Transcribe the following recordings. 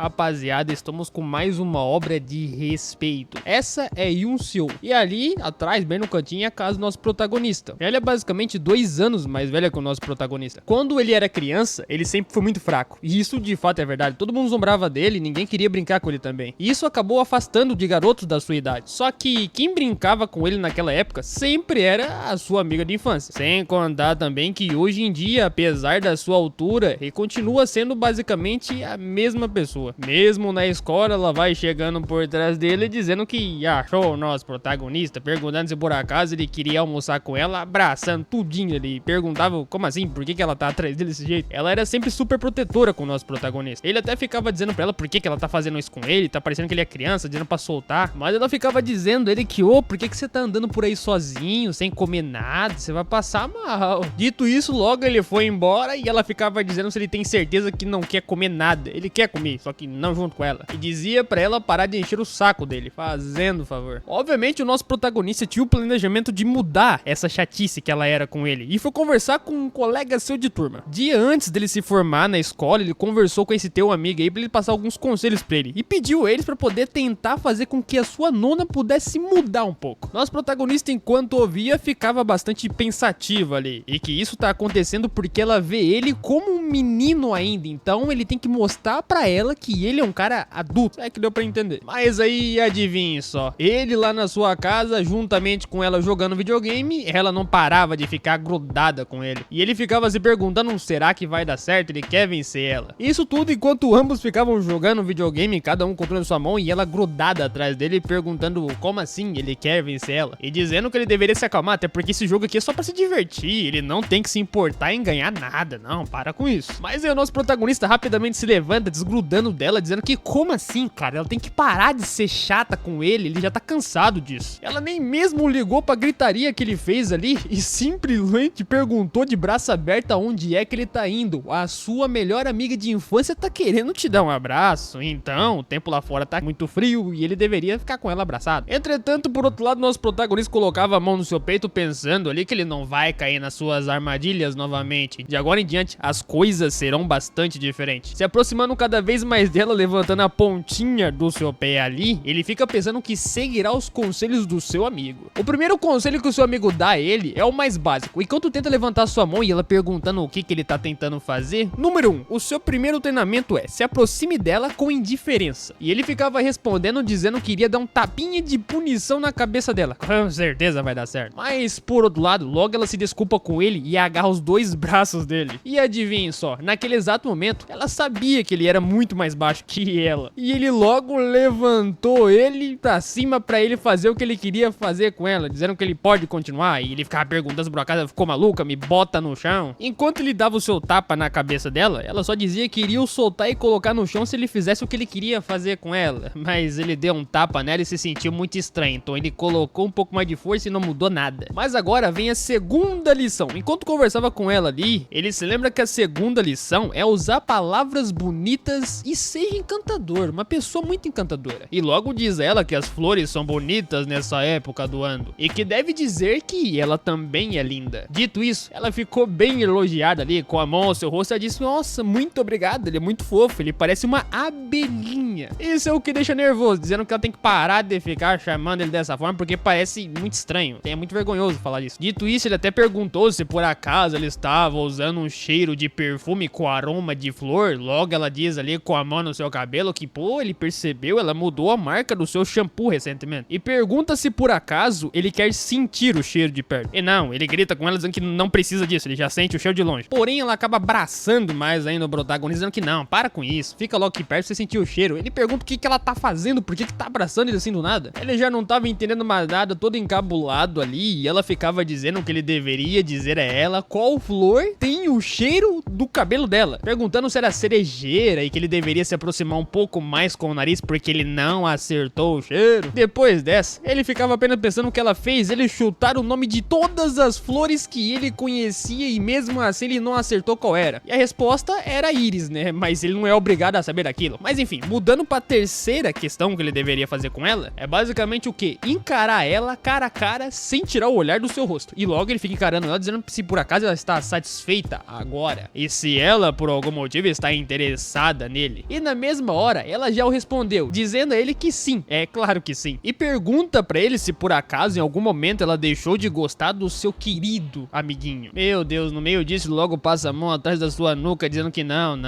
Rapaziada, estamos com mais uma obra de respeito. Essa é Yoon-seo. E ali, atrás, bem no cantinho, é a casa do nosso protagonista. Ela é basicamente 2 anos mais velha que o nosso protagonista. Quando ele era criança, ele sempre foi muito fraco. E isso de fato é verdade. Todo mundo zombrava dele e ninguém queria brincar com ele também. E isso acabou afastando de garotos da sua idade. Só que quem brincava com ele naquela época sempre era a sua amiga de infância. Sem contar também que hoje em dia, apesar da sua altura, ele continua sendo basicamente a mesma pessoa. Mesmo na escola, ela vai chegando por trás dele dizendo que achou o nosso protagonista, perguntando se por acaso ele queria almoçar com ela, abraçando tudinho ali. Perguntava como assim, por que ela tá atrás dele desse jeito. Ela era sempre super protetora com o nosso protagonista. Ele até ficava dizendo pra ela por que ela tá fazendo isso com ele, tá parecendo que ele é criança, dizendo pra soltar. Mas ela ficava dizendo ele que, por que você tá andando por aí sozinho, sem comer nada, você vai passar mal. Dito isso, logo ele foi embora e ela ficava dizendo se ele tem certeza que não quer comer nada. Ele quer comer, só que não junto com ela. E dizia pra ela parar de encher o saco dele, fazendo favor. Obviamente o nosso protagonista tinha o planejamento de mudar essa chatice que ela era com ele. E foi conversar com um colega seu de turma. Dia antes dele se formar na escola, ele conversou com esse teu amigo aí pra ele passar alguns conselhos pra ele. E pediu eles pra poder tentar fazer com que a sua nona pudesse mudar um pouco. Nosso protagonista, enquanto ouvia, ficava bastante pensativo ali. E que isso tá acontecendo porque ela vê ele como um menino ainda. Então ele tem que mostrar pra ela que ele é um cara adulto. É que deu pra entender. Mas aí, adivinhe só. Ele lá na sua casa, juntamente com ela jogando videogame, ela não parava de ficar grudada com ele. E ele ficava se perguntando, será que vai dar certo? Ele quer vencer ela. Isso tudo enquanto ambos ficavam jogando videogame, cada um comprando sua mão e ela grudada atrás dele, perguntando como assim ele quer vencer ela. E dizendo que ele deveria se acalmar, até porque esse jogo aqui é só pra se divertir. Ele não tem que se importar em ganhar nada. Não, para com isso. Mas aí o nosso protagonista rapidamente se levanta, desgrudando dela, dizendo que como assim, cara? Ela tem que parar de ser chata com ele já tá cansado disso. Ela nem mesmo ligou pra gritaria que ele fez ali e simplesmente perguntou de braço aberto aonde é que ele tá indo. A sua melhor amiga de infância tá querendo te dar um abraço, então o tempo lá fora tá muito frio e ele deveria ficar com ela abraçado. Entretanto, por outro lado, nosso protagonista colocava a mão no seu peito pensando ali que ele não vai cair nas suas armadilhas novamente. De agora em diante, as coisas serão bastante diferentes. Se aproximando cada vez mais dela, levantando a pontinha do seu pé ali, ele fica pensando que seguirá os conselhos do seu amigo. O primeiro conselho que o seu amigo dá a ele é o mais básico. Enquanto tenta levantar sua mão e ela perguntando o que ele tá tentando fazer, número 1, o seu primeiro treinamento é se aproxime dela com indiferença. E ele ficava respondendo dizendo que iria dar um tapinha de punição na cabeça dela. Com certeza vai dar certo. Mas por outro lado, logo ela se desculpa com ele e agarra os 2 braços dele. E adivinhe só, naquele exato momento, ela sabia que ele era muito mais baixo que ela. E ele logo levantou ele pra cima pra ele fazer o que ele queria fazer com ela, dizendo que ele pode continuar. E ele ficava perguntando se por acaso ela ficou maluca, me bota no chão. Enquanto ele dava o seu tapa na cabeça dela, ela só dizia que iria o soltar e colocar no chão se ele fizesse o que ele queria fazer com ela. Mas ele deu um tapa nela e se sentiu muito estranho, então ele colocou um pouco mais de força e não mudou nada. Mas agora vem a segunda lição. Enquanto conversava com ela ali, ele se lembra que a segunda lição é usar palavras bonitas e ser encantador, uma pessoa muito encantadora. E logo diz a ela que as flores são bonitas nessa época do ano e que deve dizer que ela também é linda. Dito isso, ela ficou bem elogiada ali, com a mão ao seu rosto. Ela disse, nossa, muito obrigada, ele é muito fofo, ele parece uma abelhinha. Isso é o que deixa nervoso, dizendo que ela tem que parar de ficar chamando ele dessa forma porque parece muito estranho, é muito vergonhoso falar isso. Dito isso, ele até perguntou se por acaso ele estava usando um cheiro de perfume com aroma de flor. Logo ela diz ali com a mão no seu cabelo que, ele percebeu, ela mudou a marca do seu shampoo recentemente. E pergunta se por acaso ele quer sentir o cheiro de perto. E não, ele grita com ela dizendo que não precisa disso, ele já sente o cheiro de longe. Porém, ela acaba abraçando mais ainda o protagonista, dizendo que não, para com isso, fica logo aqui perto pra você sentir o cheiro. Ele pergunta o que ela tá fazendo, por que tá abraçando ele assim do nada. Ele já não tava entendendo mais nada, todo encabulado ali, e ela ficava dizendo que ele deveria dizer a ela qual flor tem o cheiro do cabelo dela, perguntando se era cerejeira e que ele deveria se aproximar um pouco mais com o nariz porque ele não acertou o cheiro. Depois dessa, ele ficava apenas pensando o que ela fez ele chutar o nome de todas as flores que ele conhecia e mesmo assim ele não acertou qual era. E a resposta era íris, né? Mas ele não é obrigado a saber daquilo. Mas enfim, mudando chegando pra terceira questão que ele deveria fazer com ela, é basicamente o quê? Encarar ela cara a cara sem tirar o olhar do seu rosto. E logo ele fica encarando ela, dizendo se por acaso ela está satisfeita agora. E se ela, por algum motivo, está interessada nele. E na mesma hora, ela já o respondeu, dizendo a ele que sim. É claro que sim. E pergunta pra ele se por acaso, em algum momento, ela deixou de gostar do seu querido amiguinho. Meu Deus, no meio disso, logo passa a mão atrás da sua nuca, dizendo que não.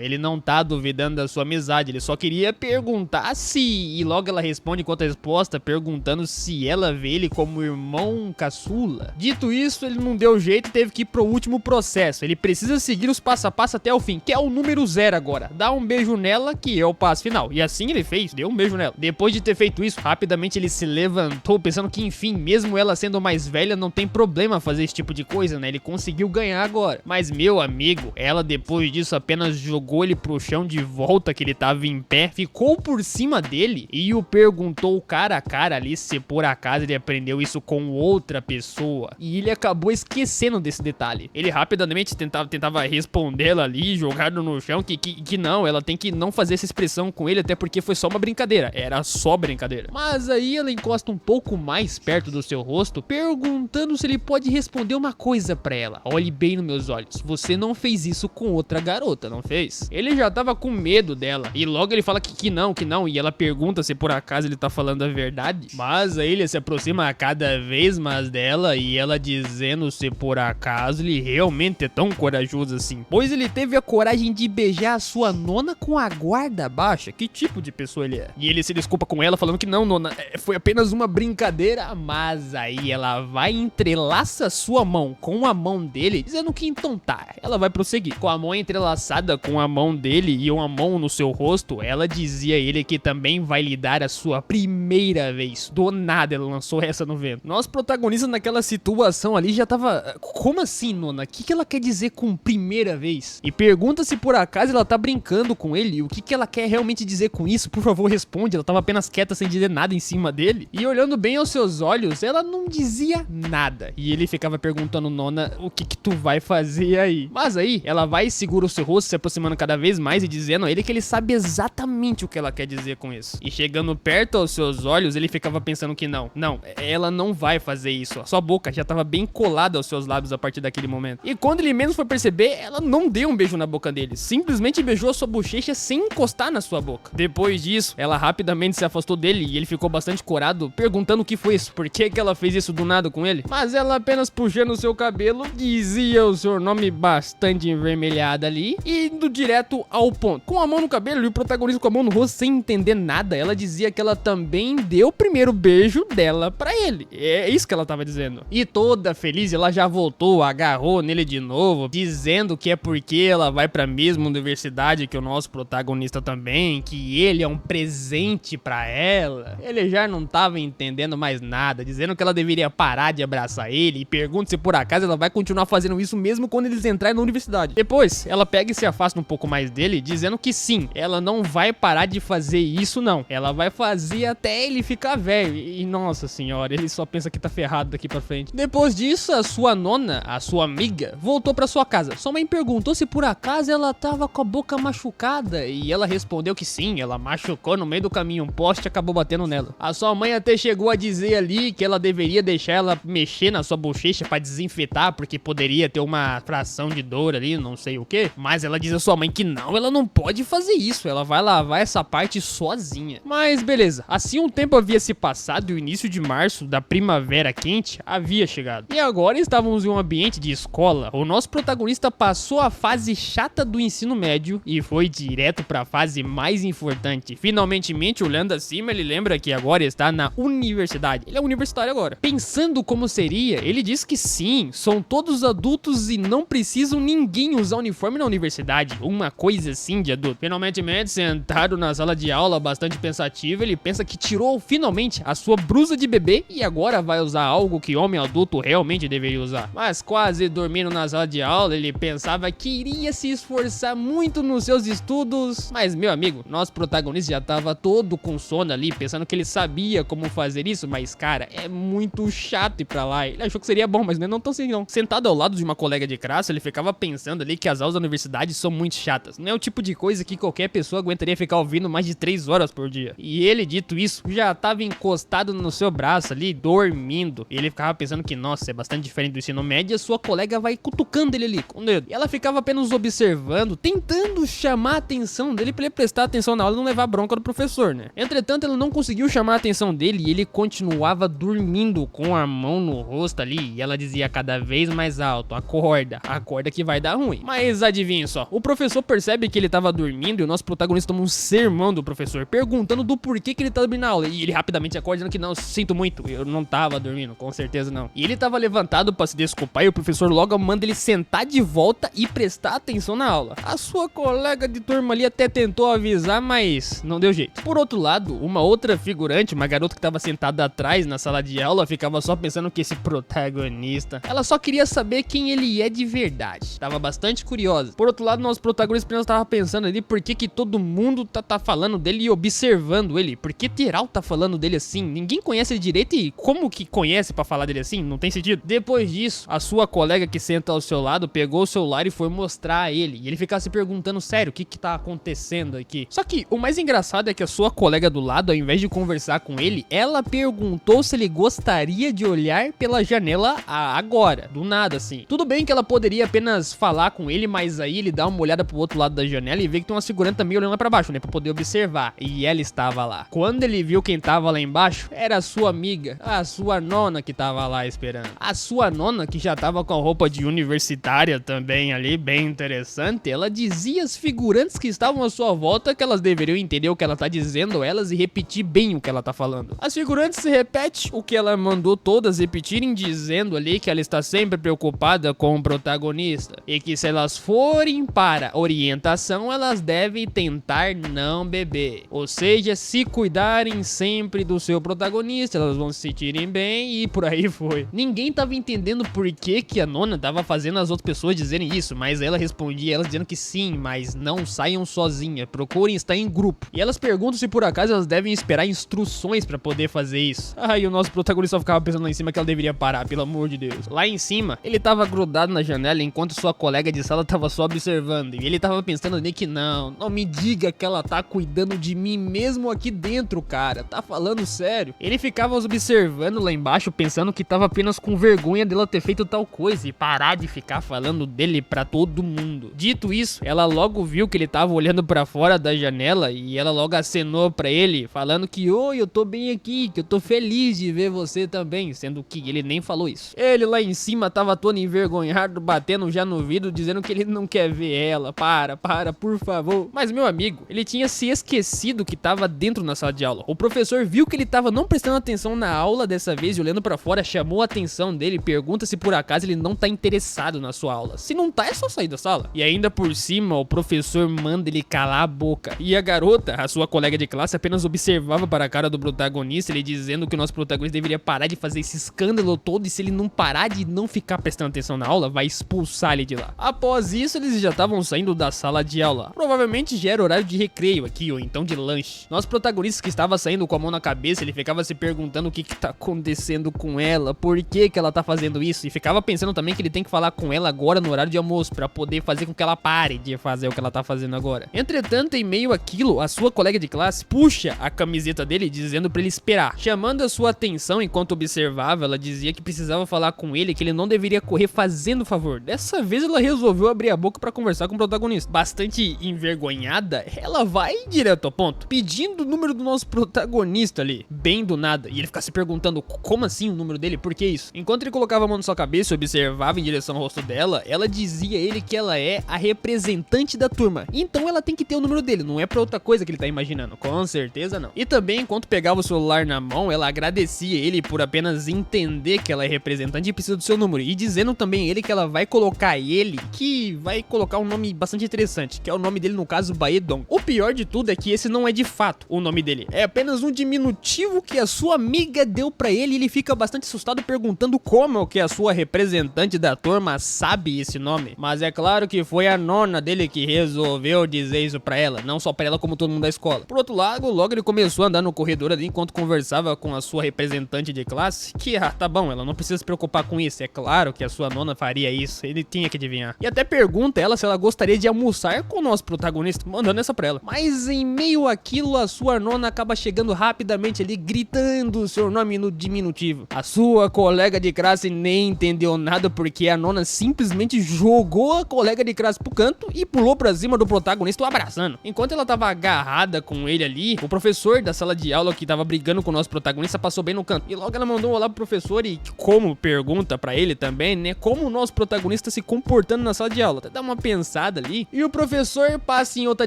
Ele não tá duvidando da sua amizade. Ele só queria perguntar se... E logo ela responde enquanto a resposta, perguntando se ela vê ele como irmão caçula. Dito isso, ele não deu jeito e teve que ir pro último processo. Ele precisa seguir os passo a passo até o fim, que é o número 0 agora. Dá um beijo nela, que é o passo final. E assim ele fez, deu um beijo nela. Depois de ter feito isso, rapidamente ele se levantou, pensando que enfim, mesmo ela sendo mais velha, não tem problema fazer esse tipo de coisa, né? Ele conseguiu ganhar agora. Mas meu amigo, ela depois disso apenas jogou ele pro chão de volta, que ele tava em pé, ficou por cima dele e o perguntou cara a cara ali se por acaso ele aprendeu isso com outra pessoa. E ele acabou esquecendo desse detalhe. Ele rapidamente tentava respondê-la ali, jogado no chão, que não, ela tem que não fazer essa expressão com ele, até porque foi só uma brincadeira. Era só brincadeira. Mas aí ela encosta um pouco mais perto do seu rosto, perguntando se ele pode responder uma coisa pra ela. Olhe bem nos meus olhos. Você não fez isso com outra garota, não fez? Ele já tava com medo dela. E logo ele fala que não. E ela pergunta se por acaso ele tá falando a verdade. Mas aí ele se aproxima cada vez mais dela e ela dizendo se por acaso ele realmente é tão corajoso assim. Pois ele teve a coragem de beijar a sua nona com a guarda baixa. Que tipo de pessoa ele é? E ele se desculpa com ela falando que não, nona, foi apenas uma brincadeira. Mas aí ela vai e entrelaça sua mão com a mão dele, dizendo que então tá, ela vai prosseguir. Com a mão entrelaçada com a mão dele e uma mão no seu rosto, ela dizia a ele que também vai lhe dar a sua primeira vez. Do nada ela lançou essa no vento. Nosso protagonista naquela situação ali já tava... Como assim, nona? O que ela quer dizer com primeira vez? E pergunta se por acaso ela tá brincando com ele. O que ela quer realmente dizer com isso? Por favor, responde. Ela tava apenas quieta sem dizer nada em cima dele. E olhando bem aos seus olhos, ela não dizia nada. E ele ficava perguntando, nona, o que tu vai fazer aí? Mas aí, ela vai e segura o seu rosto, se aproximando cada vez mais e dizendo a ele que ele sabe exatamente o que ela quer dizer com isso. E chegando perto aos seus olhos, ele ficava pensando que não, ela não vai fazer isso. A sua boca já tava bem colada aos seus lábios a partir daquele momento. E quando ele menos foi perceber, ela não deu um beijo na boca dele. Simplesmente beijou a sua bochecha sem encostar na sua boca. Depois disso, ela rapidamente se afastou dele e ele ficou bastante corado, perguntando o que foi isso, por que ela fez isso do nada com ele. Mas ela apenas puxando o seu cabelo, dizia o seu nome bastante envermelhado ali e indo direto ao ponto. Com a mão no cabelo e o protagonista com a mão no rosto sem entender nada, ela dizia que ela também deu o primeiro beijo dela pra ele. É isso que ela tava dizendo. E toda feliz, ela já voltou, agarrou nele de novo, dizendo que é porque ela vai pra mesma universidade que o nosso protagonista também, que ele é um presente pra ela. Ele já não tava entendendo mais nada, dizendo que ela deveria parar de abraçar ele e pergunta se por acaso ela vai continuar fazendo isso mesmo quando eles entrarem na universidade. Depois, ela pega e se afasta um pouco mais dele, dizendo que sim, ela não vai parar de fazer isso não. Ela vai fazer até ele ficar velho. E nossa senhora, ele só pensa que tá ferrado daqui pra frente. Depois disso, a sua nona, a sua amiga, voltou pra sua casa. Sua mãe perguntou se por acaso ela tava com a boca machucada e ela respondeu que sim, ela machucou no meio do caminho, um poste acabou batendo nela. A sua mãe até chegou a dizer ali que ela deveria deixar ela mexer na sua bochecha pra desinfetar, porque poderia ter uma fração de dor ali, não sei o que. Mas ela diz a sua mãe que não, ela não pode fazer isso, ela vai lavar essa parte sozinha. Mas beleza, assim um tempo havia se passado e o início de março da primavera quente havia chegado. E agora estávamos em um ambiente de escola. O nosso protagonista passou a fase chata do ensino médio e foi direto pra fase mais importante. Finalmente, olhando acima, ele lembra que agora está na universidade. Ele é universitário agora. Pensando como seria, ele diz que sim, são todos adultos e não precisam ninguém usar uniforme na universidade. Uma coisa assim de adulto. Finalmente, sentado na sala de aula, bastante pensativo, ele pensa que tirou finalmente a sua blusa de bebê e agora vai usar algo que homem adulto realmente deveria usar. Mas quase dormindo na sala de aula, ele pensava que iria se esforçar muito nos seus estudos. Mas meu amigo, nosso protagonista já tava todo com sono ali, pensando que ele sabia como fazer isso, mas cara, é muito chato ir pra lá. Ele achou que seria bom, mas não é tão assim não. Sentado ao lado de uma colega de classe, ele ficava pensando ali que as aulas da universidade são muito chatas. Não é o tipo de coisa que qualquer pessoa aguenta teria que ficar ouvindo mais de 3 horas por dia. E ele, dito isso, já tava encostado no seu braço ali, dormindo. E ele ficava pensando que, nossa, é bastante diferente do ensino médio, e a sua colega vai cutucando ele ali com o dedo. E ela ficava apenas observando, tentando chamar a atenção dele pra ele prestar atenção na aula e não levar bronca do professor, né? Entretanto, ela não conseguiu chamar a atenção dele e ele continuava dormindo com a mão no rosto ali. E ela dizia cada vez mais alto: acorda que vai dar ruim. Mas adivinha só, o professor percebe que ele tava dormindo e o nosso protagonista toma um sermão do professor, perguntando do porquê que ele tá dormindo na aula. E ele rapidamente acorda dizendo que não, sinto muito, eu não tava dormindo, com certeza não. E ele tava levantado pra se desculpar e o professor logo manda ele sentar de volta e prestar atenção na aula. A sua colega de turma ali até tentou avisar, mas não deu jeito. Por outro lado, uma outra figurante, uma garota que tava sentada atrás na sala de aula, ficava só pensando que esse protagonista, ela só queria saber quem ele é de verdade. Tava bastante curiosa. Por outro lado, nosso protagonista apenas tava pensando ali por que todo mundo tá falando dele e observando ele. Por que geral tá falando dele assim? Ninguém conhece ele direito e como que conhece pra falar dele assim? Não tem sentido. Depois disso, a sua colega que senta ao seu lado pegou o celular e foi mostrar a ele. E ele ficava se perguntando, sério, o que tá acontecendo aqui? Só que o mais engraçado é que a sua colega do lado, ao invés de conversar com ele, ela perguntou se ele gostaria de olhar pela janela agora, do nada assim. Tudo bem que ela poderia apenas falar com ele, mas aí ele dá uma olhada pro outro lado da janela e vê que tem uma figurante meio olhando lá pra baixo, né, pra poder observar. E ela estava lá. Quando ele viu quem tava lá embaixo, era a sua amiga, a sua nona que tava lá esperando. A sua nona, que já tava com a roupa de universitária também ali, bem interessante, ela dizia às figurantes que estavam à sua volta que elas deveriam entender o que ela tá dizendo elas e repetir bem o que ela tá falando. As figurantes se repetem o que ela mandou todas repetirem, dizendo ali que ela está sempre preocupada com o protagonista e que se elas forem para orientação, elas devem tentar não beber. Ou seja, se cuidarem sempre do seu protagonista, elas vão se sentirem bem e por aí foi. Ninguém tava entendendo por que a nona tava fazendo as outras pessoas dizerem isso, mas ela respondia, elas dizendo que sim, mas não saiam sozinha, procurem estar em grupo. E elas perguntam se por acaso elas devem esperar instruções pra poder fazer isso. E o nosso protagonista só ficava pensando lá em cima que ela deveria parar, pelo amor de Deus. Lá em cima, ele tava grudado na janela enquanto sua colega de sala tava só observando. E ele tava pensando ali que não me diga que ela tá cuidando de mim mesmo aqui dentro, cara. Tá falando sério? Ele ficava os observando lá embaixo, pensando que tava apenas com vergonha dela ter feito tal coisa e parar de ficar falando dele pra todo mundo. Dito isso, ela logo viu que ele tava olhando pra fora da janela e ela logo acenou pra ele, falando que oi, eu tô bem aqui, que eu tô feliz de ver você também, sendo que ele nem falou isso. Ele lá em cima tava todo envergonhado, batendo já no vidro, dizendo que ele não quer ver ela. Para, por favor. Mas meu amigo, ele tinha se esquecido que tava dentro na sala de aula. O professor viu que ele tava não prestando atenção na aula dessa vez e olhando pra fora, chamou a atenção dele e pergunta se por acaso ele não tá interessado na sua aula. Se não tá, é só sair da sala. E ainda por cima, o professor manda ele calar a boca. E a garota, a sua colega de classe, apenas observava para a cara do protagonista, ele dizendo que o nosso protagonista deveria parar de fazer esse escândalo todo e se ele não parar de não ficar prestando atenção na aula, vai expulsar ele de lá. Após isso, eles já estavam saindo da sala de aula. Provavelmente já era horário de recreio aqui, ou então de lanche. Nosso protagonista que estava saindo com a mão na cabeça, ele ficava se perguntando o que tá acontecendo com ela, por que ela tá fazendo isso, e ficava pensando também que ele tem que falar com ela agora no horário de almoço, pra poder fazer com que ela pare de fazer o que ela tá fazendo agora. Entretanto, em meio àquilo, a sua colega de classe puxa a camiseta dele, dizendo pra ele esperar. Chamando a sua atenção enquanto observava, ela dizia que precisava falar com ele, que ele não deveria correr fazendo favor. Dessa vez ela resolveu abrir a boca pra conversar com o protagonista. Bastante envergonhada, ela vai direto ao ponto, pedindo o número do nosso protagonista ali, bem do nada. E ele fica se perguntando, como assim o número dele? Por que isso? Enquanto ele colocava a mão na sua cabeça e observava em direção ao rosto dela, ela dizia a ele que ela é a representante da turma. Então ela tem que ter o número dele, não é pra outra coisa que ele tá imaginando. Com certeza não. E também, enquanto pegava o celular na mão, ela agradecia ele por apenas entender que ela é representante e precisa do seu número. E dizendo também a ele que ela vai colocar ele, que vai colocar um nome bastante interessante, que é o nome dele, no caso, Baedon. O pior de tudo é que esse não é de fato o nome dele. É apenas um diminutivo que a sua amiga deu pra ele e ele fica bastante assustado perguntando como que a sua representante da turma sabe esse nome. Mas é claro que foi a nona dele que resolveu dizer isso pra ela, não só pra ela como todo mundo da escola. Por outro lado, logo ele começou a andar no corredor ali enquanto conversava com a sua representante de classe, que tá bom, ela não precisa se preocupar com isso, é claro que a sua nona faria isso, ele tinha que adivinhar. E até pergunta ela se ela gostaria de almoçar com o nosso protagonista, mandando essa pra ela. Mas em meio àquilo, a sua nona acaba chegando rapidamente ali, gritando o seu nome no diminutivo. A sua colega de classe nem entendeu nada, porque a nona simplesmente jogou a colega de classe pro canto e pulou pra cima do protagonista, o abraçando. Enquanto ela tava agarrada com ele ali, o professor da sala de aula que tava brigando com o nosso protagonista passou bem no canto. E logo ela mandou um olá pro professor e como pergunta pra ele também, né, como o nosso protagonista se comportando na sala de aula. Até dá uma pensada ali. E o professor passa em outra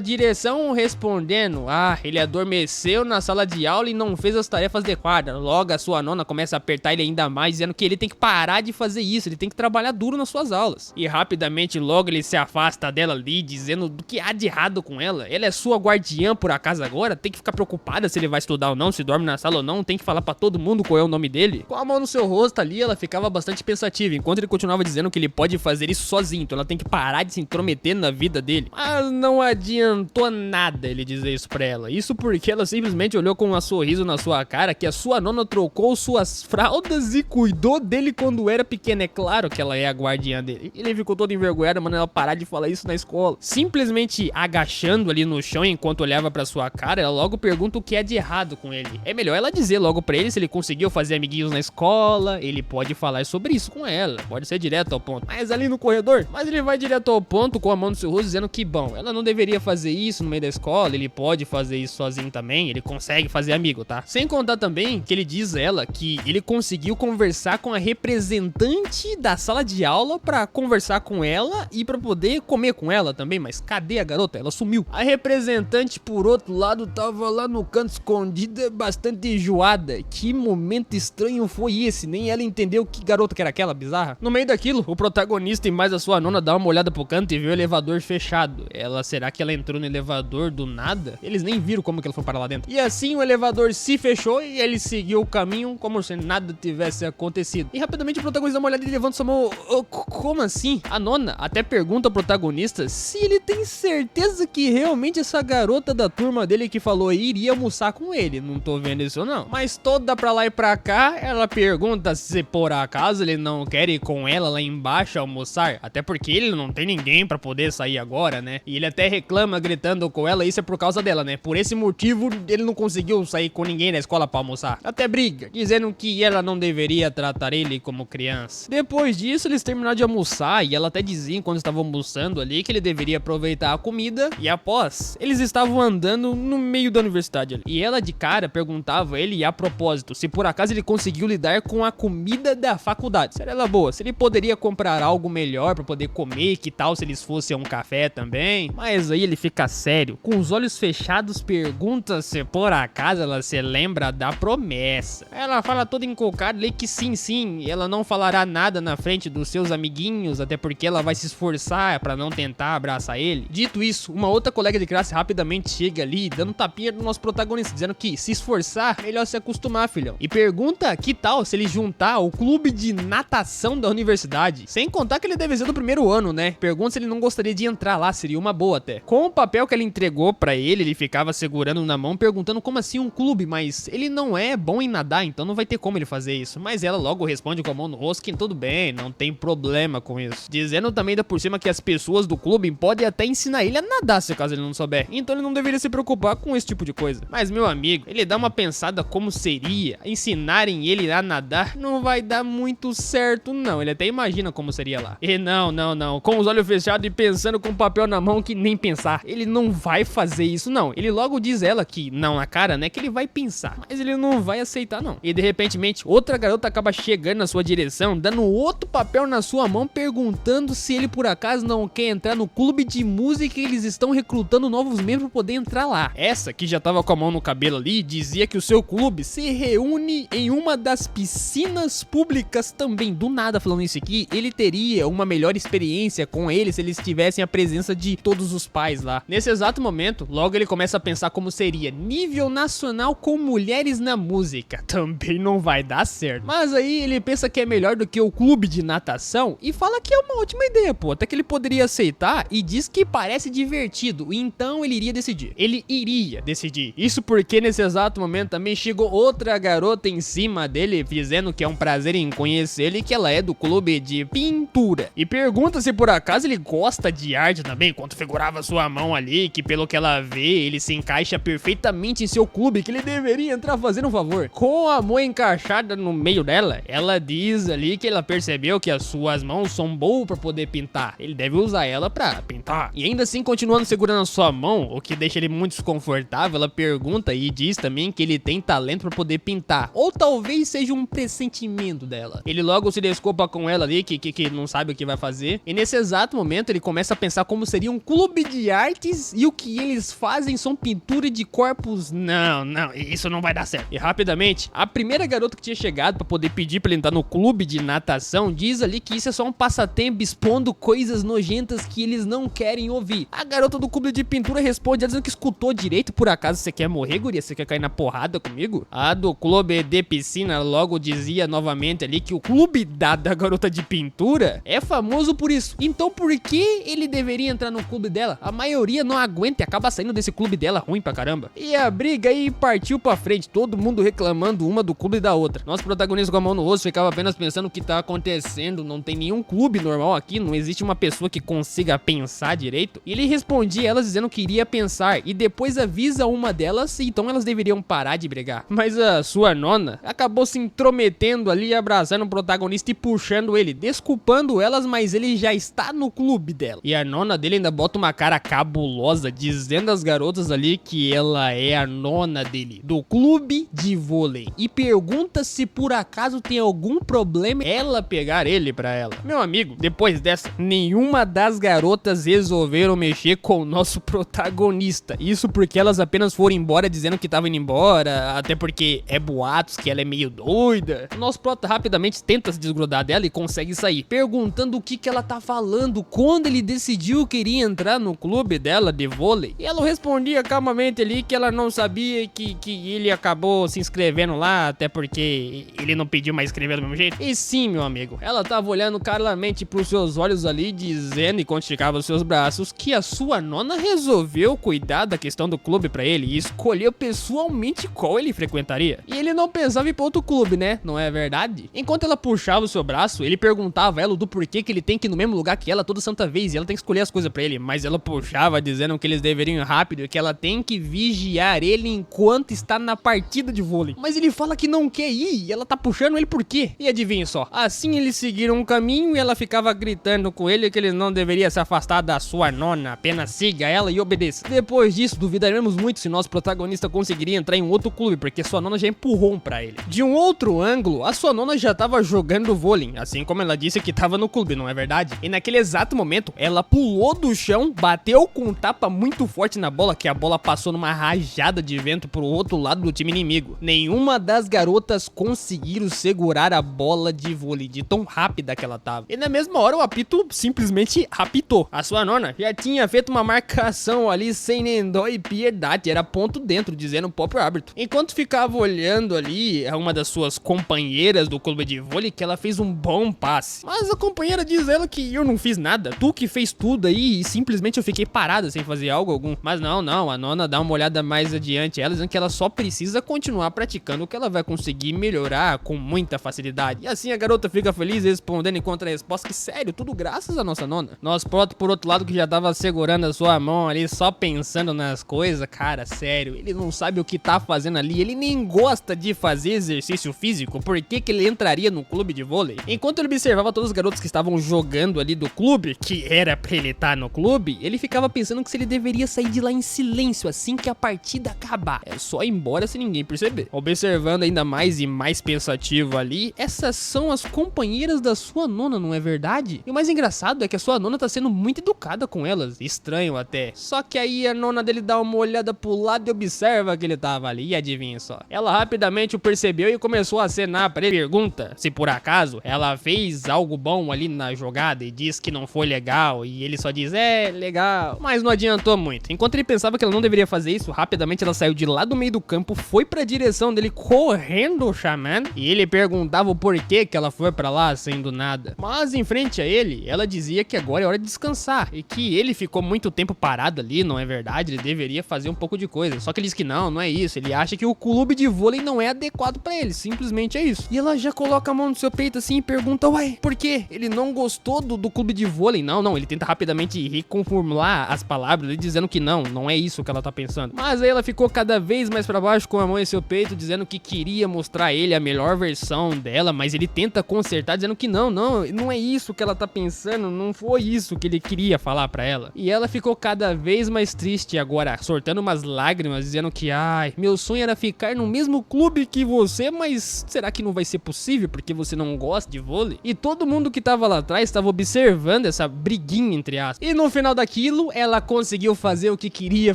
direção respondendo: ah, ele adormeceu na sala de aula e não fez as tarefas de quadra. Logo a sua nona começa a apertar ele ainda mais, dizendo que ele tem que parar de fazer isso, ele tem que trabalhar duro nas suas aulas. E rapidamente logo ele se afasta dela ali, dizendo do que há de errado com ela. Ela é sua guardiã por acaso agora? Tem que ficar preocupada se ele vai estudar ou não, se dorme na sala ou não, tem que falar pra todo mundo qual é o nome dele. Com a mão no seu rosto ali, ela ficava bastante pensativa, enquanto ele continuava dizendo que ele pode fazer isso sozinho, então ela tem que parar de se intrometer na vida dele. Mas não adiantou nada ele dizer isso pra ela. Isso porque ela simplesmente olhou com um sorriso na sua cara que a sua nona trocou suas fraldas e cuidou dele quando era pequeno. É claro que ela é a guardiã dele. Ele ficou todo envergonhado, mandando ela parar de falar isso na escola. Simplesmente agachando ali no chão enquanto olhava pra sua cara, ela logo pergunta o que é de errado com ele. É melhor ela dizer logo pra ele se ele conseguiu fazer amiguinhos na escola, ele pode falar sobre isso com ela, pode ser direto ao ponto. Mas ali no corredor, ele vai direto ao ponto com a mão no seu rosto, dizendo que bom, ela não deveria fazer isso no meio da escola, ele pode fazer isso sozinho também, ele consegue fazer amigo, tá? Sem contar também que ele diz a ela que ele conseguiu conversar com a representante da sala de aula pra conversar com ela e pra poder comer com ela também, mas cadê a garota? Ela sumiu. A representante, por outro lado, tava lá no canto escondida, bastante enjoada. Que momento estranho foi esse? Nem ela entendeu que garota que era aquela bizarra. No meio daquilo, o protagonista e mais a sua nona dá uma olhada pro canto e vê o elevador fechado. Será que ela entrou no elevador do nada? Eles nem viram como que ela foi para lá dentro. E assim o elevador se fechou e ele seguiu o caminho como se nada tivesse acontecido. E rapidamente o protagonista dá uma olhada e levanta sua mão. Como assim? A nona até pergunta ao protagonista se ele tem certeza que realmente essa garota da turma dele que falou aí iria almoçar com ele. Não tô vendo isso não. Mas toda pra lá e pra cá, ela pergunta se por acaso ele não quer ir com ela lá embaixo almoçar. Até porque ele não tem ninguém pra poder sair agora, né? E ele até reclama gritando com ela, isso é por causa dela, né? Por esse motivo, ele não conseguiu sair com ninguém na escola pra almoçar. Até briga, dizendo que ela não deveria tratar ele como criança. Depois disso, eles terminaram de almoçar e ela até dizia, enquanto estavam almoçando ali, que ele deveria aproveitar a comida. E após, eles estavam andando no meio da universidade ali. E ela de cara perguntava a ele, a propósito, se por acaso ele conseguiu lidar com a comida da faculdade. Se ela boa, se ele poderia comprar algo melhor pra poder comer, que tal se eles fossem a um café também. Mas aí ele fica sério, com os olhos fechados, pergunta se por acaso ela se lembra da promessa. Ela fala toda encocada ali que sim, ela não falará nada na frente dos seus amiguinhos, até porque ela vai se esforçar pra não tentar abraçar ele. Dito isso, uma outra colega de classe rapidamente chega ali, dando um tapinha no nosso protagonista, dizendo que se esforçar, melhor se acostumar, filhão. E pergunta que tal se ele juntar o clube de natação da universidade. Sem contar que ele deve ser do primeiro ano, né? Pergunta se ele não gostaria de entrar lá, seria uma boa até. Com o papel que ela entregou pra ele ficava segurando na mão, perguntando como assim um clube, mas ele não é bom em nadar, então não vai ter como ele fazer isso. Mas ela logo responde com a mão no rosto que tudo bem, não tem problema com isso. Dizendo também ainda por cima que as pessoas do clube podem até ensinar ele a nadar, se caso ele não souber. Então ele não deveria se preocupar com esse tipo de coisa. Mas meu amigo, ele dá uma pensada como seria ensinarem ele a nadar, não vai dar muito certo não. Ele até imagina como seria lá. E não, com os olhos fechados e pensando com o papel na mão que nem pensar. Ele não vai fazer isso não. Ele logo diz ela que não na cara, né, que ele vai pensar, mas ele não vai aceitar não. E de repentemente outra garota acaba chegando na sua direção, dando outro papel na sua mão, perguntando se ele por acaso não quer entrar no clube de música e eles estão recrutando novos membros pra poder entrar lá. Essa que já tava com a mão no cabelo ali, dizia que o seu clube se reúne em uma das piscinas públicas também. Do nada falando isso aqui, ele teria uma melhor experiência com ele se eles tivessem a presença de todos os pais lá. Nesse exato momento, logo ele começa a pensar como seria nível nacional com mulheres na música. Também não vai dar certo. Mas aí ele pensa que é melhor do que o clube de natação e fala que é uma ótima ideia, pô. Até que ele poderia aceitar e diz que parece divertido. Então ele iria decidir. Ele iria decidir. Isso porque nesse exato momento também chegou outra garota em cima dele, dizendo que é um prazer em conhecer ele, que ela é do clube de pintura. E pergunta se por acaso ele gosta de arte também, enquanto figurava sua mão ali ali que, pelo que ela vê, ele se encaixa perfeitamente em seu clube, que ele deveria entrar fazendo um favor. Com a mão encaixada no meio dela, ela diz ali que ela percebeu que as suas mãos são boas pra poder pintar. Ele deve usar ela pra pintar. E ainda assim, continuando segurando a sua mão, o que deixa ele muito desconfortável, ela pergunta e diz também que ele tem talento pra poder pintar. Ou talvez seja um pressentimento dela. Ele logo se desculpa com ela ali, que não sabe o que vai fazer. E nesse exato momento, ele começa a pensar como seria um clube de artes e o que eles fazem são pintura de corpos. Não, isso não vai dar certo. E rapidamente, a primeira garota que tinha chegado pra poder pedir pra ele entrar no clube de natação diz ali que isso é só um passatempo expondo coisas nojentas que eles não querem ouvir. A garota do clube de pintura responde dizendo que escutou direito. Por acaso você quer morrer, guria? Você quer cair na porrada comigo? A do clube de piscina logo dizia novamente ali que o clube da garota de pintura é famoso por isso. Então por que ele deveria entrar no clube dela? A maioria não aguenta e acaba saindo desse clube dela ruim pra caramba. E a briga aí partiu pra frente, todo mundo reclamando uma do clube da outra. Nosso protagonista com a mão no rosto ficava apenas pensando o que tá acontecendo. Não tem nenhum clube normal aqui, não existe uma pessoa que consiga pensar direito. E ele respondia elas dizendo que iria pensar e depois avisa uma delas, então elas deveriam parar de brigar. Mas a sua nona acabou se intrometendo ali, abraçando o protagonista e puxando ele, desculpando elas, mas ele já está no clube dela. E a nona dele ainda bota uma cara cabulosa, dizendo às garotas ali que ela é a nona dele, do clube de vôlei, e pergunta se por acaso tem algum problema ela pegar ele pra ela. Meu amigo, depois dessa, nenhuma das garotas resolveram mexer com o nosso protagonista. Isso porque elas apenas foram embora dizendo que estavam indo embora, até porque é boatos que ela é meio doida. O nosso prota rapidamente tenta se desgrudar dela e consegue sair, perguntando o que ela tá falando quando ele decidiu que iria entrar no clube dela de vôlei. E ela respondia calmamente ali que ela não sabia que ele acabou se inscrevendo lá, até porque ele não pediu mais inscrever do mesmo jeito. E sim, meu amigo, ela tava olhando claramente pros seus olhos ali, dizendo, enquanto esticava os seus braços, que a sua nona resolveu cuidar da questão do clube pra ele e escolheu pessoalmente qual ele frequentaria. E ele não pensava em ir pra outro clube, né? Não é verdade? Enquanto ela puxava o seu braço, ele perguntava a ela do porquê que ele tem que ir no mesmo lugar que ela toda santa vez, e ela tem que escolher as coisas pra ele, mas ela puxava dizendo que eles deveriam ir rápido e que ela tem que vigiar ele enquanto está na partida de vôlei. Mas ele fala que não quer ir e ela tá puxando ele por quê? E adivinha só, assim eles seguiram um caminho e ela ficava gritando com ele que ele não deveria se afastar da sua nona, apenas siga ela e obedeça. Depois disso, duvidaremos muito se nosso protagonista conseguiria entrar em outro clube, porque sua nona já empurrou um pra ele. De um outro ângulo, a sua nona já tava jogando vôlei, assim como ela disse que tava no clube, não é verdade? E naquele exato momento, ela pulou do chão, bateu com um tapa muito forte na bola, que a bola passou numa rajada de vento pro outro lado do time inimigo. Nenhuma das garotas conseguiram segurar a bola de vôlei, de tão rápida que ela tava. E na mesma hora, o apito simplesmente apitou. A sua nona já tinha feito uma marcação ali sem nem dó e piedade, era ponto dentro, dizendo o próprio árbitro. Enquanto ficava olhando ali a uma das suas companheiras do clube de vôlei, que ela fez um bom passe. Mas a companheira diz ela que eu não fiz nada, tu que fez tudo aí e simplesmente eu fiquei parada sem fazer algo algum. Mas não, a nona dá uma olhada mais adiante, ela dizendo que ela só precisa continuar praticando, que ela vai conseguir melhorar com muita facilidade. E assim a garota fica feliz respondendo enquanto a resposta que sério, tudo graças à nossa nona. Nosso proto, por outro lado, que já tava segurando a sua mão ali, só pensando nas coisas, cara, sério, ele não sabe o que tá fazendo ali, ele nem gosta de fazer exercício físico, por que ele entraria no clube de vôlei? Enquanto ele observava todos os garotos que estavam jogando ali do clube, que era pra ele estar no clube, ele ficava pensando que se ele deveria sair de lá em silêncio assim que a partida acabar. É só ir embora sem ninguém perceber. Observando ainda mais e mais pensativo ali, essas são as companheiras da sua nona, não é verdade? E o mais engraçado é que a sua nona tá sendo muito educada com elas, estranho até. Só que aí a nona dele dá uma olhada pro lado e observa que ele tava ali, e adivinha só. Ela rapidamente o percebeu e começou a acenar pra ele. Pergunta se por acaso ela fez algo bom ali na jogada e diz que não foi legal, e ele só diz, é, legal, mas não adiantou muito. Enquanto ele pensava que ela não deveria fazer isso, rapidamente ela saiu de lá do meio do campo, foi pra direção dele correndo, chamando, e ele perguntava o porquê que ela foi pra lá sem do nada. Mas em frente a ele, ela dizia que agora é hora de descansar, e que ele ficou muito tempo parado ali, não é verdade? Ele deveria fazer um pouco de coisa. Só que ele diz que não é isso, ele acha que o clube de vôlei não é adequado pra ele, simplesmente é isso. E ela já coloca a mão no seu peito assim e pergunta, uai, por quê? Ele não gostou do clube de vôlei? Não, ele tenta rapidamente reformular as palavras palavras, ele dizendo que não é isso que ela tá pensando. Mas aí ela ficou cada vez mais pra baixo com a mão em seu peito, dizendo que queria mostrar a ele a melhor versão dela, mas ele tenta consertar, dizendo que não é isso que ela tá pensando, não foi isso que ele queria falar pra ela. E ela ficou cada vez mais triste agora, sortando umas lágrimas, dizendo que, ai, meu sonho era ficar no mesmo clube que você, mas será que não vai ser possível porque você não gosta de vôlei? E todo mundo que tava lá atrás estava observando essa briguinha, entre aspas. E no final daquilo, ela conseguiu fazer o que queria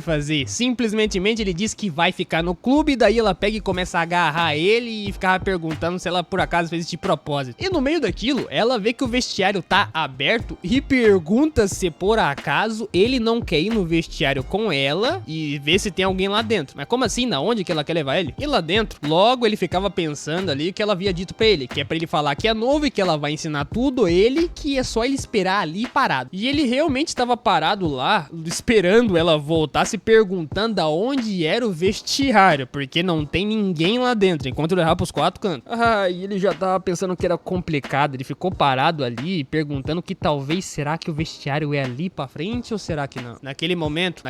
fazer. Simplesmente ele disse que vai ficar no clube, daí ela pega e começa a agarrar ele e ficava perguntando se ela por acaso fez isso de propósito. E no meio daquilo, ela vê que o vestiário tá aberto e pergunta se por acaso ele não quer ir no vestiário com ela e ver se tem alguém lá dentro. Mas como assim? Na onde que ela quer levar ele? E lá dentro, logo ele ficava pensando ali que ela havia dito pra ele, que é pra ele falar que é novo e que ela vai ensinar tudo ele, que é só ele esperar ali parado. E ele realmente estava parado lá, esperando ela voltar, se perguntando aonde era o vestiário, porque não tem ninguém lá dentro, enquanto ele olhava pros 4 cantos. E ele já tava pensando que era complicado, ele ficou parado ali, perguntando que talvez, será que o vestiário é ali pra frente ou será que não? Naquele momento,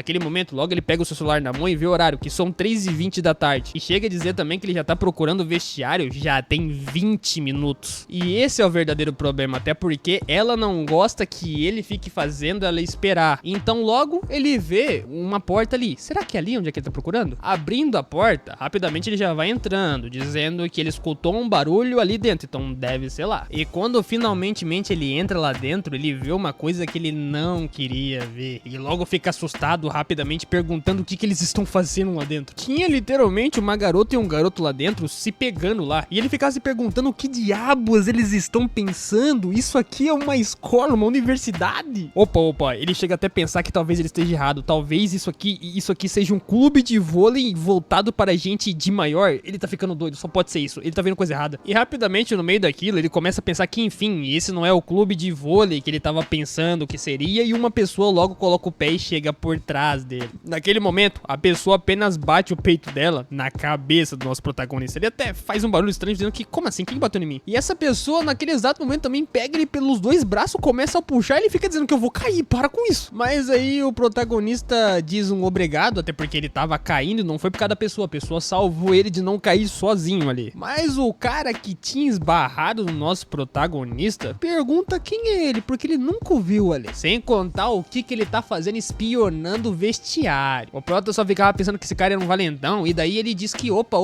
logo ele pega o seu celular na mão e vê o horário, que são 3h20 da tarde. E chega a dizer também que ele já tá procurando o vestiário já tem 20 minutos. E esse é o verdadeiro problema, até porque ela não gosta que ele fique fazendo ela esperar. Então logo ele vê uma porta ali. Será que é ali onde é que ele tá procurando? Abrindo a porta, rapidamente ele já vai entrando, dizendo que ele escutou um barulho ali dentro, então deve ser lá. E quando finalmente ele entra lá dentro, ele vê uma coisa que ele não queria ver. E logo fica assustado rapidamente, perguntando o que eles estão fazendo lá dentro. Tinha literalmente uma garota e um garoto lá dentro se pegando lá. E ele ficava se perguntando o que diabos eles estão pensando. Isso aqui é uma escola, uma universidade? Opa, ele chega até a pensar que talvez ele esteja errado. Talvez isso aqui seja um clube de vôlei voltado para gente de maior. Ele tá ficando doido, só pode ser isso. Ele tá vendo coisa errada. E rapidamente, no meio daquilo, ele começa a pensar que, enfim, esse não é o clube de vôlei que ele tava pensando que seria. E uma pessoa logo coloca o pé e chega por trás dele. Naquele momento, a pessoa apenas bate o peito dela na cabeça do nosso protagonista. Ele até faz um barulho estranho, dizendo que, como assim? Quem bateu em mim? E essa pessoa, naquele exato momento, também pega ele pelos 2 braços, começa a puxar e ele fica dizendo que eu vou cair, para com isso. Mas aí o protagonista diz um obrigado, até porque ele tava caindo e não foi por causa da pessoa. A pessoa salvou ele de não cair sozinho ali. Mas o cara que tinha esbarrado no nosso protagonista pergunta quem é ele, porque ele nunca o viu ali. Sem contar o que ele tá fazendo espionando o vestiário. O prota só ficava pensando que esse cara era um valentão, e daí ele diz que opa,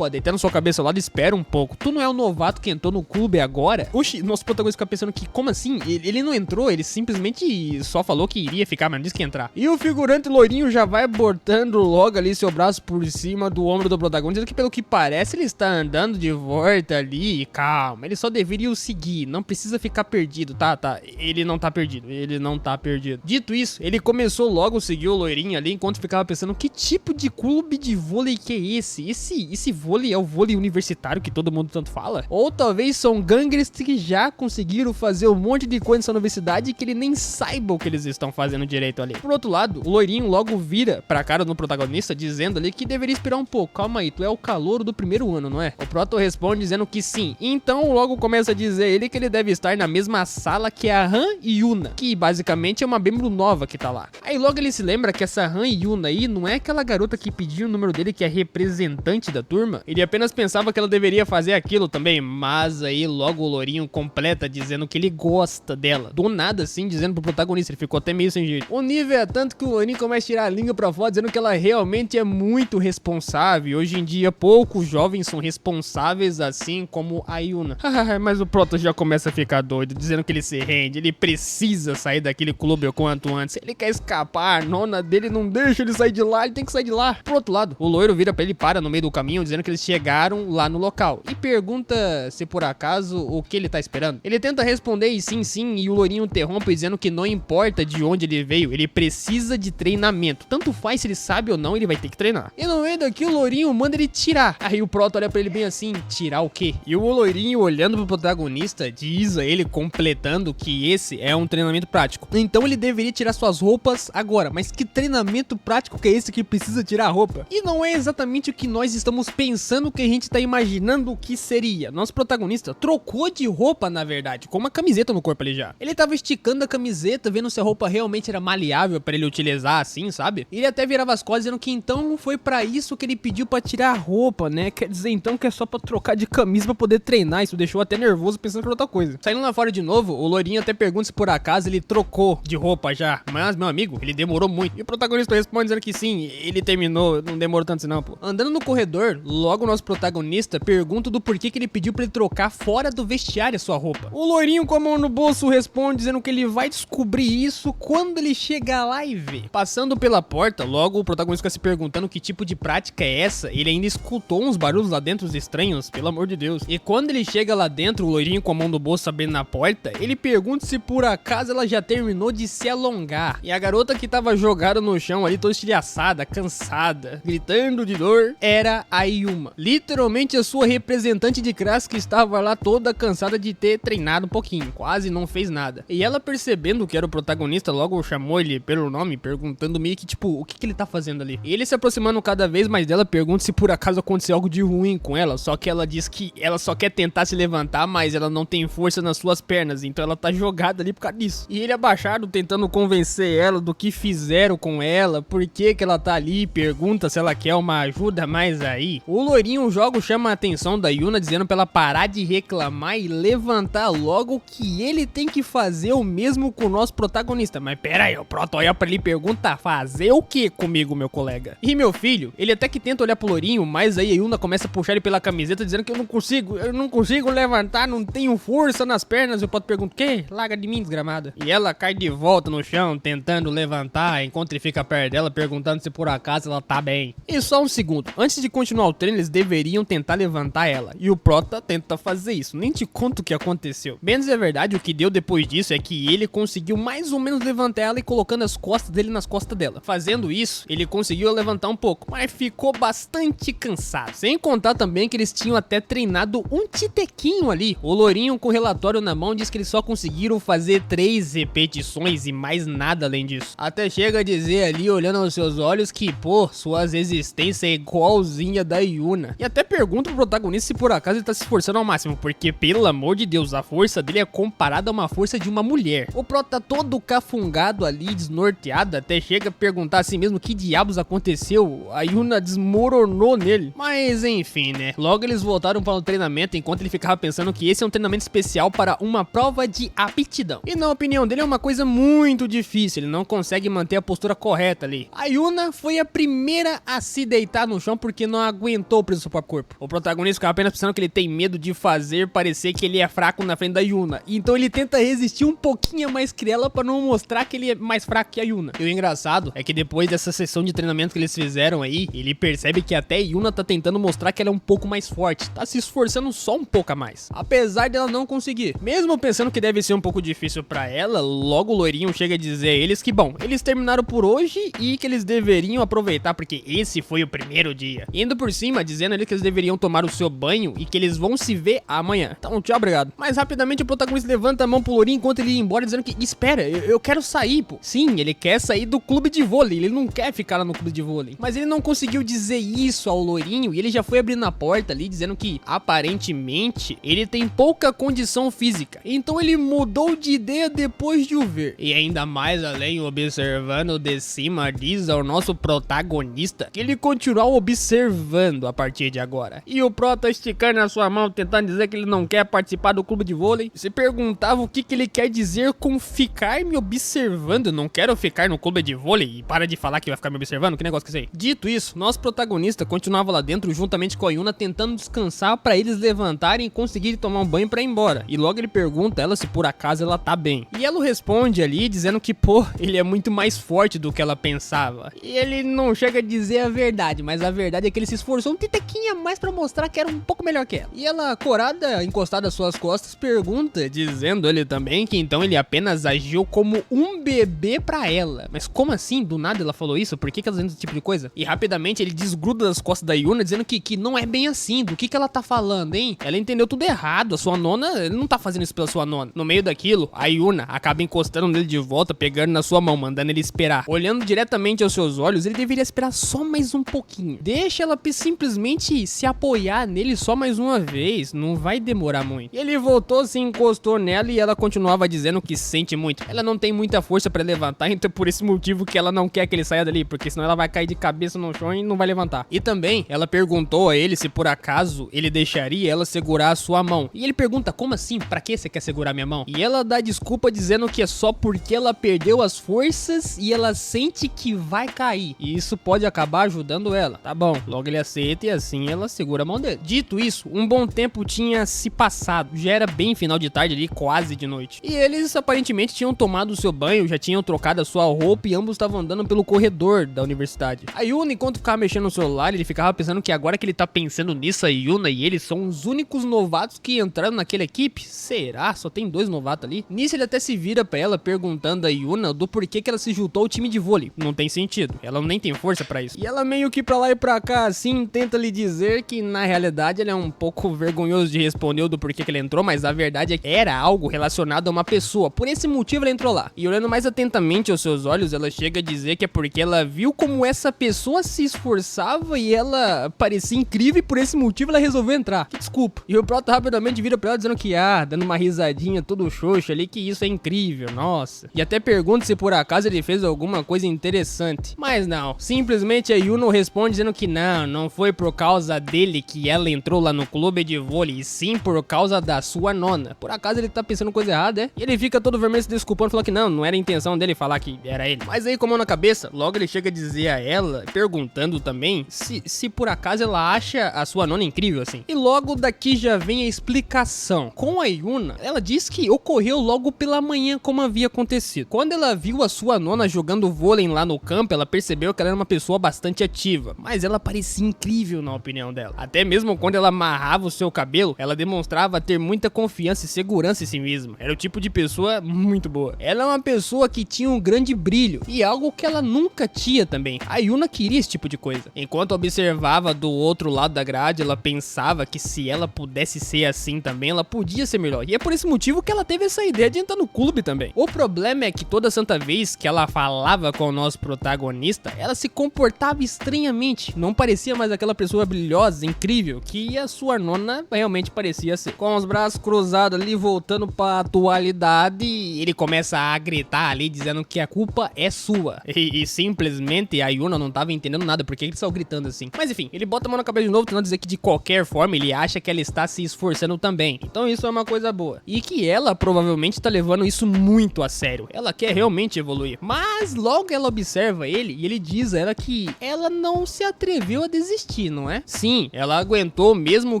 deitando sua cabeça ao lado, espera um pouco. Tu não é o novato que entrou no clube agora? Oxi, nosso protagonista fica pensando que, como assim? Ele não entrou, ele simplesmente só falou que iria ficar, mas não disse que ia entrar. E o figurante loirinho já vai botando logo ali seu braço por cima do ombro do protagonista, dizendo que pelo que parece ele está andando de volta ali, e calma, ele só deveria o seguir, não precisa ficar perdido, tá, ele não tá perdido. Dito isso, ele começou logo a seguir o loirinho ali, enquanto ficava pensando que tipo de clube de vôlei que é esse? Esse vôlei é o vôlei universitário que todo mundo tanto fala? Ou talvez são gangsters que já conseguiram fazer um monte de coisa nessa universidade que ele nem saiba o que eles estão fazendo direito ali. Por outro lado, o loirinho logo vira pra cara do protagonista, dizendo ali que deveria esperar um pouco. Calma aí, tu é o calouro do primeiro ano, não é? O proto responde dizendo que sim. Então logo começa a dizer ele que ele deve estar na mesma sala que a Han e Yuna, que basicamente é uma membro nova que tá lá. Aí logo ele se lembra que essa Han e Yuna aí não é aquela garota que pediu o número dele, que é representante da turma. Ele apenas pensava que ela deveria fazer aquilo também, mas aí logo o lourinho completa dizendo que ele gosta dela. Do nada assim, dizendo pro protagonista, ele ficou até meio sem jeito. O nível é tanto que o lourinho começa a tirar a língua pra fora, dizendo que ela realmente é muito responsável. Hoje em dia poucos jovens são responsáveis assim como a Yuna. Mas o proto já começa a ficar doido, dizendo que ele se rende, ele precisa sair daquele clube o quanto antes. Ele quer escapar, a nona dele não deixa ele sair de lá, ele tem que sair de lá. Por outro lado, o loiro vira pra ele, para no meio do caminho, dizendo que eles chegaram lá no local, e pergunta se por acaso o que ele tá esperando. Ele tenta responder e sim, e o loirinho interrompe dizendo que não importa de onde ele veio, ele precisa de treinamento. Tanto faz se ele sabe ou não, ele vai ter que treinar. E no meio daqui o loirinho manda ele tirar. Aí o proto olha pra ele bem assim, tirar o quê? E o loirinho olhando pro protagonista diz a ele, completando, que esse é um treinamento prático. Então ele deveria tirar suas roupas agora. Mas que treinamento prático que é esse que precisa tirar a roupa? E não é exatamente o que nós estamos pensando, que a gente tá imaginando o que seria. Nosso protagonista trocou de roupa, na verdade, com uma camiseta no corpo ali já. Ele tava esticando a camiseta, vendo se a roupa realmente era maleável confiável pra ele utilizar assim, sabe? Ele até virava as costas dizendo que então foi pra isso que ele pediu pra tirar a roupa, né? Quer dizer então que é só pra trocar de camisa pra poder treinar. Isso deixou até nervoso pensando que era outra coisa. Saindo lá fora de novo, o loirinho até pergunta se por acaso ele trocou de roupa já. Mas, meu amigo, ele demorou muito. E o protagonista responde dizendo que sim, ele terminou, não demorou tanto assim não, pô. Andando no corredor, logo o nosso protagonista pergunta do porquê que ele pediu pra ele trocar fora do vestiário a sua roupa. O loirinho com a mão no bolso responde dizendo que ele vai descobrir isso quando ele chegar lá e ver. Passando pela porta, logo o protagonista fica se perguntando que tipo de prática é essa. Ele ainda escutou uns barulhos lá dentro, os estranhos, pelo amor de Deus. E quando ele chega lá dentro, o loirinho com a mão no bolso abrindo na porta, ele pergunta se por acaso ela já terminou de se alongar. E a garota que tava jogada no chão ali, toda estilhaçada, cansada, gritando de dor, era a Yuma. Literalmente a sua representante de classe que estava lá toda cansada de ter treinado um pouquinho, quase não fez nada. E ela percebendo que era o protagonista, logo chamou ele pelo nome, perguntando meio que tipo, o que ele tá fazendo ali? E ele se aproximando cada vez mais dela, pergunta se por acaso aconteceu algo de ruim com ela, só que ela diz que ela só quer tentar se levantar, mas ela não tem força nas suas pernas, então ela tá jogada ali por causa disso. E ele abaixado tentando convencer ela do que fizeram com ela, por que ela tá ali, pergunta se ela quer uma ajuda mais aí. O loirinho jogo chama a atenção da Yuna dizendo pra ela parar de reclamar e levantar logo, que ele tem que fazer o mesmo com o nosso protagonista. Mas pera aí, o Proto olha pra ele e pergunta, fazer o que comigo, meu colega? E meu filho, ele até que tenta olhar pro loirinho, mas aí a Yuna começa a puxar ele pela camiseta dizendo que eu não consigo levantar, não tenho força nas pernas. E o Proto pergunta, o quê? Larga de mim, desgramada. E ela cai de volta no chão, tentando levantar, enquanto ele fica perto dela, perguntando se por acaso ela tá bem. E só um segundo, antes de continuar o treino, eles deveriam tentar levantar ela. E o Prota tenta fazer isso, nem te conto o que aconteceu. Menos é verdade, o que deu depois disso é que ele conseguiu mais ou menos levantar ela e colocando as costas dele nas costas dela. Fazendo isso, ele conseguiu levantar um pouco, mas ficou bastante cansado. Sem contar também que eles tinham até treinado um titequinho ali. O loirinho com o relatório na mão diz que eles só conseguiram fazer 3 repetições e mais nada além disso. Até chega a dizer ali, olhando aos seus olhos, que pô, sua resistência é igualzinha da Yuna. E até pergunta pro protagonista se por acaso ele tá se esforçando ao máximo, porque pelo amor de Deus, a força dele é comparada a uma força de uma mulher. O Prota tá todo cafungado ali, desnorteado, até chega a perguntar a si mesmo que diabos aconteceu. A Yuna desmoronou nele. Mas enfim, né? Logo eles voltaram para o treinamento, enquanto ele ficava pensando que esse é um treinamento especial para uma prova de aptidão. E na opinião dele é uma coisa muito difícil, ele não consegue manter a postura correta ali. A Yuna foi a primeira a se deitar no chão porque não aguentou o peso do seu próprio corpo. O protagonista ficava apenas pensando que ele tem medo de fazer parecer que ele é fraco na frente da Yuna. Então ele tenta resistir um pouquinho mais que ela para não mostrar que ele é mais fraco que a Yuna. E o engraçado é que depois dessa sessão de treinamento que eles fizeram aí, ele percebe que até a Yuna tá tentando mostrar que ela é um pouco mais forte, tá se esforçando só um pouco a mais, apesar dela não conseguir. Mesmo pensando que deve ser um pouco difícil pra ela, logo o loirinho chega a dizer a eles que bom, eles terminaram por hoje e que eles deveriam aproveitar porque esse foi o primeiro dia. Indo por cima, dizendo ali que eles deveriam tomar o seu banho e que eles vão se ver amanhã. Então tchau, obrigado. Mas rapidamente o protagonista levanta a mão pro loirinho enquanto ele ia embora, dizendo que espera, eu quero sair, pô. Sim, ele quer sair do clube de vôlei, ele não quer ficar lá no clube de vôlei. Mas ele não conseguiu dizer isso ao loirinho e ele já foi abrindo a porta ali, dizendo que aparentemente ele tem pouca condição física. Então ele mudou de ideia depois de o ver. E ainda mais além, observando de cima, diz ao nosso protagonista que ele continuar observando a partir de agora. E o Prota esticando a sua mão, tentando dizer que ele não quer participar do clube de vôlei. Se perguntava o que ele quer dizer com ficar me observando. Não quero ficar no clube de vôlei. E para de falar que vai ficar me observando, que negócio que é isso aí? Dito isso, nosso protagonista continuava lá dentro juntamente com a Yuna, tentando descansar para eles levantarem e conseguirem tomar um banho para ir embora. E logo ele pergunta ela se por acaso ela tá bem. E ela responde ali dizendo que pô, ele é muito mais forte do que ela pensava. E ele não chega a dizer a verdade, mas a verdade é que ele se esforçou um titequinho a mais para mostrar que era um pouco melhor que ela. E ela, corada, encostada às suas costas, pergunta, dizendo ele também que então ele apenas agiu como um bebê pra ela. Mas como assim? Do nada ela falou isso? Por que ela tá fazendo esse tipo de coisa? E rapidamente ele desgruda das costas da Yuna, dizendo que não é bem assim. Do que ela tá falando, hein? Ela entendeu tudo errado. A sua nona, ele não tá fazendo isso pela sua nona. No meio daquilo, a Yuna acaba encostando nele de volta, pegando na sua mão, mandando ele esperar. Olhando diretamente aos seus olhos, ele deveria esperar só mais um pouquinho. Deixa ela simplesmente se apoiar nele só mais uma vez. Não vai demorar muito. E ele voltou, se encostou nela e ela continuava dizendo que sente muito. Ela não tem muita força pra levantar levantar, então é por esse motivo que ela não quer que ele saia dali, porque senão ela vai cair de cabeça no chão e não vai levantar. E também, ela perguntou a ele se por acaso ele deixaria ela segurar a sua mão. E ele pergunta, como assim? Pra que você quer segurar minha mão? E ela dá desculpa dizendo que é só porque ela perdeu as forças e ela sente que vai cair. E isso pode acabar ajudando ela. Tá bom, logo ele aceita e assim ela segura a mão dele. Dito isso, um bom tempo tinha se passado. Já era bem final de tarde ali, quase de noite. E eles aparentemente tinham tomado o seu banho, já tinham trocado a sua roupa e ambos estavam andando pelo corredor da universidade. A Yuna, enquanto ficava mexendo no celular, ele ficava pensando que agora que ele tá pensando nisso, a Yuna e ele são os únicos novatos que entraram naquela equipe. Será? Só tem 2 novatos ali? Nisso ele até se vira pra ela perguntando a Yuna do porquê que ela se juntou ao time de vôlei. Não tem sentido, ela nem tem força pra isso. E ela meio que pra lá e pra cá assim, tenta lhe dizer que na realidade ele é um pouco vergonhoso de responder do porquê que ele entrou, mas a verdade é que era algo relacionado a uma pessoa. Por esse motivo ela entrou lá. E olhando mais atentamente aos seus olhos, ela chega a dizer que é porque ela viu como essa pessoa se esforçava e ela parecia incrível e por esse motivo ela resolveu entrar. Que desculpa. E o Prota rapidamente vira pra ela dizendo que, dando uma risadinha todo xoxo ali, que isso é incrível, nossa. E até pergunta se por acaso ele fez alguma coisa interessante. Mas não, simplesmente a Yuno responde dizendo que não foi por causa dele que ela entrou lá no clube de vôlei, e sim por causa da sua nona. Por acaso ele tá pensando coisa errada, é? E ele fica todo vermelho se desculpando, falando que não era a intenção dele falar que era ele. Mas aí com a mão na cabeça, logo ele chega a dizer a ela, perguntando também, se por acaso ela acha a sua nona incrível assim. E logo daqui já vem a explicação. Com a Yuna, ela diz que ocorreu logo pela manhã como havia acontecido. Quando ela viu a sua nona jogando vôlei lá no campo, ela percebeu que ela era uma pessoa bastante ativa, mas ela parecia incrível na opinião dela. Até mesmo quando ela amarrava o seu cabelo, ela demonstrava ter muita confiança e segurança em si mesma. Era o tipo de pessoa muito boa. Ela é uma pessoa que tinha um grande brilho e algo que ela nunca tinha também. A Yuna queria esse tipo de coisa. Enquanto observava do outro lado da grade, ela pensava que se ela pudesse ser assim também, ela podia ser melhor. E é por esse motivo que ela teve essa ideia de entrar no clube também. O problema é que toda santa vez que ela falava com o nosso protagonista, ela se comportava estranhamente. Não parecia mais aquela pessoa brilhosa, incrível, que a sua nona realmente parecia ser. Com os braços cruzados ali, voltando pra atualidade, ele começa a gritar ali, dizendo que a culpa é sua. E simplesmente a Yuna não tava entendendo nada, porque ele saiu gritando assim. Mas enfim, ele bota a mão na cabeça de novo, tentando dizer que de qualquer forma ele acha que ela está se esforçando também. Então isso é uma coisa boa. E que ela provavelmente tá levando isso muito a sério. Ela quer realmente evoluir. Mas logo ela observa ele e ele diz a ela que ela não se atreveu a desistir, não é? Sim, ela aguentou mesmo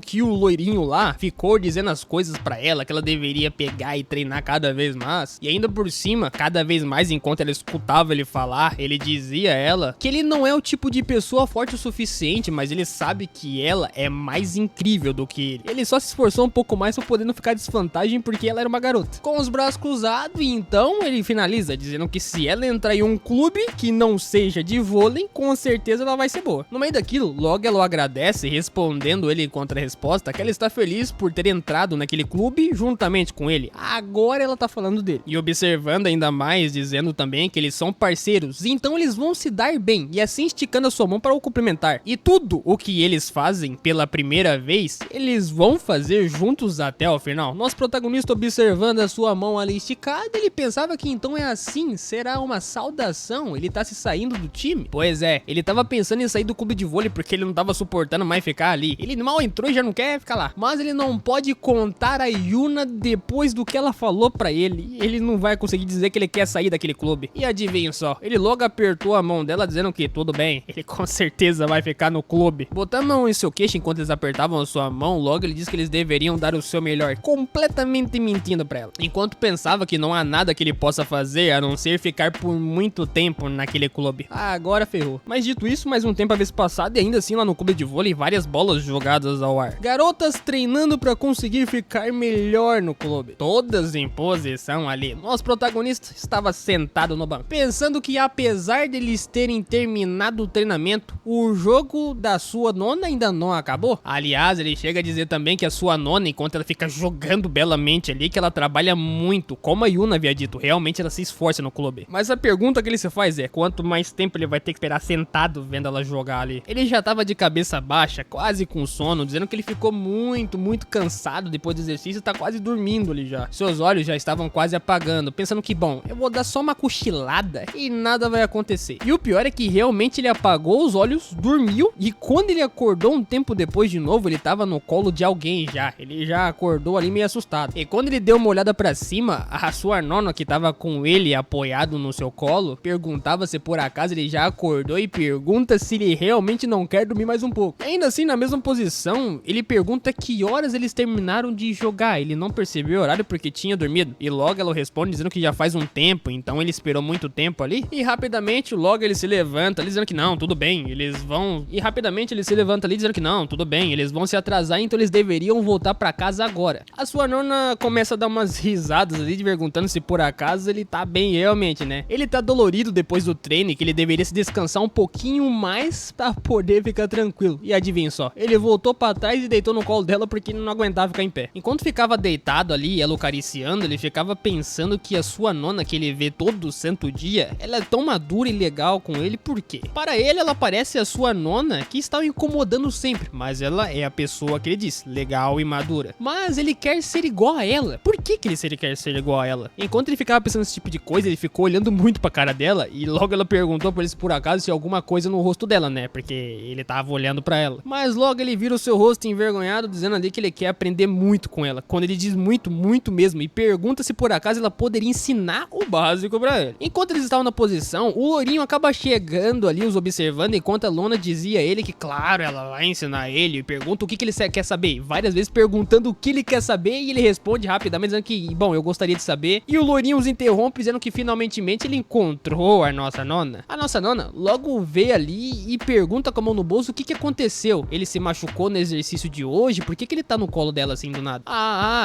que o loirinho lá ficou dizendo as coisas pra ela, que ela deveria pegar e treinar cada vez mais. E ainda por cima, cada vez mais enquanto ela escutava ele falar, ele dizia a ela que ele não é o tipo de pessoa forte o suficiente, mas ele sabe que ela é mais incrível do que ele. Ele só se esforçou um pouco mais pra poder não ficar desvantagem porque ela era uma garota. Com os braços cruzados, e então ele finaliza dizendo que se ela entrar em um clube que não seja de vôlei, com certeza ela vai ser boa. No meio daquilo, logo ela o agradece, respondendo ele contra a resposta que ela está feliz por ter entrado naquele clube juntamente com ele. Agora ela tá falando dele. E observando ainda mais, dizendo também que eles são parceiros, então eles vão se dar bem, e assim esticando a sua mão para o cumprimentar. E tudo o que eles fazem pela primeira vez, eles vão fazer juntos até o final. Nosso protagonista, observando a sua mão ali esticada, ele pensava que então é assim, será uma saudação? Ele tá se saindo do time? Pois é, ele tava pensando em sair do clube de vôlei porque ele não tava suportando mais ficar ali. Ele mal entrou e já não quer ficar lá. Mas ele não pode contar a Yuna depois do que ela falou pra ele. Ele não vai conseguir dizer que ele quer sair daquele clube. E adivinha só, ele logo apertou a mão dela dizendo que tudo bem, ele com certeza vai ficar no clube. Botando a mão em seu queixo enquanto eles apertavam a sua mão, logo ele disse que eles deveriam dar o seu melhor, completamente mentindo pra ela. Enquanto pensava que não há nada que ele possa fazer a não ser ficar por muito tempo naquele clube. Agora ferrou. Mas dito isso, mais um tempo havia se passado e ainda assim lá no clube de vôlei várias bolas jogadas ao ar. Garotas treinando pra conseguir ficar melhor no clube. Todas em posição ali. Nosso protagonista estava sentado no banco, pensando que apesar deles terem terminado o treinamento, o jogo da sua nona ainda não acabou. Aliás, ele chega a dizer também que a sua nona, enquanto ela fica jogando belamente ali, que ela trabalha muito, como a Yuna havia dito, realmente ela se esforça no clube. Mas a pergunta que ele se faz é, quanto mais tempo ele vai ter que esperar sentado vendo ela jogar ali? Ele já tava de cabeça baixa, quase com sono, dizendo que ele ficou muito cansado depois do exercício e tá quase dormindo ali já. Seus olhos já estavam quase apagando, pensando que, bom, eu vou dar só uma cochilada e nada vai acontecer. E o pior é que realmente ele apagou os olhos, dormiu, e quando ele acordou um tempo depois de novo, ele tava no colo de alguém já. Ele já acordou ali meio assustado. E quando ele deu uma olhada pra cima, a sua nona que tava com ele apoiado no seu colo, perguntava se por acaso ele já acordou e pergunta se ele realmente não quer dormir mais um pouco. Ainda assim, na mesma posição, ele pergunta que horas eles terminaram de jogar. Ele não percebeu o horário porque tinha dormido. E logo ela responde dizendo que já faz um tempo, então ele esperou muito tempo ali. E rapidamente, logo ele se levanta ali dizendo que não, tudo bem, eles vão... E rapidamente ele se levanta ali dizendo que não, tudo bem, eles vão se atrasar, então eles deveriam voltar pra casa agora. A sua nona começa a dar umas risadas ali, perguntando se por acaso ele tá bem realmente, né? Ele tá dolorido depois do treino e que ele deveria se descansar um pouquinho mais pra poder ficar tranquilo. E adivinha só, ele voltou pra trás e deitou no colo dela porque não aguentava ficar em pé. Enquanto ficava deitado ali, ela o acariciando, ele ficava pensando que a sua nona, que ele vê todo santo dia, ela é tão madura e legal com ele, por quê? Para ele, ela parece a sua nona que está o incomodando sempre, mas ela é a pessoa que ele diz, legal e madura. Mas ele quer ser igual a ela. Por que ele quer ser igual a ela? Enquanto ele ficava pensando nesse tipo de coisa, ele ficou olhando muito pra cara dela e logo ela perguntou pra ele se por acaso tinha alguma coisa no rosto dela, né? Porque ele tava olhando pra ela. Mas logo ele vira o seu rosto envergonhado, dizendo ali que ele quer aprender muito com ela. Quando ele diz muito, muito mesmo, e pergunta se por acaso ela poderia ensinar o básico pra ele. Enquanto eles estavam na posição, o lourinho acaba chegando ali, os observando, enquanto a Lona dizia a ele que, claro, ela vai ensinar ele, e pergunta o que ele quer saber. Várias vezes perguntando o que ele quer saber, e ele responde rapidamente, dizendo que, bom, eu gostaria de saber. E o lourinho os interrompe, dizendo que finalmente ele encontrou a nossa nona. A nossa nona logo vê ali e pergunta com a mão no bolso o que aconteceu. Ele se machucou no exercício de hoje? Por que ele tá no colo dela assim do nada?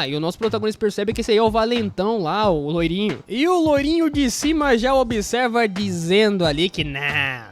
E o nosso protagonista percebe que esse aí é o valentão lá, o loirinho. E o loirinho de cima já observa dizendo ali que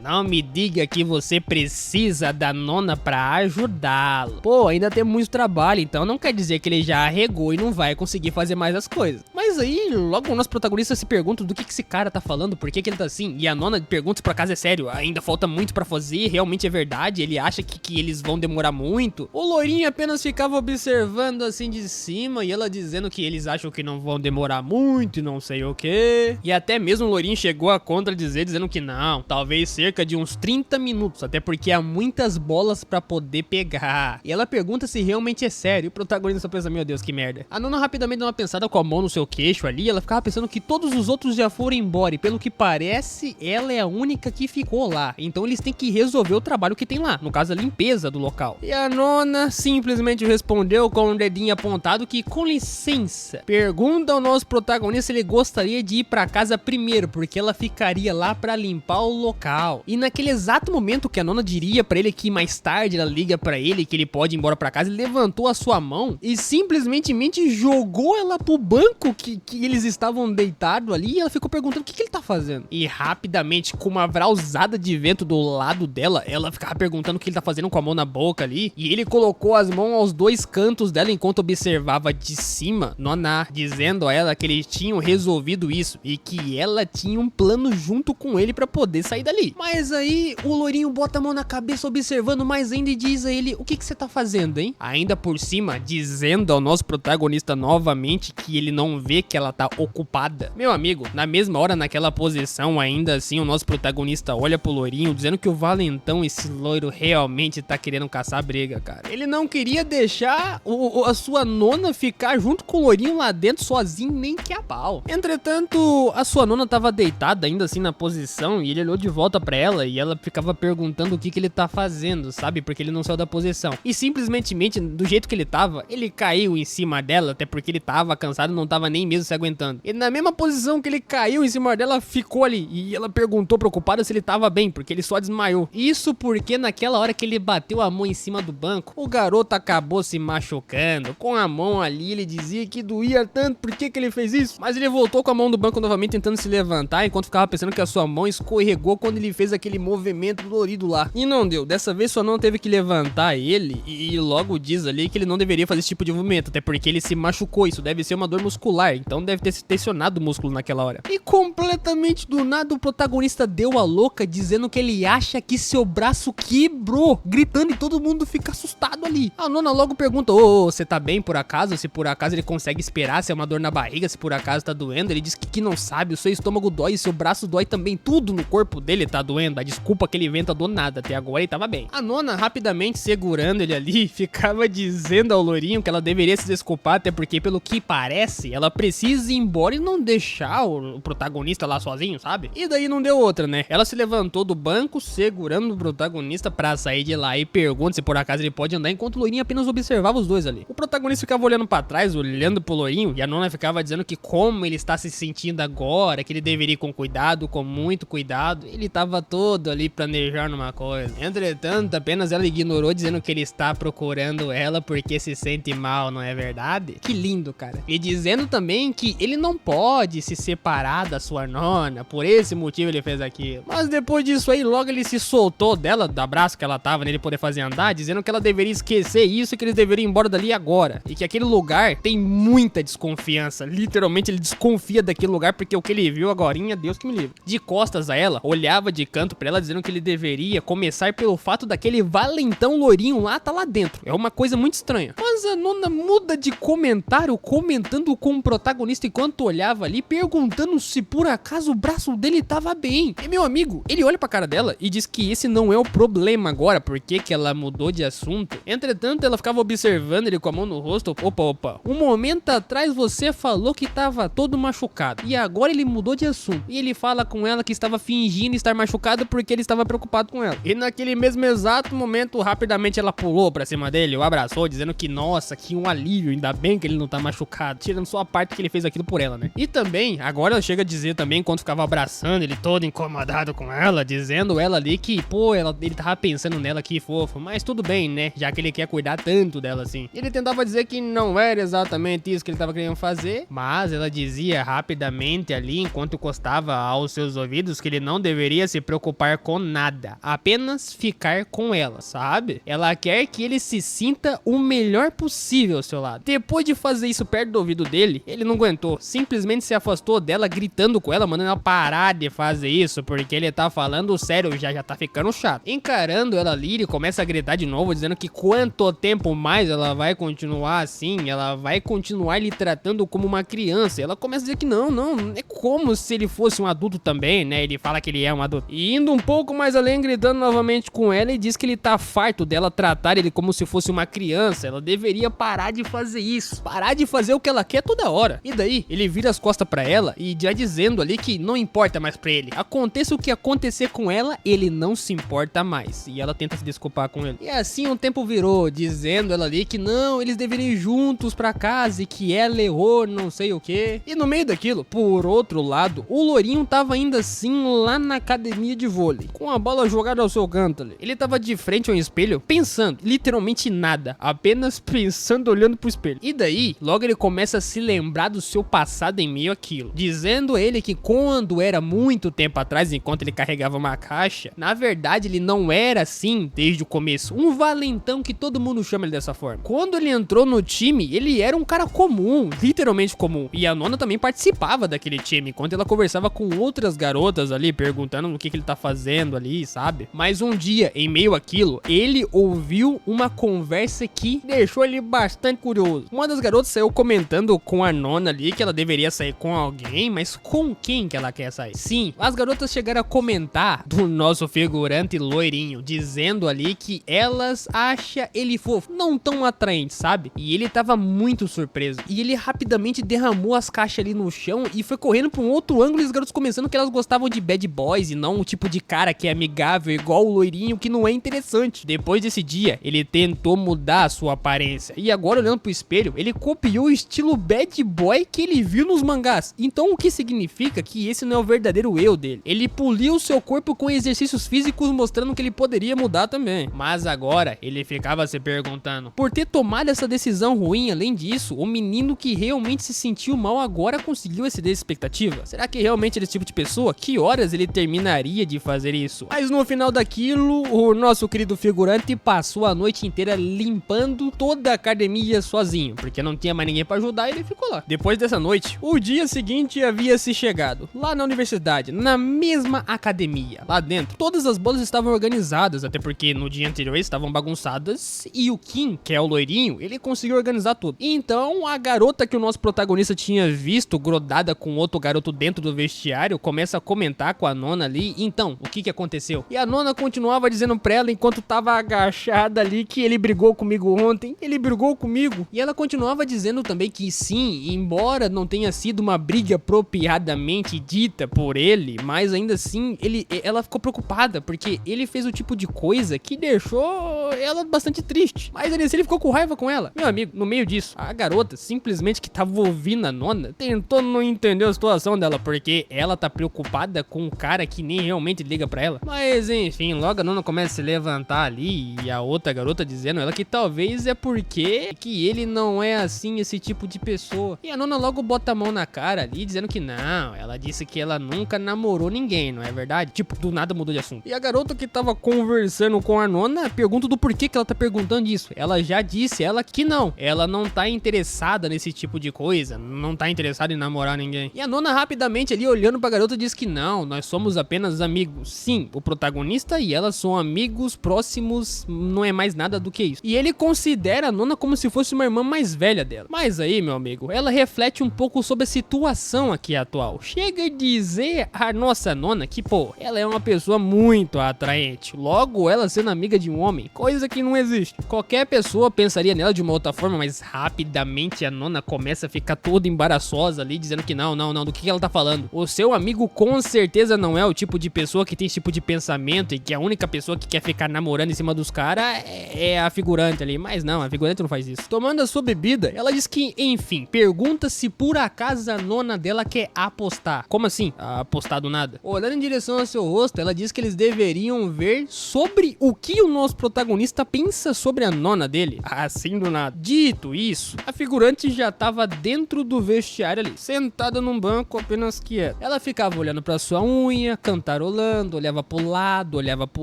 não me diga que você precisa da nona pra ajudá-lo. Pô, ainda tem muito trabalho, então não quer dizer que ele já arregou e não vai conseguir fazer mais as coisas. Mas aí, logo o nosso protagonista se pergunta do que esse cara tá falando, por que ele tá assim? E a nona pergunta se por acaso é sério, ainda falta muito pra fazer, realmente é verdade, ele acha que eles vão demorar muito. O loirinho apenas ficava observando assim de cima e ela dizendo que eles acham que não vão demorar muito e não sei o que. E até mesmo o loirinho chegou a contradizer, dizendo que não, talvez cerca de uns 30 minutos, até porque há muitas bolas pra poder pegar. E ela pergunta se realmente é sério, e o protagonista só pensa, meu Deus, que merda. A nona rapidamente dá uma pensada com a mão no seu queixo ali, ela ficava pensando que todos os outros já foram embora, e pelo que parece, ela é a única que ficou lá. Então eles têm que resolver o trabalho que tem lá, no caso a limpeza do local. E a nona simplesmente respondeu com um dedinho apontado que, com licença, pergunta ao nosso protagonista se ele gostaria de ir pra casa primeiro, porque ela ficaria lá pra limpar o local. E naquele exato momento que a nona diria pra ele que mais tarde ela liga pra ele que ele pode ir embora pra casa, ele levantou a sua mão e simplesmente jogou ela pro banco que eles estavam deitados ali, e ela ficou perguntando o que ele tá fazendo. E rapidamente, com uma vrausada de vento do lado dela, ela ficava perguntando o que ele tá fazendo com a mão na boca ali, e ele colocou as mãos aos dois cantos dela enquanto observava de cima, nona, dizendo a ela que eles tinham resolvido isso e que ela tinha um plano junto com ele pra poder sair dali. Mas aí o loirinho bota a mão na cabeça observando mais ainda e diz a ele, o que você tá fazendo, hein? Ainda por cima, dizendo ao nosso protagonista novamente que ele não vê que ela tá ocupada. Meu amigo, na mesma hora, naquela posição, ainda assim, o nosso protagonista olha pro loirinho, dizendo que o valentão, esse loiro, realmente tá querendo caçar briga, cara. Ele não queria deixar a sua nona ficar junto com o loirinho lá dentro, sozinho, nem que a pau. Entretanto, a sua nona tava deitada ainda assim na posição, e ele olhou de volta pra ela, e ela ficava perguntando o que ele tá fazendo, sabe? Porque ele não saiu da posição. E simplesmente, do jeito que ele tava, ele caiu em cima dela, até porque ele tava cansado e não tava nem mesmo se aguentando. E na mesma posição que ele caiu em cima dela, ficou ali, e ela perguntou preocupada se ele tava bem, porque ele só desmaiou. Isso porque naquela hora que ele bateu a mão em cima do banco, o garoto acabou se machucando. Com a mão ali, ele dizia que doía tanto, por que ele fez isso? Mas ele voltou com a mão do banco novamente, tentando se levantar, enquanto ficava pensando que a sua mão escorregou quando ele fez aquele movimento dolorido lá. E não deu, dessa vez sua não teve que levantar ele, e logo diz ali que ele não deveria fazer esse tipo de movimento, até porque ele se machucou, isso deve ser uma dor muscular, então deve ter se tensionado o músculo naquela hora. E completamente do nada o protagonista deu a louca, dizendo que ele acha que seu braço quebrou, gritando, e todo mundo fica assustado ali. A nona logo pergunta, você tá bem por acaso? Se por acaso ele consegue esperar, se é uma dor na barriga, se por acaso casa tá doendo, ele diz que não sabe, o seu estômago dói, seu braço dói também, tudo no corpo dele tá doendo. A desculpa que ele inventa do nada, até agora ele tava bem. A nona, rapidamente segurando ele ali, ficava dizendo ao loirinho que ela deveria se desculpar, até porque, pelo que parece, ela precisa ir embora e não deixar o protagonista lá sozinho, sabe? E daí não deu outra, né? Ela se levantou do banco, segurando o protagonista pra sair de lá e pergunta se por acaso ele pode andar, enquanto o loirinho apenas observava os dois ali. O protagonista ficava olhando pra trás, olhando pro loirinho, e a nona ficava dizendo que como ele está se sentindo agora, que ele deveria ir com cuidado, com muito cuidado. Ele tava todo ali planejando uma coisa. Entretanto, apenas ela ignorou, dizendo que ele está procurando ela porque se sente mal, não é verdade? Que lindo, cara. E dizendo também que ele não pode se separar da sua nona, por esse motivo ele fez aquilo. Mas depois disso aí, logo ele se soltou dela, do abraço que ela tava nele poder fazer andar, dizendo que ela deveria esquecer isso e que eles deveriam ir embora dali agora. E que aquele lugar tem muita desconfiança. Literalmente ele desconfia daquele lugar porque o que ele viu agorinha, Deus que me livre. De costas a ela, olhava de canto pra ela, dizendo que ele deveria começar pelo fato daquele valentão loirinho lá tá lá dentro. É uma coisa muito estranha. Mas a nona muda de comentário, comentando com o protagonista enquanto olhava ali, perguntando se por acaso o braço dele tava bem. E meu amigo, ele olha pra cara dela e diz que esse não é o problema agora, porque que ela mudou de assunto. Entretanto, ela ficava observando ele com a mão no rosto. Opa, um momento atrás você falou que tava todo machucado, e agora ele mudou de assunto. E ele fala com ela que estava fingindo estar machucado porque ele estava preocupado com ela. E naquele mesmo exato momento, rapidamente ela pulou pra cima dele, o abraçou, dizendo que nossa, que um alívio, ainda bem que ele não tá machucado, tirando só a parte que ele fez aquilo por ela, né? E também, agora ela chega a dizer também, enquanto ficava abraçando ele todo incomodado com ela, dizendo ela ali que, pô, ele tava pensando nela, que fofo, mas tudo bem, né? Já que ele quer cuidar tanto dela assim. Ele tentava dizer que não era exatamente isso que ele tava querendo fazer, mas ela dizia rapidamente ali, enquanto encostava aos seus ouvidos, que ele não deveria se preocupar com nada, apenas ficar com ela, sabe? Ela quer que ele se sinta o melhor possível ao seu lado. Depois de fazer isso perto do ouvido dele, ele não aguentou, simplesmente se afastou dela, gritando com ela, mandando ela parar de fazer isso, porque ele tá falando sério, já tá ficando chato. Encarando ela ali, ele começa a gritar de novo, dizendo que quanto tempo mais ela vai continuar assim, ela vai continuar lhe tratando como uma criança. Ela começa a dizer que não, é como se ele fosse um adulto também, né? Ele fala que ele é um adulto. E indo um pouco mais além, gritando novamente com ela, e diz que ele tá farto dela tratar ele como se fosse uma criança. Ela deveria parar de fazer isso, parar de fazer o que ela quer toda hora. E daí, ele vira as costas pra ela e já dizendo ali que não importa mais pra ele. Aconteça o que acontecer com ela, ele não se importa mais. E ela tenta se desculpar com ele. E assim o tempo virou, dizendo ela ali que não, eles deveriam ir juntos pra casa e que ela errou, não sei o que. E no meio daquilo, por outro lado, o loirinho tava ainda assim lá na academia de vôlei, com a bola jogada ao seu canto ali. Ele tava de frente ao espelho, pensando, literalmente nada, apenas pensando, olhando pro espelho. E daí, logo ele começa a se lembrar do seu passado em meio àquilo, dizendo a ele que quando era muito tempo atrás, enquanto ele carregava uma caixa, na verdade ele não era assim desde o começo, um valentão que todo mundo chama ele dessa forma. Quando ele entrou no time, ele era um cara comum, literalmente comum, e a nona também participava daquele time, enquanto ela conversava com outras garotas ali, perguntando o que ele tá fazendo ali, sabe? Mas um dia, em meio àquilo, ele ouviu uma conversa que deixou ele bastante curioso. Uma das garotas saiu comentando com a nona ali que ela deveria sair com alguém, mas com quem que ela quer sair? Sim, as garotas chegaram a comentar do nosso figurante loirinho, dizendo ali que elas acham ele fofo, não tão atraente, sabe? E ele tava muito surpreso. E ele rapidamente derramou as caixas ali no chão e foi correndo pra um outro ângulo, e os garotos começando que elas gostavam de bad boys e não o tipo de cara que é amigável, igual o loirinho, que não é interessante. Depois desse dia, ele tentou mudar a sua aparência. E agora, olhando pro espelho, ele copiou o estilo bad boy que ele viu nos mangás. Então, o que significa que esse não é o verdadeiro eu dele. Ele poliu seu corpo com exercícios físicos, mostrando que ele poderia mudar também. Mas agora, ele ficava se perguntando, por ter tomado essa decisão ruim, além disso, o menino que realmente se sentiu mal agora conseguiu exceder a expectativa? Será que realmente ele é esse tipo de pessoa? Que horas ele terminaria de fazer isso? Mas no final daquilo, o nosso querido figurante passou a noite inteira limpando toda a academia sozinho, porque não tinha mais ninguém pra ajudar e ele ficou lá. Depois dessa noite, o dia seguinte havia se chegado. Lá na universidade, na mesma academia, lá dentro, todas as bolas estavam organizadas, até porque no dia anterior estavam bagunçadas, e o Kim, que é o loirinho, ele conseguiu organizar tudo. Então, a garota que o nosso protagonista tinha tinha visto grudada com outro garoto dentro do vestiário, começa a comentar com a nona ali. Então, o que aconteceu? E a nona continuava dizendo pra ela, enquanto tava agachada ali, que ele brigou comigo ontem. Ele brigou comigo. E ela continuava dizendo também que sim, embora não tenha sido uma briga apropriadamente dita por ele, mas ainda assim, ela ficou preocupada, porque ele fez o tipo de coisa que deixou ela bastante triste. Mas ele ficou com raiva com ela. Meu amigo, no meio disso, a garota simplesmente que tava ouvindo a nona, tentou não entender a situação dela, porque ela tá preocupada com um cara que nem realmente liga pra ela. Mas enfim, logo a nona começa a se levantar ali, e a outra garota dizendo ela que talvez é porque que ele não é assim, esse tipo de pessoa. E a nona logo bota a mão na cara ali, dizendo que não, ela disse que ela nunca namorou ninguém, não é verdade? Tipo, do nada mudou de assunto. E a garota que tava conversando com a nona pergunta do porquê que ela tá perguntando isso. Ela já disse que não, ela não tá interessada nesse tipo de coisa, não tá interessada em namorar ninguém. E a nona rapidamente ali olhando pra garota diz que não, nós somos apenas amigos. Sim, o protagonista e ela são amigos próximos, não é mais nada do que isso. E ele considera a nona como se fosse uma irmã mais velha dela. Mas aí, meu amigo, ela reflete um pouco sobre a situação aqui atual. Chega a dizer a nossa nona que, pô, ela é uma pessoa muito atraente. Logo, ela sendo amiga de um homem, coisa que não existe. Qualquer pessoa pensaria nela de uma outra forma, mas rapidamente a nona começa a ficar toda embaraçosa ali, dizendo que não, do que ela tá falando? O seu amigo com certeza não é o tipo de pessoa que tem esse tipo de pensamento e que a única pessoa que quer ficar namorando em cima dos caras é a figurante ali. Mas não, a figurante não faz isso. Tomando a sua bebida, ela diz que, enfim, pergunta se por acaso a nona dela quer apostar. Como assim? Apostar do nada? Olhando em direção ao seu rosto, ela diz que eles deveriam ver sobre o que o nosso protagonista pensa sobre a nona dele. Assim do nada. Dito isso, a figurante já tava dentro do vestiário ali, sentada num banco apenas quieta. Ela ficava olhando pra sua unha, cantarolando, olhava pro lado, olhava pro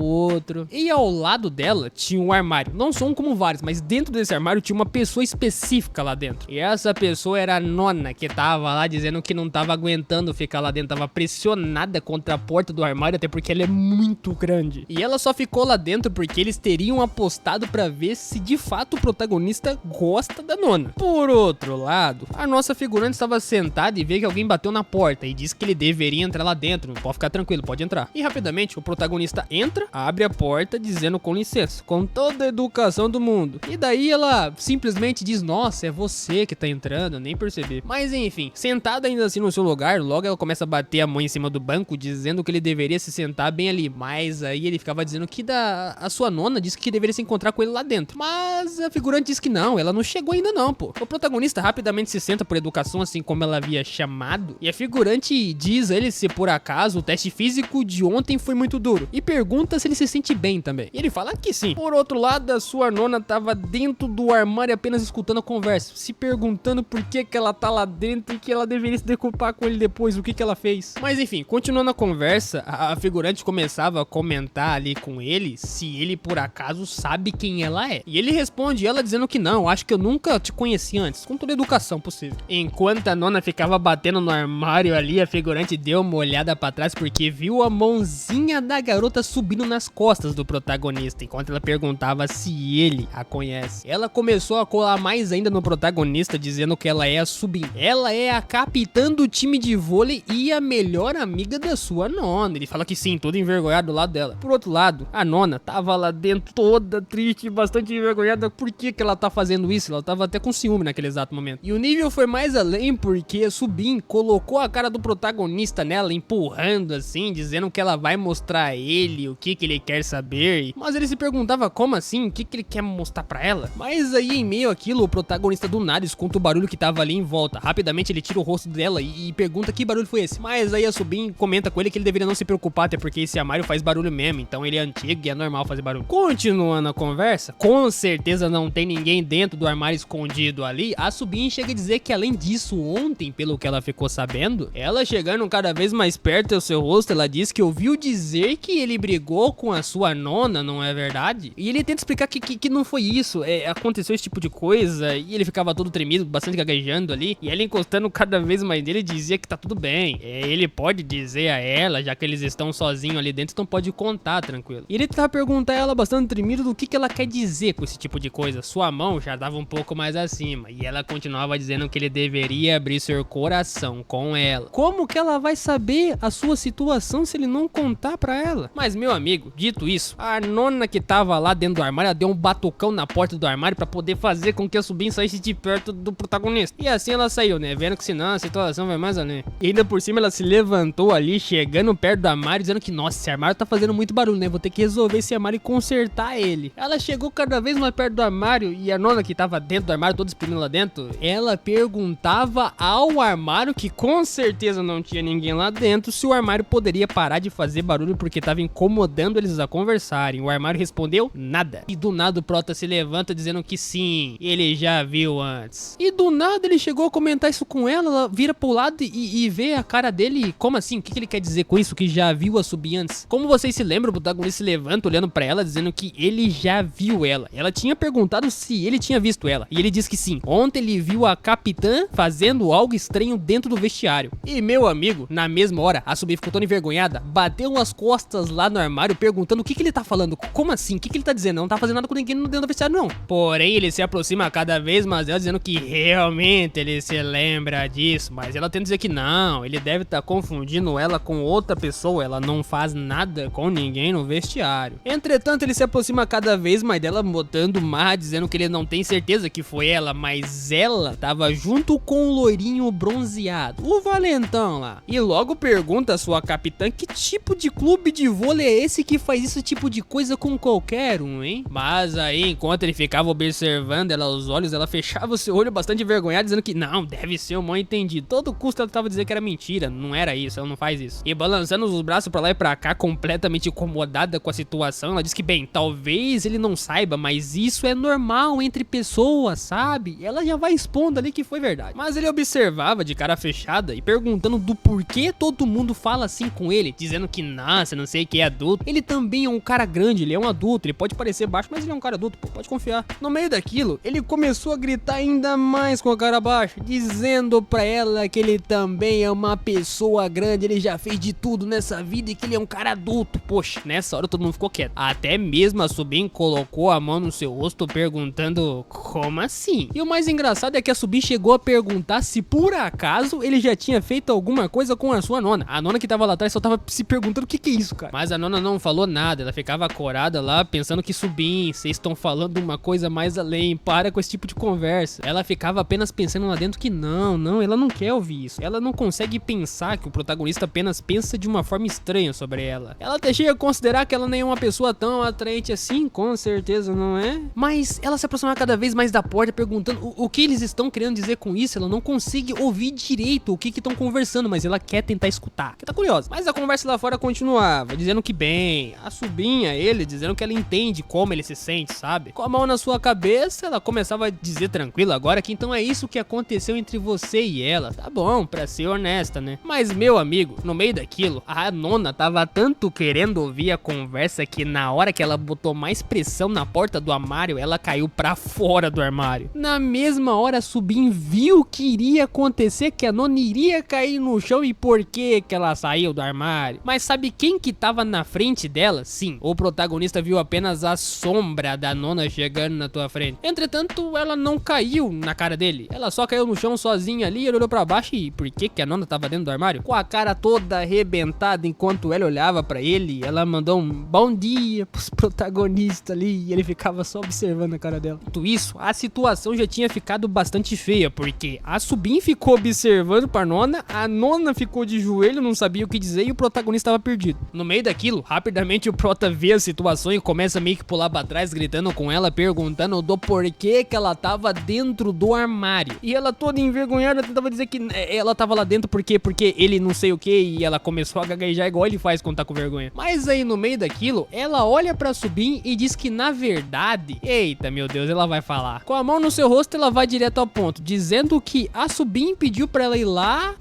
outro. E ao lado dela tinha um armário. Não só um como vários, mas dentro desse armário tinha uma pessoa específica lá dentro. E essa pessoa era a nona, que tava lá dizendo que não tava aguentando ficar lá dentro, tava pressionada contra a porta do armário, até porque ela é muito grande. E ela só ficou lá dentro porque eles teriam apostado pra ver se de fato o protagonista gosta da nona. Por outro lado, a nossa figurante estava sentada e vê que alguém bateu na porta e disse que ele deveria entrar lá dentro. Não pode ficar tranquilo, pode entrar. E rapidamente o protagonista entra, abre a porta dizendo com licença, com toda a educação do mundo. E daí ela simplesmente diz, nossa, é você que tá entrando, eu nem percebi. Mas enfim, sentada ainda assim no seu lugar, logo ela começa a bater a mão em cima do banco, dizendo que ele deveria se sentar bem ali. Mas aí ele ficava dizendo que a sua nona disse que deveria se encontrar com ele lá dentro. Mas a figurante diz que não, ela não chegou ainda não, pô. O protagonista rapidamente se senta por educação, assim como ela havia chamado. E a figurante diz a ele se por acaso o teste físico de ontem foi muito duro. E pergunta se ele se sente bem também. E ele fala que sim. Por outro lado, a sua nona tava dentro do armário apenas escutando a conversa, se perguntando por que ela tá lá dentro e que ela deveria se desculpar com ele depois, o que ela fez. Mas enfim, continuando a conversa, a figurante começava a comentar ali com ele se ele por acaso sabe quem ela é. E ele responde ela dizendo que não, acho que eu nunca te conheci antes, com toda a educação possível. Enquanto a nona ficava batendo no armário ali, a figurante deu uma olhada pra trás porque viu a mãozinha da garota subindo nas costas do protagonista, enquanto ela perguntava se ele a conhece. Ela começou a colar mais ainda no protagonista, dizendo que ela é a sobrinha. Ela é a capitã do time de vôlei e a melhor amiga da sua nona. Ele fala que sim, todo envergonhado do lado dela. Por outro lado, a nona tava lá dentro toda triste, bastante envergonhada. Por que ela tá fazendo isso? Ela tava até com ciúme naquele exato momento. E o nível foi mais além porque a Subin colocou a cara do protagonista nela, empurrando assim, dizendo que ela vai mostrar a ele o que ele quer saber. Mas ele se perguntava como assim, o que ele quer mostrar pra ela. Mas aí em meio àquilo, o protagonista do nada escuta o barulho que tava ali em volta. Rapidamente ele tira o rosto dela e pergunta que barulho foi esse. Mas aí a Subin comenta com ele que ele deveria não se preocupar, até porque esse armário faz barulho mesmo, então ele é antigo e é normal fazer barulho. Continuando a conversa, com certeza não tem ninguém dentro do armário escondido ali. A Subin chega a dizer que além disso, ontem, pelo que ela ficou sabendo, ela chegando cada vez mais perto do seu rosto, ela diz que ouviu dizer que ele brigou com a sua nona, não é verdade? E ele tenta explicar que não foi isso, aconteceu esse tipo de coisa, e ele ficava todo tremido, bastante gaguejando ali, e ela encostando cada vez mais nele, dizia que tá tudo bem. Ele pode dizer a ela, já que eles estão sozinhos ali dentro, então pode contar, tranquilo. E ele tava perguntando a ela bastante tremido do que ela quer dizer com esse tipo de coisa. Sua mão já dava um pouco mais acima, e ela continuava dizendo que ele deveria poderia abrir seu coração com ela. Como que ela vai saber a sua situação se ele não contar pra ela? Mas, meu amigo, dito isso, a nona que tava lá dentro do armário, ela deu um batucão na porta do armário pra poder fazer com que a Subin saísse de perto do protagonista. E assim ela saiu, né? Vendo que senão a situação vai mais além. E ainda por cima ela se levantou ali, chegando perto do armário, dizendo que, nossa, esse armário tá fazendo muito barulho, né? Vou ter que resolver esse armário e consertar ele. Ela chegou cada vez mais perto do armário e a nona que tava dentro do armário, toda exprimindo lá dentro, ela perguntava ao armário, que com certeza não tinha ninguém lá dentro, se o armário poderia parar de fazer barulho porque tava incomodando eles a conversarem. O armário respondeu nada. E do nada o Prota se levanta dizendo que sim, ele já viu antes. E do nada ele chegou a comentar isso com ela vira pro lado e vê a cara dele. Como assim? O que ele quer dizer com isso? Que já viu a Subin antes? Como vocês se lembram, o protagonista se levanta olhando pra ela, dizendo que ele já viu ela. Ela tinha perguntado se ele tinha visto ela. E ele disse que sim. Ontem ele viu a capitã fazendo algo estranho dentro do vestiário. E meu amigo, na mesma hora, a Subin ficou toda envergonhada, bateu as costas lá no armário perguntando o que ele tá falando. Como assim? O que ele tá dizendo? Não tá fazendo nada com ninguém dentro do vestiário, não. Porém, ele se aproxima cada vez mais dela, dizendo que realmente ele se lembra disso. Mas ela tenta dizer que não, ele deve estar confundindo ela com outra pessoa. Ela não faz nada com ninguém no vestiário. Entretanto, ele se aproxima cada vez mais dela, botando marra, dizendo que ele não tem certeza que foi ela, mas ela tava junto com o loirinho bronzeado, o valentão lá. E logo pergunta a sua capitã que tipo de clube de vôlei é esse que faz esse tipo de coisa com qualquer um, hein? Mas aí, enquanto ele ficava observando ela os olhos, ela fechava o seu olho bastante envergonhada, dizendo que não, deve ser um mal entendido. Todo custo ela tava dizendo que era mentira, não era isso, ela não faz isso. E balançando os braços pra lá e pra cá, completamente incomodada com a situação, ela diz que, bem, talvez ele não saiba, mas isso é normal entre pessoas, sabe? Ela já vai expondo ali que foi verdade. Mas ele observava de cara fechada e perguntando do porquê todo mundo fala assim com ele, dizendo que, nossa, não sei que é adulto. Ele também é um cara grande, ele é um adulto, ele pode parecer baixo, mas ele é um cara adulto, pô, pode confiar. No meio daquilo, ele começou a gritar ainda mais com a cara baixa, dizendo pra ela que ele também é uma pessoa grande, ele já fez de tudo nessa vida e que ele é um cara adulto. Poxa, nessa hora todo mundo ficou quieto. Até mesmo a Subin colocou a mão no seu rosto perguntando, como assim? E o mais engraçado é que a Subin chegou a perguntar se por acaso ele já tinha feito alguma coisa com a sua nona. A nona que tava lá atrás só tava se perguntando o que é isso, cara. Mas a nona não falou nada, ela ficava corada lá pensando que Subin, vocês estão falando uma coisa mais além, para com esse tipo de conversa. Ela ficava apenas pensando lá dentro que não, ela não quer ouvir isso. Ela não consegue pensar que o protagonista apenas pensa de uma forma estranha sobre ela. Ela até chega a considerar que ela nem é uma pessoa tão atraente assim, com certeza não é. Mas ela se aproxima cada vez mais da porta perguntando o que eles estão querendo dizer com isso. Ela não consegue ouvir direito o que estão conversando, mas ela quer tentar escutar, que tá curiosa. Mas a conversa lá fora continuava, dizendo que bem, a Subin, ele, dizendo que ela entende como ele se sente, sabe? Com a mão na sua cabeça, ela começava a dizer tranquila agora que então é isso que aconteceu entre você e ela. Tá bom, pra ser honesta, né? Mas meu amigo, no meio daquilo, a nona tava tanto querendo ouvir a conversa que na hora que ela botou mais pressão na porta do armário, ela caiu pra fora do armário. Na mesma hora, a Subin viu que iria acontecer, que a nona iria cair no chão e por que ela saiu do armário. Mas sabe quem que tava na frente dela? Sim, o protagonista viu apenas a sombra da nona chegando na tua frente. Entretanto, ela não caiu na cara dele. Ela só caiu no chão sozinha ali, ele olhou pra baixo e por que a nona tava dentro do armário? Com a cara toda arrebentada enquanto ela olhava pra ele, ela mandou um bom dia pros protagonistas ali e ele ficava só observando a cara dela. Tudo isso, a situação já tinha ficado bastante feia, porque a Subin ficou observando pra nona, a nona ficou de joelho, não sabia o que dizer e o protagonista tava perdido. No meio daquilo, rapidamente o prota vê a situação e começa meio que pular pra trás, gritando com ela, perguntando do porquê que ela tava dentro do armário. E ela toda envergonhada tentava dizer que ela tava lá dentro porque ele não sei o que, e ela começou a gaguejar igual ele faz quando tá com vergonha. Mas aí no meio daquilo, ela olha pra Subin e diz que na verdade, eita meu Deus, ela vai falar. Com a mão no seu rosto, ela vai direto ao ponto, dizendo que a Subin pediu pra ela ir lá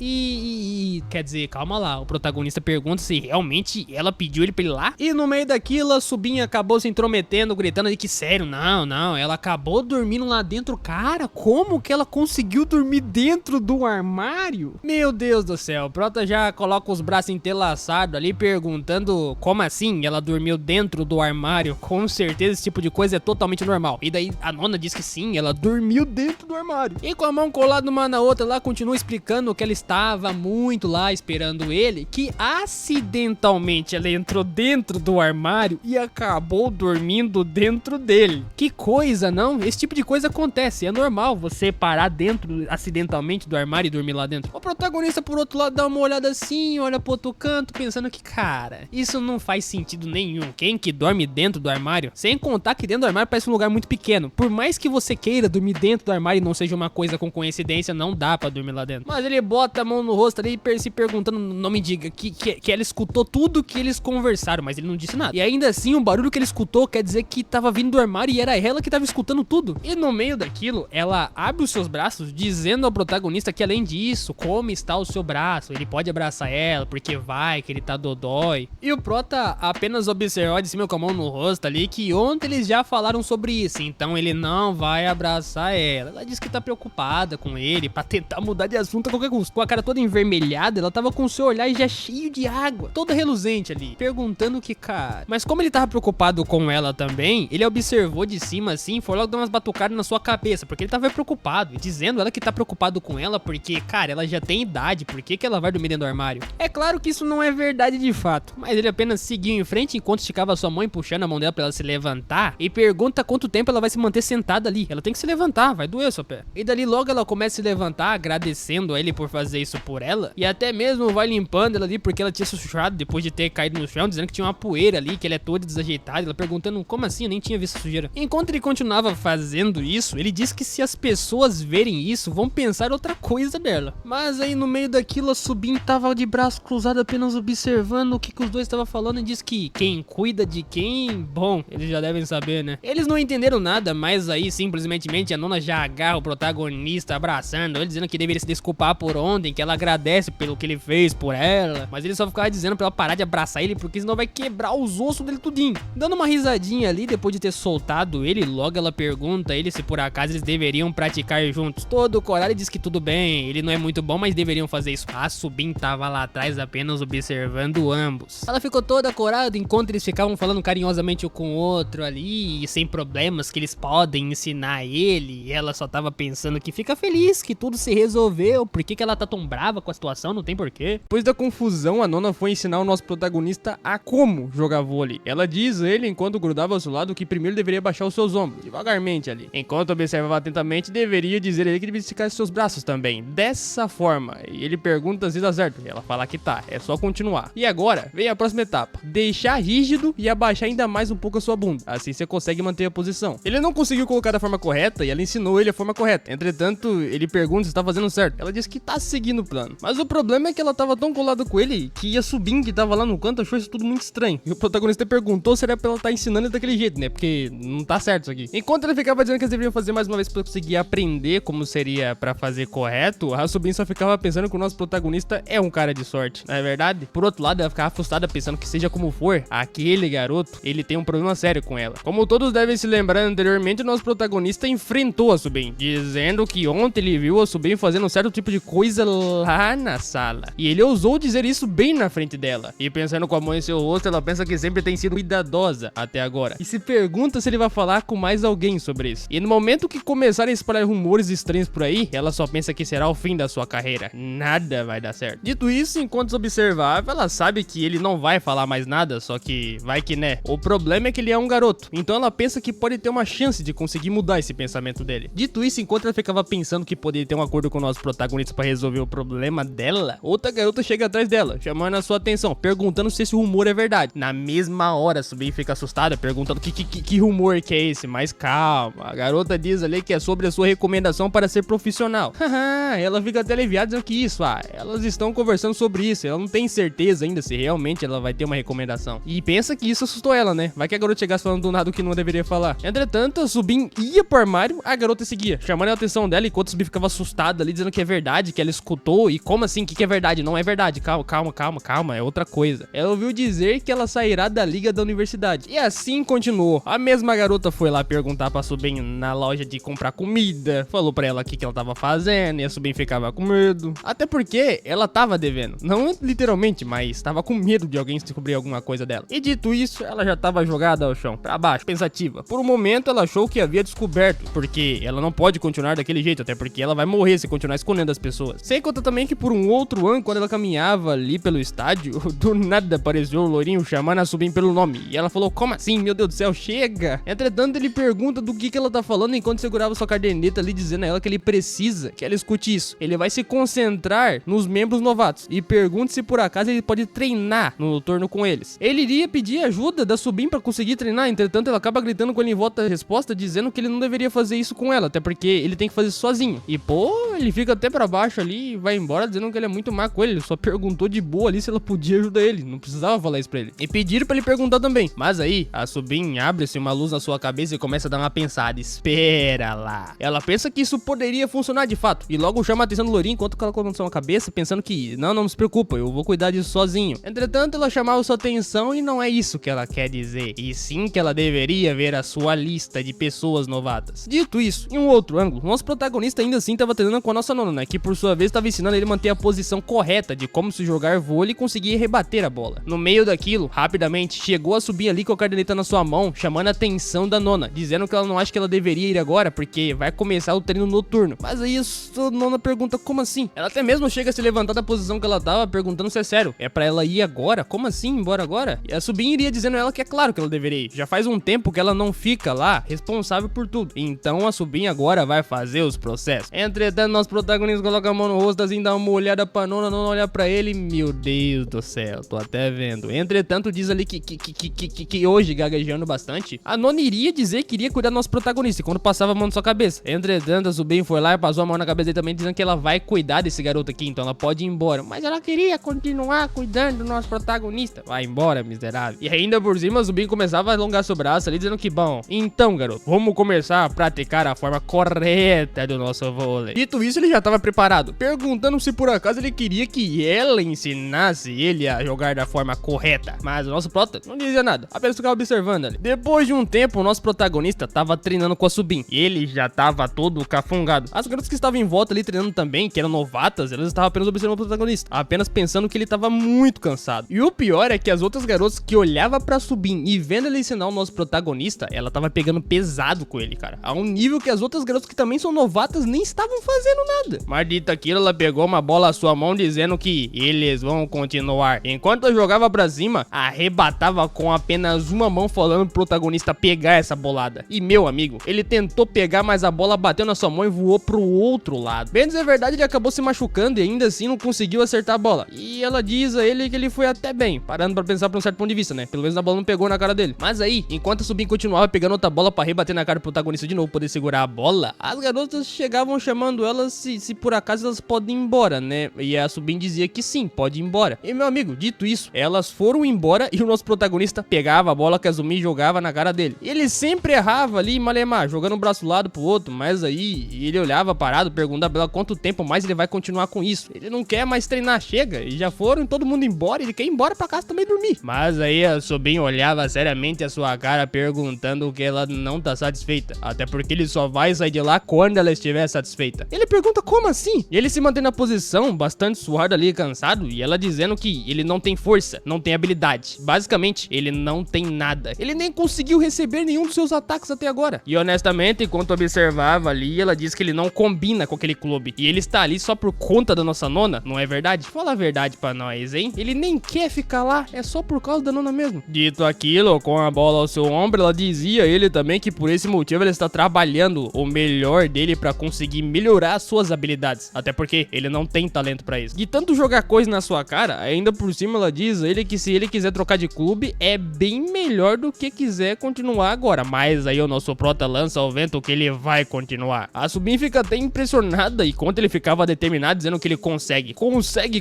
quer dizer, calma lá, o protagonista pergunta se realmente ela pediu ele pra ir lá. E no meio daquilo, a Subin acabou se intrometendo, gritando de que sério, não, ela acabou dormindo lá dentro. Cara, como que ela conseguiu dormir dentro do armário? Meu Deus do céu, o prota já coloca os braços entrelaçados ali, perguntando como assim ela dormiu dentro do armário. Com certeza esse tipo de coisa é totalmente normal. E daí a nona diz que sim, ela dormiu dentro do armário. E com a mão colado uma na outra lá, continua explicando que ela estava muito lá esperando ele, que acidentalmente ela entrou dentro do armário e acabou dormindo dentro dele. Que coisa, não? Esse tipo de coisa acontece, é normal você parar dentro acidentalmente do armário e dormir lá dentro. O protagonista, por outro lado, dá uma olhada assim, olha pro outro canto, pensando que, cara, isso não faz sentido nenhum. Quem que dorme dentro do armário? Sem contar que dentro do armário parece um lugar muito pequeno. Por mais que você queira dormir dentro do armário e não seja uma coisa com coincidência, não dá pra dormir lá dentro. Mas ele bota a mão no rosto ali se perguntando, não me diga, que ela escutou tudo que eles conversaram, mas ele não disse nada. E ainda assim, o barulho que ele escutou quer dizer que tava vindo do armário e era ela que tava escutando tudo. E no meio daquilo, ela abre os seus braços, dizendo ao protagonista que além disso, como está o seu braço, ele pode abraçar ela, porque vai, que ele tá dodói. E o prota apenas observa de cima com a mão no rosto ali, que ontem eles já falaram sobre isso, então ele não vai abraçar ela. Ela diz que tá preocupada com ele, pra tentar mudar de assunto a qualquer custo. Com a cara toda envermelhada, ela tava com o seu olhar já cheio de água, toda reluzente ali, perguntando que, cara... Mas como ele tava preocupado com ela também, ele observou de cima assim, foi logo dar umas batucadas na sua cabeça, porque ele tava preocupado, dizendo ela que tá preocupado com ela, porque, cara, ela já tem idade, por que ela vai dormir dentro do armário? É claro que isso não é verdade de fato, mas ele apenas seguiu em frente enquanto esticava sua mão e puxando a mão dela pra ela se levantar, e pergunta quanto tempo ela vai se manter sentada ali. Ela tem que se levantar, vai doer seu pé. E dali logo ela começa a se levantar, agradecendo a ele por fazer isso por ela, e até mesmo vai limpando ela ali, porque ela tinha sujado depois de ter caído no chão, dizendo que tinha uma poeira ali, que ela é toda desajeitada, ela perguntando como assim, eu nem tinha visto a sujeira. Enquanto ele continuava fazendo isso, ele disse que se as pessoas verem isso, vão pensar outra coisa dela. Mas aí no meio daquilo, a Subin tava de braço cruzado apenas observando o que os dois estavam falando, e disse que quem cuida de quem, bom, eles já devem saber, né? Eles não entenderam nada, mas aí simplesmente a nona já agarra o protagonista abraçando ele, dizendo que deveria se desculpar por ontem, que ela agradece pelo que ele fez por ela, mas ele só ficava dizendo pra ela parar de abraçar ele, porque senão vai quebrar os ossos dele tudinho. Dando uma risadinha ali, depois de ter soltado ele, logo ela pergunta a ele se por acaso eles deveriam praticar juntos. Todo corado diz que tudo bem, ele não é muito bom, mas deveriam fazer isso. A Subin tava lá atrás apenas observando ambos. Ela ficou toda corada enquanto eles ficavam falando carinhosamente um com o outro ali, e sem problemas que eles podem ensinar ele, e ela só tava pensando que fica feliz que tudo se resolveu, por que ela tá tão brava com a situação, não tem porquê. Depois da confusão, a nona foi ensinar o nosso protagonista a como jogar vôlei. Ela diz a ele, enquanto grudava ao seu lado, que primeiro deveria baixar os seus ombros, devagarmente ali. Enquanto observava atentamente, deveria dizer a ele que deveria esticar seus braços também, dessa forma. E ele pergunta se tá certo, e ela fala que tá, é só continuar. E agora, vem a próxima etapa, deixar rígido e abaixar ainda mais um pouco a sua bunda, assim você consegue manter a posição. Ele não conseguiu colocar da forma correta e ela ensinou ele a forma correta. Entretanto, ele pergunta se tá fazendo certo. Ela diz que tá seguindo o plano. Mas o problema é que ela tava tão colada com ele que ia subindo, que tava lá no canto, achou isso tudo muito estranho. E o protagonista perguntou se era pra ela tá ensinando ele daquele jeito, né? Porque não tá certo isso aqui. Enquanto ele ficava dizendo que eles deveriam fazer mais uma vez pra conseguir aprender como seria pra fazer correto, a Subin só ficava pensando que o nosso protagonista é um cara de sorte, não é verdade? Por outro lado, ela ficava frustrada pensando que seja como for, aquele garoto, ele tem um problema sério com ela. Como todos devem se lembrar anteriormente, o nosso protagonista enfrentou a Subin, dizendo que ontem ele viu a Subin fazendo um certo tipo de coisa lá na sala. E ele ousou dizer isso bem na frente dela. E pensando com a mão em seu rosto, ela pensa que sempre tem sido cuidadosa até agora. E se pergunta se ele vai falar com mais alguém sobre isso. E no momento que começarem a espalhar rumores estranhos por aí, ela só pensa que será o fim da sua carreira. Nada vai dar certo. Dito isso, enquanto observava, ela sabe que ele não vai falar mais nada, só que vai que né. O problema é que ele é um garoto, então ela pensa que pode ter uma chance de conseguir mudar esse pensamento dele. Dito isso, enquanto ela ficava pensando que poderia ter um acordo com o nosso protagonista para resolver o problema dela, outra garota chega atrás dela, chamando a sua atenção, perguntando se esse rumor é verdade. Na mesma hora, a Subin fica assustada, perguntando que rumor que é esse, mas calma, a garota diz ali que é sobre a sua recomendação para ser profissional. Haha, ela fica até aliviada dizendo que isso, elas estão conversando sobre isso, ela não tem certeza ainda se realmente ela vai ter uma recomendação. E pensa que isso assustou ela, né? Vai que a garota chegasse falando do nada o que não deveria falar. Entretanto, a Subin ia pro armário, a garota seguia, chamando a atenção dela, enquanto a Subin ficava assustada ali, dizendo que é verdade, que ela escutou, e como assim, que é verdade? Não é verdade, calma, é outra coisa. Ela ouviu dizer que ela sairá da liga da universidade. E assim continuou. A mesma garota foi lá perguntar pra Subin na loja de comprar comida, falou pra ela o que ela tava fazendo, e a Subin ficava com medo. Até porque ela tava devendo. Não literalmente, mas tava com medo de alguém descobrir alguma coisa dela. E dito isso, ela já tava jogada ao chão, pra baixo, pensativa. Por um momento, ela achou que havia descoberto, porque ela não pode continuar daquele jeito, até até porque ela vai morrer se continuar escondendo as pessoas. Sem contar também que por um outro ano, quando ela caminhava ali pelo estádio, do nada apareceu o loirinho chamando a Subin pelo nome. E ela falou, como assim? Meu Deus do céu, chega! Entretanto, ele pergunta do que ela tá falando enquanto segurava sua caderneta ali, dizendo a ela que ele precisa que ela escute isso. Ele vai se concentrar nos membros novatos e pergunta se por acaso ele pode treinar no turno com eles. Ele iria pedir ajuda da Subin pra conseguir treinar, entretanto ela acaba gritando com ele em volta a resposta, dizendo que ele não deveria fazer isso com ela, até porque ele tem que fazer sozinho. E pô, ele fica até pra baixo ali e vai embora dizendo que ele é muito má com ele. Ele só perguntou de boa ali se ela podia ajudar ele, não precisava falar isso pra ele. E pediram pra ele perguntar também. Mas aí, a Subin abre-se uma luz na sua cabeça e começa a dar uma pensada. Espera lá. Ela pensa que isso poderia funcionar de fato, e logo chama a atenção do loirinho enquanto ela coloca na sua cabeça, pensando que não se preocupa, eu vou cuidar disso sozinho. Entretanto, ela chamava sua atenção e não é isso que ela quer dizer, e sim que ela deveria ver a sua lista de pessoas novatas. Dito isso, em um outro ângulo, nosso protagonista ainda assim estava treinando com a nossa nona, né, que por sua vez estava ensinando ele a manter a posição correta de como se jogar vôlei e conseguir rebater a bola. No meio daquilo, rapidamente, chegou a subir ali com a caderneta na sua mão, chamando a atenção da nona, dizendo que ela não acha que ela deveria ir agora, porque vai começar o treino noturno. Mas aí a nona pergunta, como assim? Ela até mesmo chega a se levantar da posição que ela tava, perguntando se é sério. É pra ela ir agora? Como assim, embora agora? E a Subin iria dizendo a ela que é claro que ela deveria ir. Já faz um tempo que ela não fica lá, responsável por tudo. Então a Subin agora vai fazer os processos. Entretanto, nosso protagonista coloca a mão no rosto assim, dá uma olhada pra nona olhar pra ele. Meu Deus do céu, tô até vendo. Entretanto, diz ali que hoje, gaguejando bastante, a nona iria dizer que iria cuidar do nosso protagonista quando passava a mão na sua cabeça. Entretanto, a Subin foi lá e passou a mão na cabeça dele também, dizendo que ela vai cuidar desse garoto aqui, então ela pode ir embora. Mas ela queria continuar cuidando do nosso protagonista. Vai embora, miserável. E ainda por cima, a Subin começava a alongar seu braço ali, dizendo que, bom, então, garoto, vamos começar a praticar a forma correta do nosso vôlei. Dito isso, ele já estava preparado, perguntando se por acaso ele queria que ela ensinasse ele a jogar da forma correta. Mas o nosso prota não dizia nada, apenas ficava observando ali. Depois de um tempo, o nosso protagonista estava treinando com a Subin. E ele já estava todo cafungado. As garotas que estavam em volta ali treinando também, que eram novatas, elas estavam apenas observando o protagonista, apenas pensando que ele estava muito cansado. E o pior é que as outras garotas que olhavam pra Subin e vendo ele ensinar o nosso protagonista, ela tava pegando pesado com ele, cara. A um nível que as outras garotas que também são novatas nem estavam fazendo nada. Mas dito aquilo, ela pegou uma bola à sua mão dizendo que eles vão continuar. Enquanto eu jogava pra cima, arrebatava com apenas uma mão, falando pro protagonista pegar essa bolada. E meu amigo, ele tentou pegar, mas a bola bateu na sua mão e voou pro outro lado. Bem dizer a verdade, ele acabou se machucando e ainda assim não conseguiu acertar a bola. E ela diz a ele que ele foi até bem, parando pra pensar por um certo ponto de vista, né? Pelo menos a bola não pegou na cara dele. Mas aí, enquanto a Subin continuava pegando outra bola pra rebater na cara do protagonista de novo, poder segurar a bola, as garotas chegavam chamando elas se por acaso elas podem ir embora, né? E a Subin dizia que sim, pode ir embora. E meu amigo, dito isso, elas foram embora e o nosso protagonista pegava a bola que a Subin jogava na cara dele. Ele sempre errava ali, malemar, jogando um braço lado pro outro, mas aí ele olhava parado, perguntava pra ela quanto tempo mais ele vai continuar com isso. Ele não quer mais treinar, chega. E já foram todo mundo embora, ele quer ir embora pra casa também dormir. Mas aí a Subin olhava seriamente a sua cara, perguntando que ela não tá satisfeita, até porque ele só vai sair de lá quando ela estiver satisfeita. Ele pergunta como assim? E ele se mantém na posição, bastante suado ali, cansado, e ela dizendo que ele não tem força, não tem habilidade. Basicamente, ele não tem nada. Ele nem conseguiu receber nenhum dos seus ataques até agora. E honestamente, enquanto observava ali, ela diz que ele não combina com aquele clube. E ele está ali só por conta da nossa nona, não é verdade? Fala a verdade pra nós, hein? Ele nem quer ficar lá, é só por causa da nona mesmo. Dito aquilo, com a bola ao seu ombro, ela dizia a ele também que por esse motivo ele está trabalhando o melhor dele pra conseguir melhorar suas habilidades. Até porque ele não tem talento pra isso. De tanto jogar coisa na sua cara, ainda por cima ela diz a ele que se ele quiser trocar de clube, é bem melhor do que quiser continuar agora. Mas aí o nosso prota lança ao vento que ele vai continuar. A Subin fica até impressionada enquanto ele ficava determinado, dizendo que ele consegue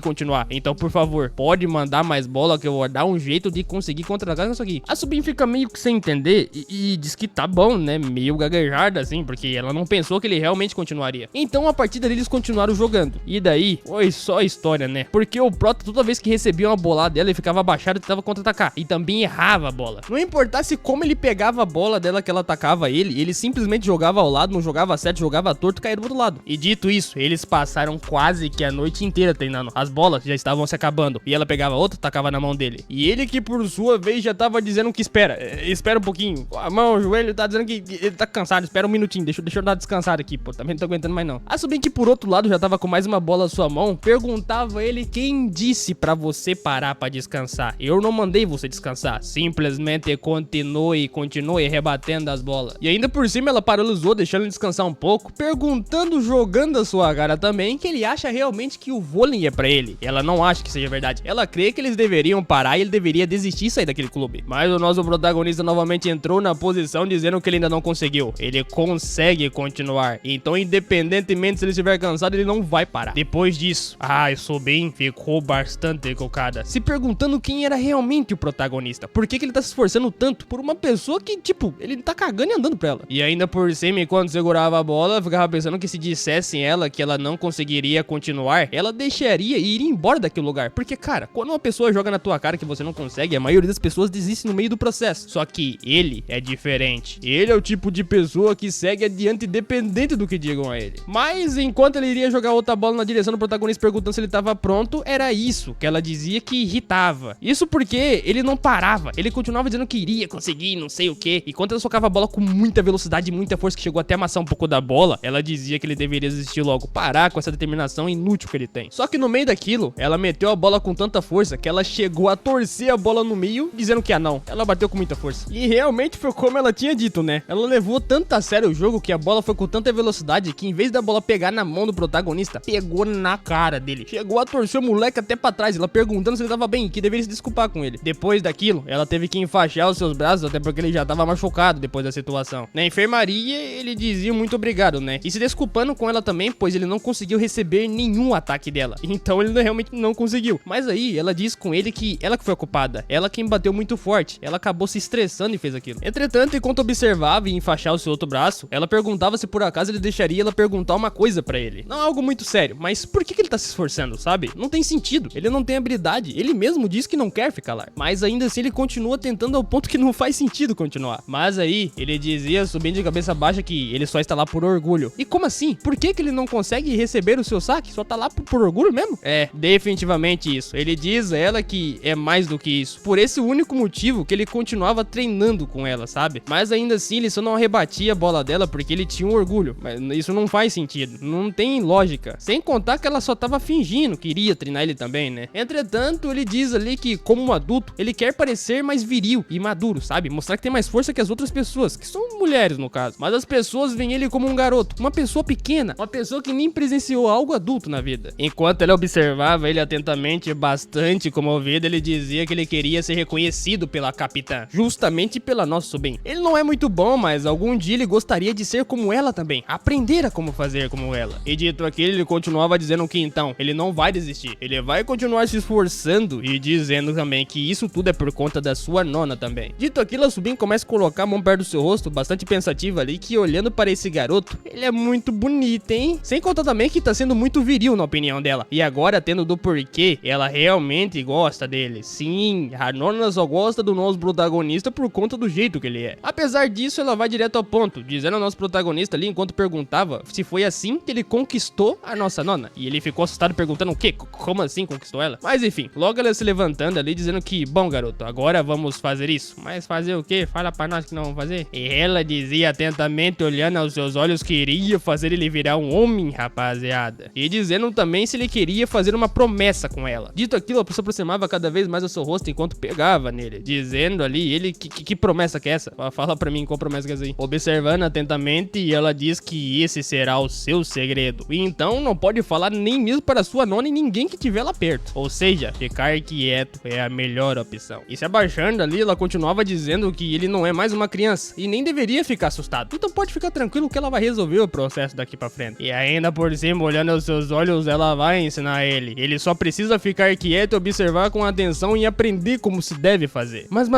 continuar. Então, por favor, pode mandar mais bola que eu vou dar um jeito de conseguir contra-atacar isso aqui. A Subin fica meio que sem entender e diz que tá bom, né? Meio gaguejada assim, porque ela não pensou que ele realmente continuaria. Então, a partir dali, eles continuaram jogando. E daí, foi só história, né? Porque o prota, toda vez que recebia uma bolada dela, ele ficava abaixado e tentava contra-atacar. E também errava a bola. Não importasse como ele pegava a bola dela que ela atacava ele simplesmente jogava ao lado, não jogava certo, jogava torto e caía do outro lado. E dito isso, eles passaram quase que a noite inteira treinando. As bolas já estavam se acabando. E ela pegava outra, tacava na mão dele. E ele que por sua vez já tava dizendo que espera um pouquinho. A mão, o joelho, tá dizendo que ele tá cansado, espera um minutinho, deixa eu dar descansado aqui, pô. também não tô aguentando mais não. A Subin, que por outro lado já tava com mais uma bola na sua mão, perguntava a ele quem disse pra você parar pra descansar. Eu não mandei você descansar, simplesmente continue rebatendo as bolas. E ainda por cima ela paralisou, deixando ele descansar um pouco, perguntando, jogando a sua cara também, que ele acha realmente que o vôlei é pra ele. Ela não acha que seja verdade, ela crê que eles deveriam parar e ele deveria desistir e sair daquele clube. Mas o nosso protagonista novamente entrou na posição dizendo que ele ainda não conseguiu. Ele consegue continuar, então independentemente se ele estiver cansado, ele não vai parar. Depois disso, a Subin ficou bastante cocada, se perguntando quem era realmente o protagonista. Por que ele tá se esforçando tanto por uma pessoa que, tipo, ele tá cagando e andando pra ela. E ainda por cima, enquanto segurava a bola, ficava pensando que se dissessem ela que ela não conseguiria continuar, ela deixaria e iria embora daquele lugar. Porque, cara, quando uma pessoa joga na tua cara que você não consegue, a maioria das pessoas desiste no meio do processo. Só que ele é diferente. Ele é o tipo de pessoa que segue adiante independente do que digam a ele. Mas enquanto ele iria jogar outra bola na direção do protagonista perguntando se ele tava pronto, era isso que ela dizia que irritava. Isso porque ele não parava, ele continuava dizendo que iria conseguir, não sei o que. E quando ela socava a bola com muita velocidade e muita força, que chegou até a amassar um pouco da bola, ela dizia que ele deveria desistir logo, parar com essa determinação inútil que ele tem. Só que no meio daquilo, ela meteu a bola com tanta força que ela chegou a torcer a bola no meio, dizendo que não. Ela bateu com muita força. E realmente foi como ela tinha dito, né? Ela levou tanto a sério o jogo que a bola foi com tanta velocidade que, em vez da bola pegar na mão do protagonista, pegou na cara dele. Chegou a torcer o moleque até pra trás, ela perguntando se ele tava bem, que deveria se desculpar com ele. Depois daquilo, ela teve que enfaixar os seus braços, até porque ele já tava machucado depois da situação. Na enfermaria, ele dizia muito obrigado, né? E se desculpando com ela também, pois ele não conseguiu receber nenhum ataque dela. Então ele realmente não conseguiu. Mas aí, ela diz com ele que ela que foi a culpada. Ela quem bateu muito forte. Ela acabou se estressando e fez aquilo. Entretanto, enquanto observava e enfaixava o seu outro braço, ela perguntava se por acaso ele deixaria ela perguntar uma coisa pra ele. Não é algo muito sério, mas por que ele tá se esforçando, sabe? Não tem sentido. Ele não tem habilidade. Ele mesmo diz que não quer ficar lá. Mas ainda assim ele continua tentando ao ponto que não faz sentido continuar. Mas aí, ele dizia, subindo de cabeça baixa, que ele só está lá por orgulho. E como assim? Por que ele não consegue receber o seu saque? Só tá lá por orgulho mesmo? É, definitivamente isso. Ele diz a ela que é mais do que isso. Por esse único motivo que ele continuava treinando com ela, sabe? Mas ainda assim, ele só não rebatia a bola dela porque ele tinha um orgulho. Mas isso não faz sentido. Não tem lógica. Sem contar que ela só tava fingindo que iria treinar ele também, né? Entretanto, ele diz ali que, como um adulto, ele quer parecer mais viril e maduro, sabe? Mostrar que tem mais força que as outras pessoas, que são mulheres no caso. Mas as pessoas veem ele como um garoto, uma pessoa pequena, uma pessoa que nem presenciou algo adulto na vida. Enquanto ela observava ele atentamente, bastante comovido, ele dizia que ele queria ser reconhecido pela capitã, justamente pela nossa Subin. Ele não é muito bom, mas algum dia ele gostaria de ser como ela também, aprender a como fazer como ela. E dito aquilo, ele continuava dizendo que então, ele não vai desistir, ele vai continuar se esforçando e dizendo também que isso tudo é por conta da sua nona também. Dito aquilo, a Subin começa a colocar a mão perto do seu rosto, bastante pensativa ali, que olhando para esse garoto, ele é muito bonito, hein? Sem contar também que tá sendo muito viril na opinião dela. E agora, tendo do porquê, ela realmente gosta dele. Sim, a nona só gosta do nosso protagonista por conta do jeito que ele é. Apesar disso, ela vai direto ao ponto, dizendo ao nosso protagonista ali, enquanto perguntava se foi assim que ele conquistou a nossa nona. E ele ficou assustado perguntando o quê? Como assim conquistou ela? Mas enfim, logo ela se levantando ali, dizendo que, bom garoto, agora vamos fazer isso. Mas fazer o quê? Fala pra nós que não vamos fazer. E ela dizia atentamente, olhando aos seus olhos, que iria fazer ele virar um homem, rapaziada. E dizendo também se ele queria fazer uma promessa com ela. Dito aquilo, ela se aproximava cada vez mais ao seu rosto enquanto pegava nele, dizendo ali, ele, que promessa que é essa? Fala pra mim qual promessa que é essa aí. Observando atentamente, e ela diz que esse será o seu segredo. E então não pode falar nem mesmo para sua nona e ninguém que estiver lá perto. Ou seja, ficar quieto é a melhor opção. E se abaixando ali, ela continuava dizendo que ele não é mais uma criança e nem deveria ficar assustado. Então pode ficar tranquilo que ela vai resolver o processo daqui pra frente. E ainda por cima, olhando aos seus olhos, ela vai ensinar ele. Ele só precisa ficar quieto, observar com atenção e aprender como se deve fazer. Mas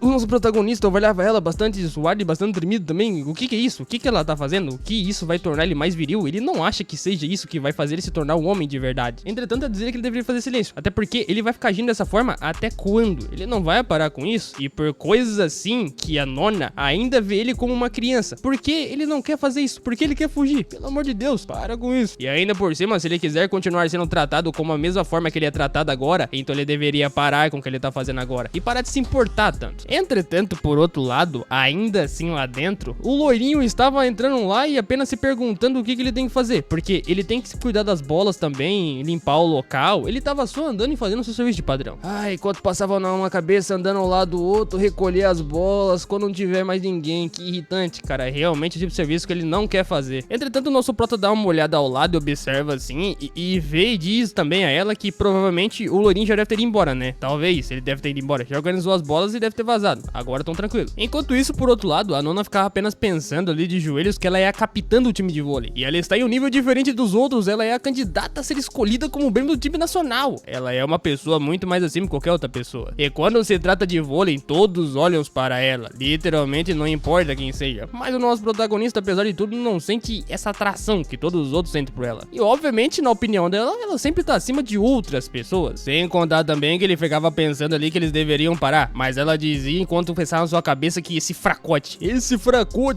o nosso protagonista olhava ela bastante suado e bastante tremido também. O que é isso? O que ela tá fazendo? O que isso vai tornar ele mais viril? Ele não acha que seja isso que vai fazer ele se tornar um homem de verdade. Entretanto, é dizer que ele deveria fazer silêncio. Até porque ele vai ficar agindo dessa forma até quando? Ele não vai parar com isso. E por coisas assim, que a nona ainda vê ele como uma criança. Por que ele não quer fazer isso? Porque ele quer fugir. Pelo amor de Deus, para com isso. E ainda por cima, se ele quiser continuar sendo tratado como a mesma forma que ele é tratado agora, então ele deveria parar com o que ele tá fazendo agora. E parar de se importar tanto. Entretanto, por outro lado, ainda assim lá dentro, o loirinho estava entrando lá e apenas se se perguntando o que ele tem que fazer, porque ele tem que cuidar das bolas também, limpar o local. Ele tava só andando e fazendo seu serviço de padrão. Enquanto passava uma cabeça andando ao lado do outro, recolher as bolas quando não tiver mais ninguém. Que irritante, cara. Realmente o tipo de serviço que ele não quer fazer. Entretanto, o nosso prota dá uma olhada ao lado e observa assim, e vê e diz também a ela que provavelmente o Lourinho já deve ter ido embora, né? Talvez ele deve ter ido embora. Já organizou as bolas e deve ter vazado. Agora tão tranquilo. Enquanto isso, por outro lado, a Nona ficava apenas pensando ali de joelhos que ela é a capitã do time de vôlei. E ela está em um nível diferente dos outros. Ela é a candidata a ser escolhida como membro do time nacional. Ela é uma pessoa muito mais acima de qualquer outra pessoa. E quando se trata de vôlei, todos olham para ela. Literalmente não importa quem seja. Mas o nosso protagonista, apesar de tudo, não sente essa atração que todos os outros sentem por ela. E obviamente, na opinião dela, ela sempre tá acima de outras pessoas. Sem contar também que ele ficava pensando ali que eles deveriam parar. Mas ela dizia enquanto pensava na sua cabeça que esse fracote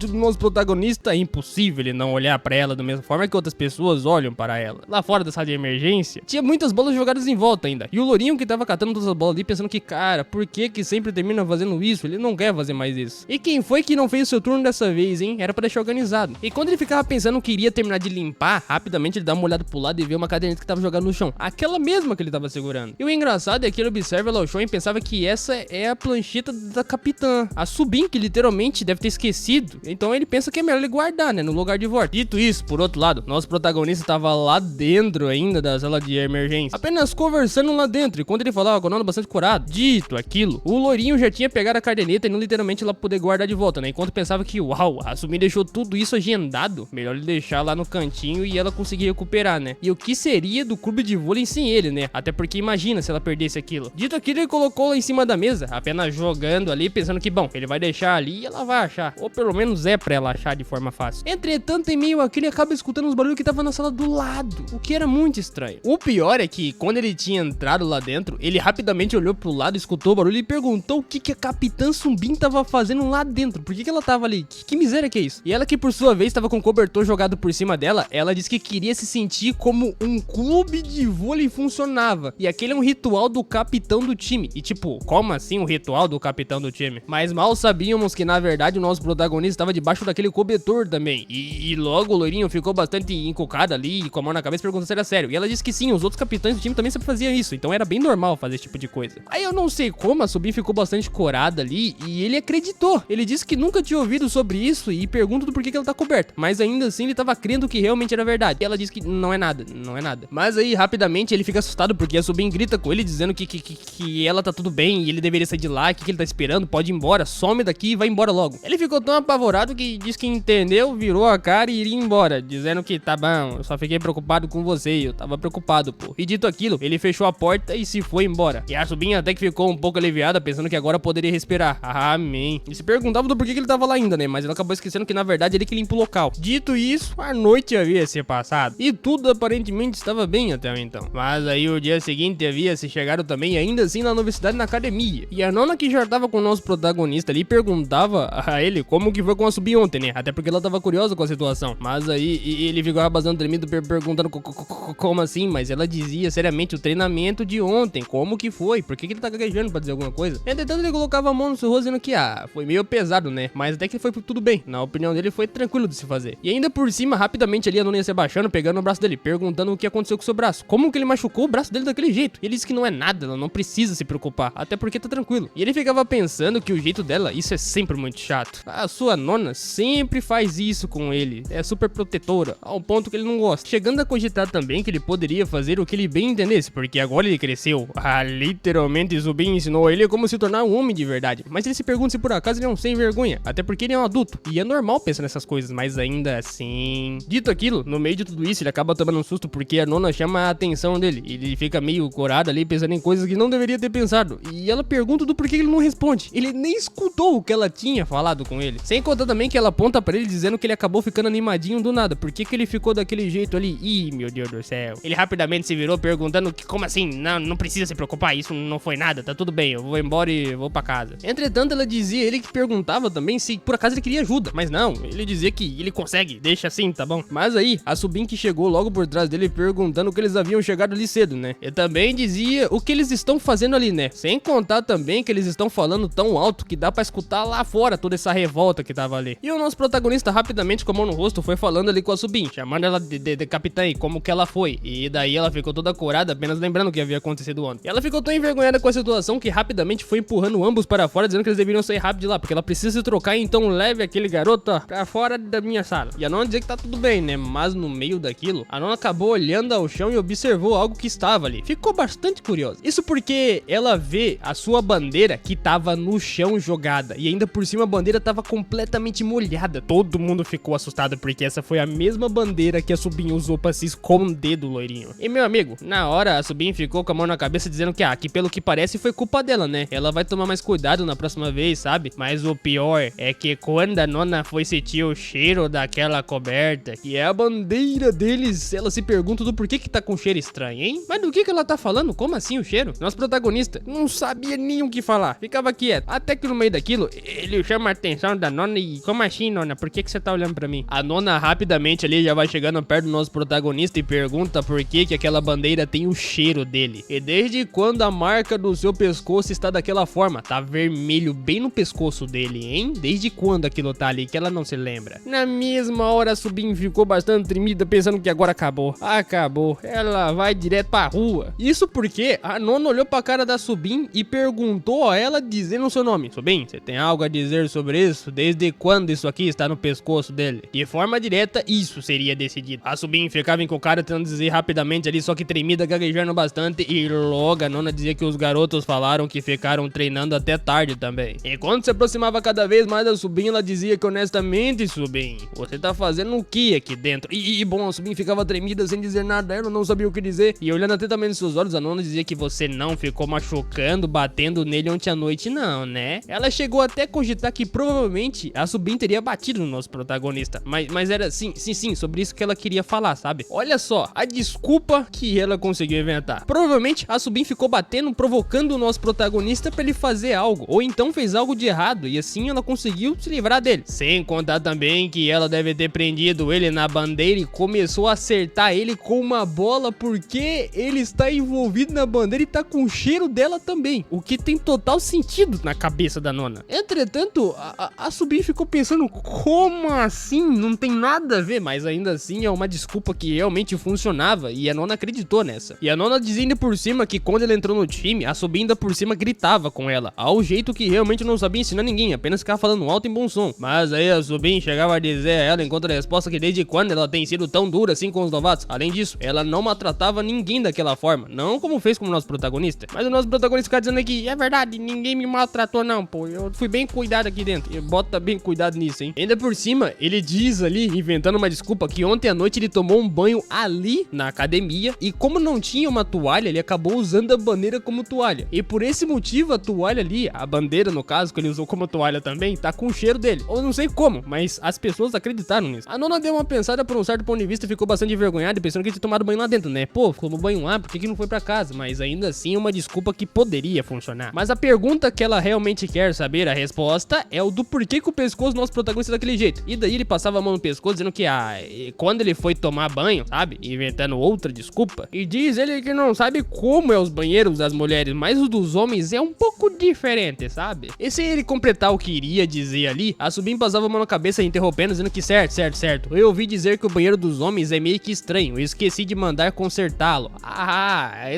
do nosso protagonista, é impossível ele não olhar pra ela da mesma forma que outras pessoas olham para ela. Lá fora da sala de emergência, tinha muitas bolas jogadas em volta ainda. E o Lourinho que tava catando todas as bolas ali pensando que, cara, por que sempre termina fazendo isso? Ele não quer fazer mais isso. E quem foi que não fez o seu turno dessa vez, hein? Era pra deixar organizado. E quando ele ficava pensando que iria terminar de limpar, rapidamente ele dá uma olhada pro lado e vê uma caderneta que tava jogada no chão. Aquela mesma que ele tava segurando. E o engraçado é que ele observa ela ao chão e pensava que essa é a plancheta da capitã. A Subin, que literalmente deve ter esquecido. Então ele pensa que é melhor ele guardar, né? No lugar de volta. Dito isso, por outro lado, nosso protagonista tava lá dentro ainda da sala de emergência. Apenas conversando lá dentro. E quando ele falava com o Nona bastante curado, dito aquilo, o Lourinho já tinha pegado a caderneta e não literalmente ela poder guardar de volta, né? Enquanto pensava que, uau, a Subin deixou tudo isso agendado. Melhor ele deixar lá no cantinho e ela conseguir recuperar, né? E o que seria do clube de vôlei sem ele, né? Até porque imagina se ela perdesse aquilo. Dito aquilo, ele colocou lá em cima da mesa, apenas jogando ali, pensando que, bom, ele vai deixar ali e ela vai achar. Ou pelo menos é pra ela achar de forma fácil. Entretanto, em meio àquilo, ele acaba escutando os barulhos que tava na sala do lado, o que era muito estranho. O pior é que, quando ele tinha entrado lá dentro, ele rapidamente olhou pro lado, escutou o barulho e perguntou o que a Capitã Subin tava fazendo lá dentro. Por que ela tava ali? Que miséria que é isso? E ela, que por sua vez tava com o cobertor jogado por cima dela, ela disse que queria se sentir como um clube de vôlei funcionava. E aquele é um ritual do capitão do time. E tipo, como assim um ritual do capitão do time? Mas mal sabíamos que na verdade o nosso protagonista estava debaixo daquele cobertor também. E logo o Lourinho ficou bastante encucado ali, com a mão na cabeça, perguntando se era sério. E ela disse que sim, os outros capitães do time também sempre faziam isso. Então era bem normal fazer esse tipo de coisa. Aí eu não sei como a Subin ficou bastante corada ali e ele acreditou. Ele disse que nunca tinha ouvido sobre isso e pergunta do porquê que ela tá coberta. Mas ainda assim ele tava crendo que realmente era verdade. E ela disse que não é nada, não é nada. Mas aí rapidamente ele fica assustado porque a Subin grita com ele dizendo que ela tá tudo bem e ele deveria sair de lá, que ele tá esperando, pode ir embora, some daqui e vai embora logo. Ele ficou tão apavorado que disse que entendeu, virou a cara e iria embora, dizendo que tá bom, eu só fiquei preocupado com você, eu tava preocupado, pô. E dito aquilo, ele fechou a porta e se foi embora. E a Subin até que ficou um pouco aliviada, pensando que agora poderia respirar. Amém. E se perguntava do porquê que ele tava lá ainda, né? Mas ela acabou esquecendo que na verdade ele que limpa o local. Dito isso, a noite havia se passado e tudo aparentemente estava bem até então. Mas aí o dia seguinte havia se chegado também, ainda assim na novidade na academia. E a Nona, que já tava com o nosso protagonista ali, perguntava a ele como que foi com a Subin ontem, né? Até porque ela tava curiosa com a situação. Mas aí ele ficou abasando tremido, perguntando como assim, mas ela dizia seriamente o treinamento de ontem, como que foi? Por que ele tá gaguejando pra dizer alguma coisa? Entretanto, ele colocava a mão no seu rosto dizendo que, foi meio pesado, né? Mas até que foi tudo bem. Na opinião dele, foi tranquilo de se fazer. E ainda por cima, rapidamente ali, a Nona ia se abaixando, pegando o braço dele, perguntando o que aconteceu com o seu braço. Como que ele machucou o braço dele daquele jeito? E ele disse que não é nada, ela não precisa se preocupar, até porque tá tranquilo. E ele ficava pensando que o jeito dela, isso é sempre muito chato. A sua Nona sempre faz isso com ele, é super protetora, ao ponto que ele não gosta. Chegando a cogitar também que ele poderia fazer o que ele bem entendesse, porque agora ele cresceu. Literalmente Subin ensinou ele como se tornar um homem de verdade. Mas ele se pergunta se por acaso ele é um sem vergonha, até porque ele é um adulto, e é normal pensar nessas coisas, mas ainda assim... Dito aquilo, no meio de tudo isso, ele acaba tomando um susto porque a Nona chama a atenção dele. Ele fica meio corado ali, pensando em coisas que não deveria ter pensado. E ela pergunta do porquê ele não responde. Ele nem escutou o que ela tinha falado com ele. Sem contar também que ela aponta pra ele dizendo que ele acabou ficando animadinho do nada. Por que ele ficou daquele jeito ali? Ih, meu Deus do céu. Ele rapidamente se virou perguntando que como assim? Não precisa se preocupar, isso não foi nada, tá tudo bem, eu vou embora e vou pra casa. Entretanto, ela dizia, ele que perguntava também se por acaso ele queria ajuda. Mas não, ele dizia que ele consegue, deixa assim, tá bom? Mas aí, a Subin que chegou logo por trás dele perguntando que eles haviam chegado ali cedo, né? E também dizia o que eles estão fazendo ali, né? Sem contar também que eles estão falando tão alto que dá pra escutar lá fora toda essa revolta que tava ali. E o nosso protagonista rapidamente com a mão no rosto, foi falando ali com a Subin, chamando ela de capitã e como que ela foi. E daí ela ficou toda corada, apenas lembrando o que havia acontecido ontem. E ela ficou tão envergonhada com a situação que rapidamente foi empurrando ambos para fora, dizendo que eles deveriam sair rápido de lá, porque ela precisa se trocar, então leve aquele garoto pra fora da minha sala. E a Nona dizia que tá tudo bem, né? Mas no meio daquilo, a Nona acabou olhando ao chão e observou algo que estava ali. Ficou bastante curiosa. Isso porque ela vê a sua bandeira que tava no chão jogada, e ainda por cima a bandeira tava completamente molhada. Todo mundo ficou assustado, porque essa foi a mesma bandeira que a Subin usou pra se esconder do loirinho. E meu amigo, na hora a Subin ficou com a mão na cabeça dizendo que pelo que parece foi culpa dela, né? Ela vai tomar mais cuidado na próxima vez, sabe? Mas o pior é que quando a Nona foi sentir o cheiro daquela coberta, que é a bandeira deles, ela se pergunta do porquê que tá com cheiro estranho, hein? Mas do que ela tá falando? Como assim o cheiro? Nosso protagonista não sabia nem o que falar, ficava quieto. Até que no meio daquilo, ele chama a atenção da Nona e... Como assim, Nona? Por que você tá olhando pra mim? A Nona rapidamente ali já vai chegando perto do nosso protagonista e pergunta por que aquela bandeira tem o cheiro dele. E desde quando a marca do seu pescoço está daquela forma? Tá vermelho bem no pescoço dele, hein? Desde quando aquilo tá ali que ela não se lembra? Na mesma hora a Subin ficou bastante tremida, pensando que agora acabou. Acabou. Ela vai direto pra rua. Isso porque a Nona olhou pra cara da Subin e perguntou a ela dizendo o seu nome. Subin, você tem algo a dizer sobre isso? Desde quando isso aqui está no pescoço dele? De forma direta, isso seria decidido. A Subin ficava encucada tentando dizer rapidamente ali, só que tremida, gaguejando bastante, e logo a Nona dizia que os garotos falaram que ficaram treinando até tarde também. E quando se aproximava cada vez mais da Subin, ela dizia que honestamente, Subin, você tá fazendo o que aqui dentro? E bom, a Subin ficava tremida sem dizer nada, ela não sabia o que dizer, e olhando atentamente nos seus olhos, a Nona dizia que você não ficou machucando, batendo nele ontem à noite não, né? Ela chegou até a cogitar que provavelmente a Subin teria batido no nosso protagonista, mas era sim, sobre isso que ela queria falar, sabe? Olha só, a desculpa que ela conseguiu inventar. Provavelmente a Subin ficou batendo, provocando o nosso protagonista pra ele fazer algo, ou então fez algo de errado, e assim ela conseguiu se livrar dele. Sem contar também que ela deve ter prendido ele na bandeira e começou a acertar ele com uma bola, porque ele está envolvido na bandeira e tá com o cheiro dela também, o que tem total sentido na cabeça da Nona. Entretanto, a Subin ficou pensando, como assim? Não tem nada a ver, mas ainda assim é uma desculpa que realmente funcionava, e a Nona acreditou nessa. E a Nona dizia ainda por cima que quando ele entrou no time, a Subin ainda por cima gritava com ela, ao jeito que realmente não sabia ensinar ninguém, apenas ficava falando alto em bom som. Mas aí a Subin chegava a dizer a ela, enquanto a resposta, que desde quando ela tem sido tão dura assim com os novatos. Além disso, ela não maltratava ninguém daquela forma, não como fez com o nosso protagonista. Mas o nosso protagonista fica dizendo aqui, é verdade, ninguém me maltratou não, pô, eu fui bem cuidado aqui dentro. E bota bem cuidado nisso, hein. Ainda por cima, ele diz ali, inventando uma desculpa, que ontem à noite ele tomou um banho ali na academia, e como não tinha uma toalha, ele acabou usando a bandeira como toalha. E por esse motivo, a toalha ali, a bandeira no caso, que ele usou como toalha também, tá com o cheiro dele. Ou não sei como, mas as pessoas acreditaram nisso. A Nona deu uma pensada por um certo ponto de vista e ficou bastante envergonhada, pensando que tinha tomado banho lá dentro, né? Pô, tomou banho lá, por que não foi pra casa? Mas ainda assim é uma desculpa que poderia funcionar. Mas a pergunta que ela realmente quer saber a resposta é o do porquê que o pescoço do nosso protagonista é daquele jeito. E daí ele passava a mão no pescoço dizendo que quando ele foi tomar banho, sabe? Inventando outra desculpa. E diz ele que não sabe como é os banheiros das mulheres, mas os dos homens é um pouco diferente, sabe? E sem ele completar o que iria dizer ali, a Subin passava a mão na cabeça interrompendo, dizendo que certo. Eu ouvi dizer que o banheiro dos homens é meio que estranho, eu esqueci de mandar consertá-lo.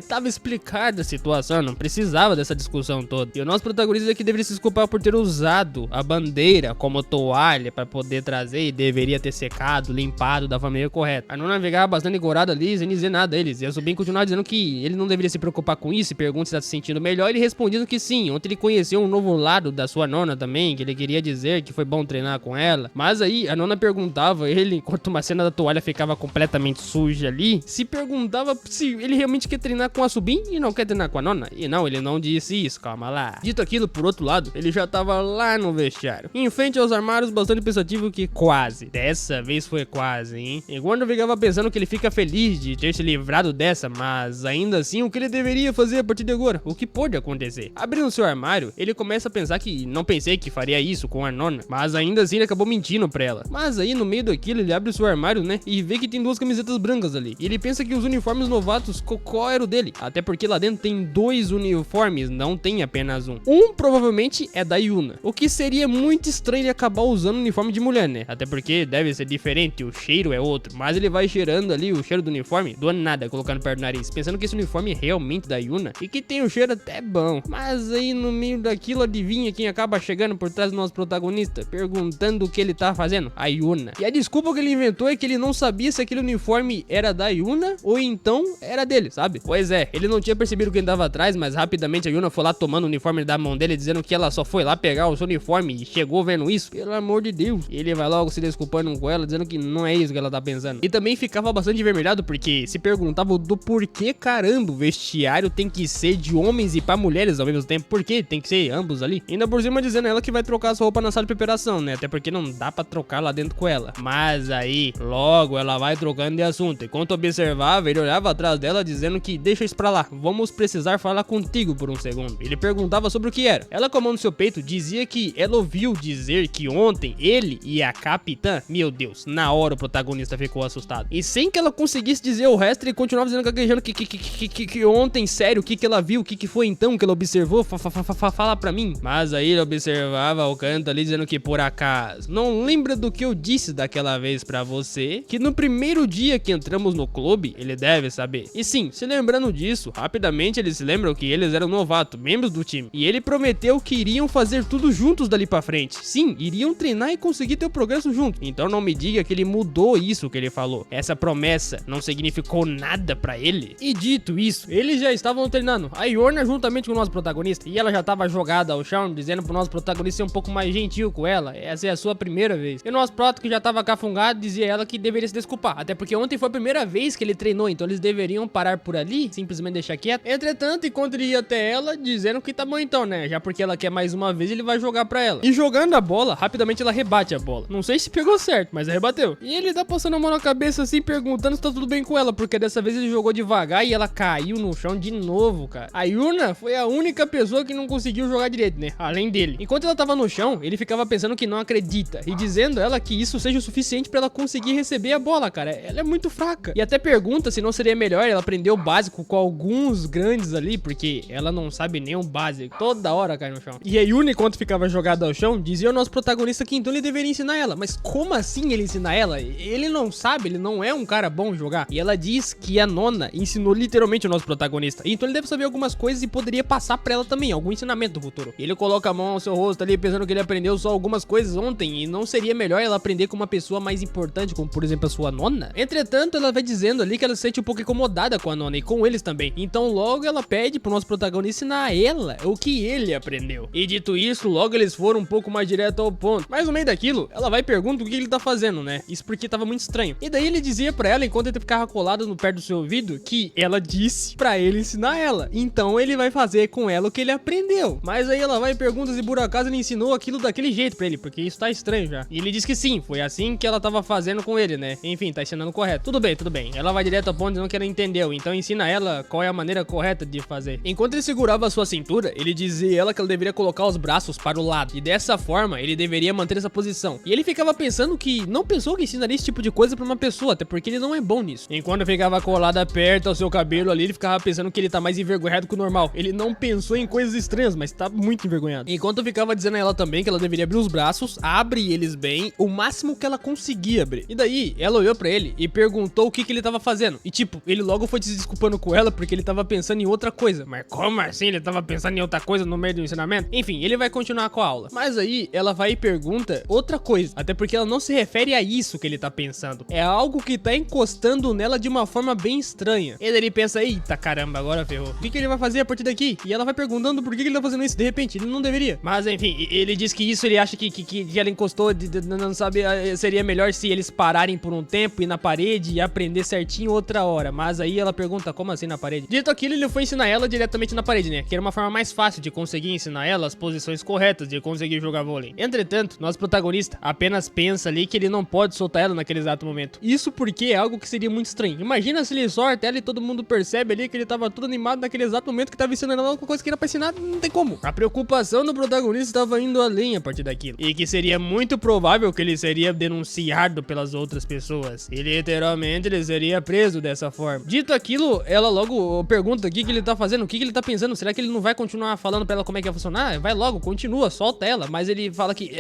Tava explicada a situação, não precisava dessa discussão toda. E o nosso protagonista aqui deveria se desculpar por ter usado a bandeira como toalha pra poder trazer, e deveria ter secado, limpado da maneira correta. A Nona ficava bastante engorada ali, sem dizer nada a eles, e a Subin continuava dizendo que ele não deveria se preocupar com isso, e pergunta se tá se sentindo melhor, e ele respondendo que sim, ontem ele conheceu um novo lado da sua Nona também, que ele queria dizer que foi bom treinar com ela. Mas aí a Nona perguntava ele, enquanto uma cena da toalha ficava completamente suja ali, se perguntava se ele realmente quer treinar com a Subin e não quer treinar com a Nona. E não, ele não disse isso, calma lá. Dito aquilo, por outro lado, ele já tava lá no vestiário, em frente aos armários, bastante pensativo, que quase, dessa vez foi quase, hein. E quando eu ficava pensando que ele fica feliz de ter se livrado dessa, mas ainda assim, o que ele deveria fazer a partir de agora? O que pode acontecer? Abrindo seu armário, ele começa a pensar que não pensei que faria isso com a Nona, mas ainda assim ele acabou mentindo pra ela. Mas aí no meio daquilo ele abre o seu armário, né, e vê que tem duas camisetas brancas ali. E ele pensa que os uniformes novatos, qual era o dele? Até porque lá dentro tem dois uniformes, não tem apenas um. Um provavelmente é da Yuna, o que seria muito estranho ele acabar usando o uniforme de mulher, né? Até porque deve ser diferente, o cheiro é outro. Mas ele vai cheirando ali o cheiro do uniforme, do nada, colocando perto do nariz, pensando que esse uniforme é realmente da Yuna e que tem um cheiro até bom. Mas aí no meio daquilo, adivinha quem acaba chegando por trás do nosso protagonista, perguntando o que ele tá fazendo? A Yuna. E a desculpa que ele inventou é que ele não sabia se aquele uniforme era da Yuna ou então era dele, sabe? Pois é, ele não tinha percebido quem tava atrás, mas rapidamente a Yuna foi lá tomando o uniforme da mão dele, dizendo que ela só foi lá pegar o seu uniforme e chegou vendo isso. Pelo amor de Deus. E ele vai logo se desculpando com ela, dizendo que não é isso que ela tá pensando. E também ficava bastante envermelhado porque se perguntava do porquê, caramba, o vestiário tem que ser de homens e pra mulheres ao mesmo tempo. Por quê? Tem que ser ambos ali. Ainda por cima dizendo ela que vai trocar as roupas na sala de preparação, né? Até porque não dá pra trocar lá dentro com ela. Mas aí, logo ela vai trocando de assunto. Enquanto observava, ele olhava atrás dela dizendo que deixa isso pra lá, vamos precisar falar contigo por um segundo. Ele perguntava sobre o que era. Ela com a mão no seu peito dizia que ela ouviu dizer que ontem ele e a capitã, meu Deus, na hora o protagonista ficou assustado. E sem que ela conseguisse dizer o resto, ele continuava dizendo, gaguejando que ontem, sério, o que ela viu, o que foi então que ela observou, fala pra mim. Mas aí ele observava o canto ali dizendo que por acaso, não lembra do que eu disse daquela vez pra você, que no primeiro dia que entramos no clube, ele deve saber. E sim, se lembrando disso, rapidamente eles se lembram que eles eram novatos, membros do time. E ele prometeu que iriam fazer tudo juntos dali pra frente. Sim, iriam treinar e conseguir ter o progresso junto. Então não me diga que ele mudou isso que ele falou. Essa promessa não significou nada pra ele. E dito isso, eles já estavam treinando. A Yorna juntamente com o nosso protagonista. E ela já tava jogada ao chão, dizendo pro nosso protagonista ser um pouco mais gentil com ela. Essa é a sua primeira vez. E o nosso prota, que já tava cafungado, dizia ela que deveria se desculpar. Até porque ontem foi a primeira vez que ele treinou, então eles deveriam parar por ali, simplesmente deixar quieto. Entretanto, enquanto ele ia até ela, dizendo que tá bom então, né? Já porque ela quer mais uma vez, ele vai jogar pra ela. E jogando a bola, rapidamente ela rebate a bola. Não sei se pegou certo, mas rebateu. E ele tá passando a mão na cabeça assim, perguntando se tá tudo bem com ela, porque dessa vez ele jogou devagar e ela caiu no chão de novo, cara. A Yuna foi a única pessoa que não conseguiu jogar direito, né? Além dele. Enquanto ela tava no chão, ele ficava pensando que não acredita e dizendo a ela que isso seja o suficiente pra ela conseguir receber a bola, cara. Ela é muito fraca. E até pergunta se não seria melhor ela aprender o básico com alguns grandes ali, porque ela não sabe nem o básico. Toda hora cai no chão. E a Yuna, enquanto ficava jogada ao chão, dizia ao nosso protagonista que então ele deveria ensinar ela. Mas como assim ele ensinar ela? Ele não sabe, ele não é um cara bom jogar. E ela diz que a Nona ensinou literalmente o nosso protagonista. Então ele deve saber algumas coisas e poderia passar pra ela também, algum ensinamento do futuro. Ele coloca a mão ao seu rosto ali, pensando que ele aprendeu só algumas coisas ontem. E não seria melhor ela aprender com uma pessoa mais importante, como por exemplo a sua Nona? Entretanto, ela vai dizendo ali que ela se sente um pouco incomodada com a Nona e com eles também. Então logo ela pede pro nosso protagonista ensinar a ela o que ele aprendeu. E dito isso, logo eles foram um pouco mais direto ao ponto. Mas no meio daquilo, ela vai e pergunta o que ele tá fazendo, né? Isso porque tava muito estranho. E daí ele dizia pra ela, enquanto ele ficava colado no perto do seu ouvido, que ela disse pra ele ensinar ela. Então ele vai fazer com ela o que ele aprendeu. Mas aí ela vai e pergunta se por acaso ele ensinou aquilo daquele jeito pra ele, porque isso tá estranho já. E ele diz que sim, foi assim que ela tava fazendo com ele, né? Enfim, tá ensinando correto. Tudo bem, tudo bem. Ela vai direto ao ponto dizendo que ela entendeu. Então ensina ela qual é a maneira correta de fazer. Enquanto ele segurava a sua cintura, ele dizia a ela que ela deveria colocar os braços para o lado. E dessa forma, ele deveria manter essa posição. E ele ficava pensando que não pensou que ensinaria esse tipo de coisa pra uma pessoa, até porque ele não é bom nisso. Enquanto ficava colada perto ao seu cabelo ali, ele ficava pensando que ele tá mais envergonhado que o normal. Ele não pensou em coisas estranhas, mas tá muito envergonhado. Enquanto ficava dizendo a ela também que ela deveria abrir os braços, abre eles bem, o máximo que ela conseguia abrir. E daí, ela olhou pra ele e perguntou o que ele tava fazendo. E tipo, ele logo foi se desculpando com ela porque ele tava pensando em outra coisa. Mas como assim ele tava pensando em outra coisa no meio do ensinamento? Enfim, ele vai continuar com a aula. Mas aí, ela vai e pergunta outra coisa. Até porque ela não se refere a isso que ele tá pensando. É algo que tá encostando nela de uma forma bem estranha. E daí ele pensa, eita caramba, agora ferrou. O que ele vai fazer a partir daqui? E ela vai perguntando por que ele tá fazendo isso. De repente, ele não deveria. Mas enfim, ele diz que isso ele acha que ela encostou, não sabe, seria melhor se eles pararem por um tempo, ir na parede e aprender certinho outra hora. Mas aí ela pergunta, como assim na parede? Dito aquilo, ele foi ensinar ela diretamente na parede, né? Que era uma forma mais fácil de conseguir ensinar ela as posições corretas de conseguir jogar vôlei. Entretanto, nosso protagonista apenas pensa ali que ele não pode soltar ela naquele exato momento. Isso porque é algo que seria muito estranho. Imagina se ele solta ela e todo mundo percebe ali que ele tava todo animado naquele exato momento que tava ensinando ela alguma coisa que era pra ensinar, não tem como. A preocupação do protagonista estava indo além a partir daquilo. E que seria muito provável que ele seria denunciado pelas outras pessoas. E literalmente ele seria preso dessa forma. Dito aquilo, ela logo pergunta o que ele tá fazendo, o que ele tá pensando. Será que ele não vai continuar falando pra ela como é que vai funcionar? Vai logo, continua, solta ela. Mas ele fala que,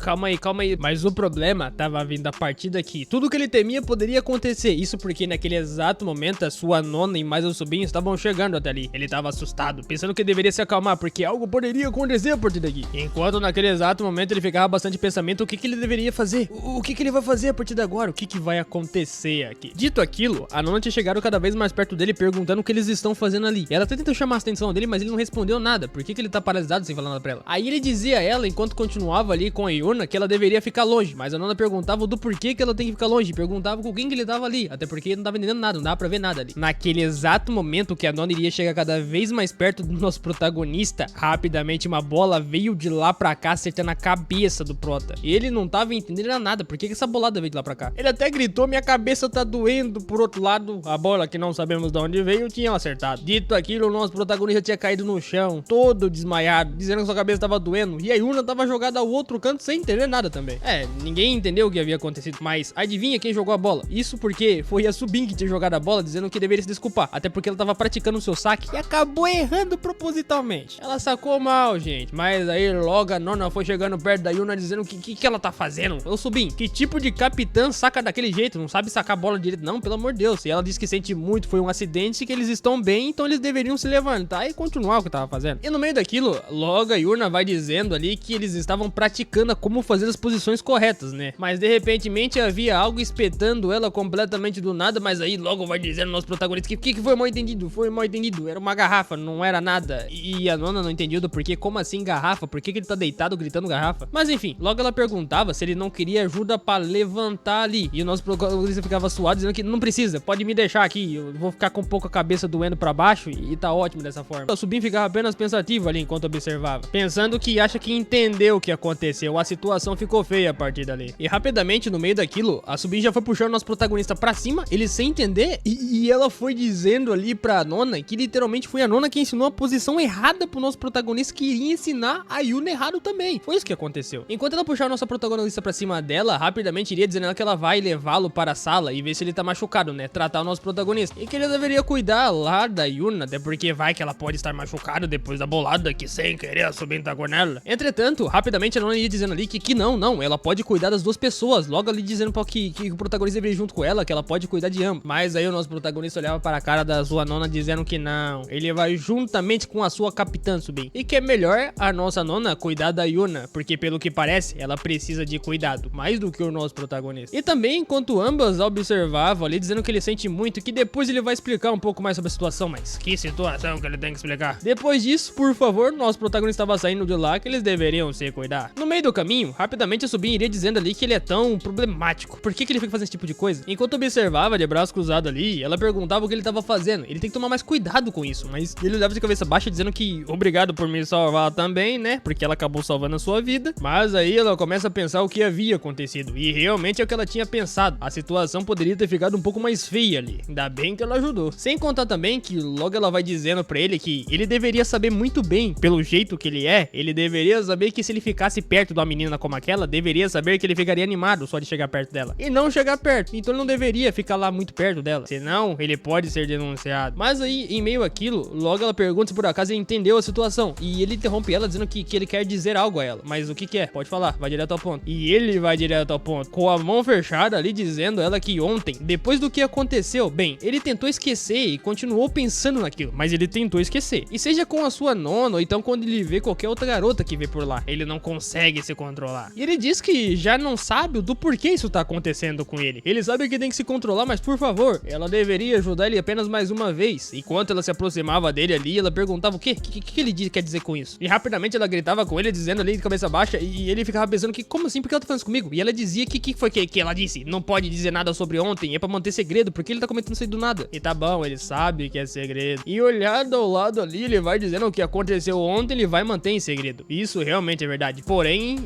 calma aí. Mas Mas o problema tava vindo a partir daqui. Tudo que ele temia poderia acontecer. Isso porque naquele exato momento a sua nona e mais o sobrinho estavam chegando até ali. Ele tava assustado, pensando que deveria se acalmar, porque algo poderia acontecer a partir daqui. Enquanto naquele exato momento ele ficava bastante pensamento o que ele deveria fazer. O que ele vai fazer a partir de agora? O que vai acontecer aqui? Dito aquilo, a nona tinha chegado cada vez mais perto dele, perguntando o que eles estão fazendo ali. Ela até tentou chamar a atenção dele, mas ele não respondeu nada. Por que ele tá paralisado sem falar nada pra ela? Aí ele dizia a ela, enquanto continuava ali com a Yuna, que ela deveria ficar longe, mas a nona perguntava do porquê que ela tem que ficar longe, perguntava com quem que ele tava ali, até porque ele não tava entendendo nada, não dava pra ver nada ali. Naquele exato momento que a nona iria chegar cada vez mais perto do nosso protagonista, rapidamente uma bola veio de lá pra cá, acertando a cabeça do prota. Ele não tava entendendo nada, por que essa bolada veio de lá pra cá? Ele até gritou, minha cabeça tá doendo. Por outro lado, a bola, que não sabemos de onde veio, tinha acertado. Dito aquilo, o nosso protagonista tinha caído no chão, todo desmaiado, dizendo que sua cabeça tava doendo, e a Yuna tava jogada ao outro canto sem entender nada também. Ninguém entendeu o que havia acontecido, mas adivinha quem jogou a bola? Isso porque foi a Subin que tinha jogado a bola, dizendo que deveria se desculpar, até porque ela tava praticando o seu saque e acabou errando propositalmente. Ela sacou mal, gente, mas aí logo a nona foi chegando perto da Yuna, dizendo que ela tá fazendo. Ô Subin, que tipo de capitã saca daquele jeito? Não sabe sacar a bola direito? Não, pelo amor de Deus. E ela disse que sente muito, foi um acidente, que eles estão bem, então eles deveriam se levantar e continuar o que tava fazendo. E no meio daquilo, logo a Yuna vai dizendo ali que eles estavam praticando como fazer as posições corretas, né? Mas de repentemente havia algo espetando ela completamente do nada, mas aí logo vai dizendo nosso protagonista que foi mal entendido, era uma garrafa, não era nada. E a nona não entendia do porquê, como assim garrafa? Por que ele tá deitado gritando garrafa? Mas enfim, logo ela perguntava se ele não queria ajuda pra levantar ali, e o nosso protagonista ficava suado, dizendo que não precisa, pode me deixar aqui, eu vou ficar com um pouco a cabeça doendo pra baixo e tá ótimo dessa forma. O Subin ficava apenas pensativo ali enquanto observava, pensando que acha que entendeu o que aconteceu, a situação ficou feia a partir dali. E rapidamente, no meio daquilo, a Subin já foi puxando o nosso protagonista pra cima, ele sem entender, e ela foi dizendo ali pra nona que literalmente foi a nona que ensinou a posição errada pro nosso protagonista, que iria ensinar a Yuna errado também. Foi isso que aconteceu. Enquanto ela puxava a nossa protagonista pra cima dela, rapidamente iria dizendo ela que ela vai levá-lo para a sala e ver se ele tá machucado, né? Tratar o nosso protagonista. E que ele deveria cuidar lá da Yuna, até porque vai que ela pode estar machucada depois da bolada que sem querer a Subin tacou nela. Entretanto, rapidamente a nona ia dizendo ali que não, ela pode cuidar das duas pessoas, logo ali dizendo que o protagonista deveria ir junto com ela, que ela pode cuidar de ambos. Mas aí o nosso protagonista olhava para a cara da sua nona dizendo que não, ele vai juntamente com a sua capitã Subin. E que é melhor a nossa nona cuidar da Yuna, porque pelo que parece, ela precisa de cuidado, mais do que o nosso protagonista. E também, enquanto ambas observavam ali, dizendo que ele sente muito, que depois ele vai explicar um pouco mais sobre a situação, mas que situação que ele tem que explicar? Depois disso, por favor, nosso protagonista estava saindo de lá, que eles deveriam se cuidar. No meio do caminho, rapidamente a Subin iria dizendo ali que ele é tão problemático. Por que ele fica fazendo esse tipo de coisa? Enquanto observava de braço cruzado ali, ela perguntava o que ele estava fazendo. Ele tem que tomar mais cuidado com isso, mas ele olhava de cabeça baixa dizendo que obrigado por me salvar também, né? Porque ela acabou salvando a sua vida. Mas aí ela começa a pensar o que havia acontecido. E realmente é o que ela tinha pensado. A situação poderia ter ficado um pouco mais feia ali. Ainda bem que ela ajudou. Sem contar também que logo ela vai dizendo pra ele que ele deveria saber muito bem, pelo jeito que ele é, ele deveria saber que se ele ficasse perto de uma menina como aquela, deveria saber que ele ficaria animado só de chegar perto dela. E não chegar perto. Então ele não deveria ficar lá muito perto dela. Senão, ele pode ser denunciado. Mas aí, em meio àquilo, logo ela pergunta se por acaso ele entendeu a situação. E ele interrompe ela dizendo que ele quer dizer algo a ela. Mas o que é? Pode falar, vai direto ao ponto. E ele vai direto ao ponto, com a mão fechada ali, dizendo a ela que ontem, depois do que aconteceu, bem, ele tentou esquecer e continuou pensando naquilo, mas ele tentou esquecer. E seja com a sua nona, ou então quando ele vê qualquer outra garota que vê por lá, ele não consegue se controlar. E ele diz que já não sabe do porquê isso tá acontecendo com ele. Ele sabe que tem que se controlar, mas por favor, ela deveria ajudar ele apenas mais uma vez. Enquanto ela se aproximava dele ali, ela perguntava o quê? O que ele quer dizer com isso? E rapidamente ela gritava com ele, dizendo ali de cabeça baixa, e ele ficava pensando que, como assim? Por que ela tá falando isso comigo? E ela dizia que foi que ela disse? Não pode dizer nada sobre ontem, é pra manter segredo, porque ele tá comentando isso aí do nada. E tá bom, ele sabe que é segredo. E olhado ao lado ali, ele vai dizendo o que aconteceu ontem, ele vai manter em segredo. Isso realmente é verdade. Porém,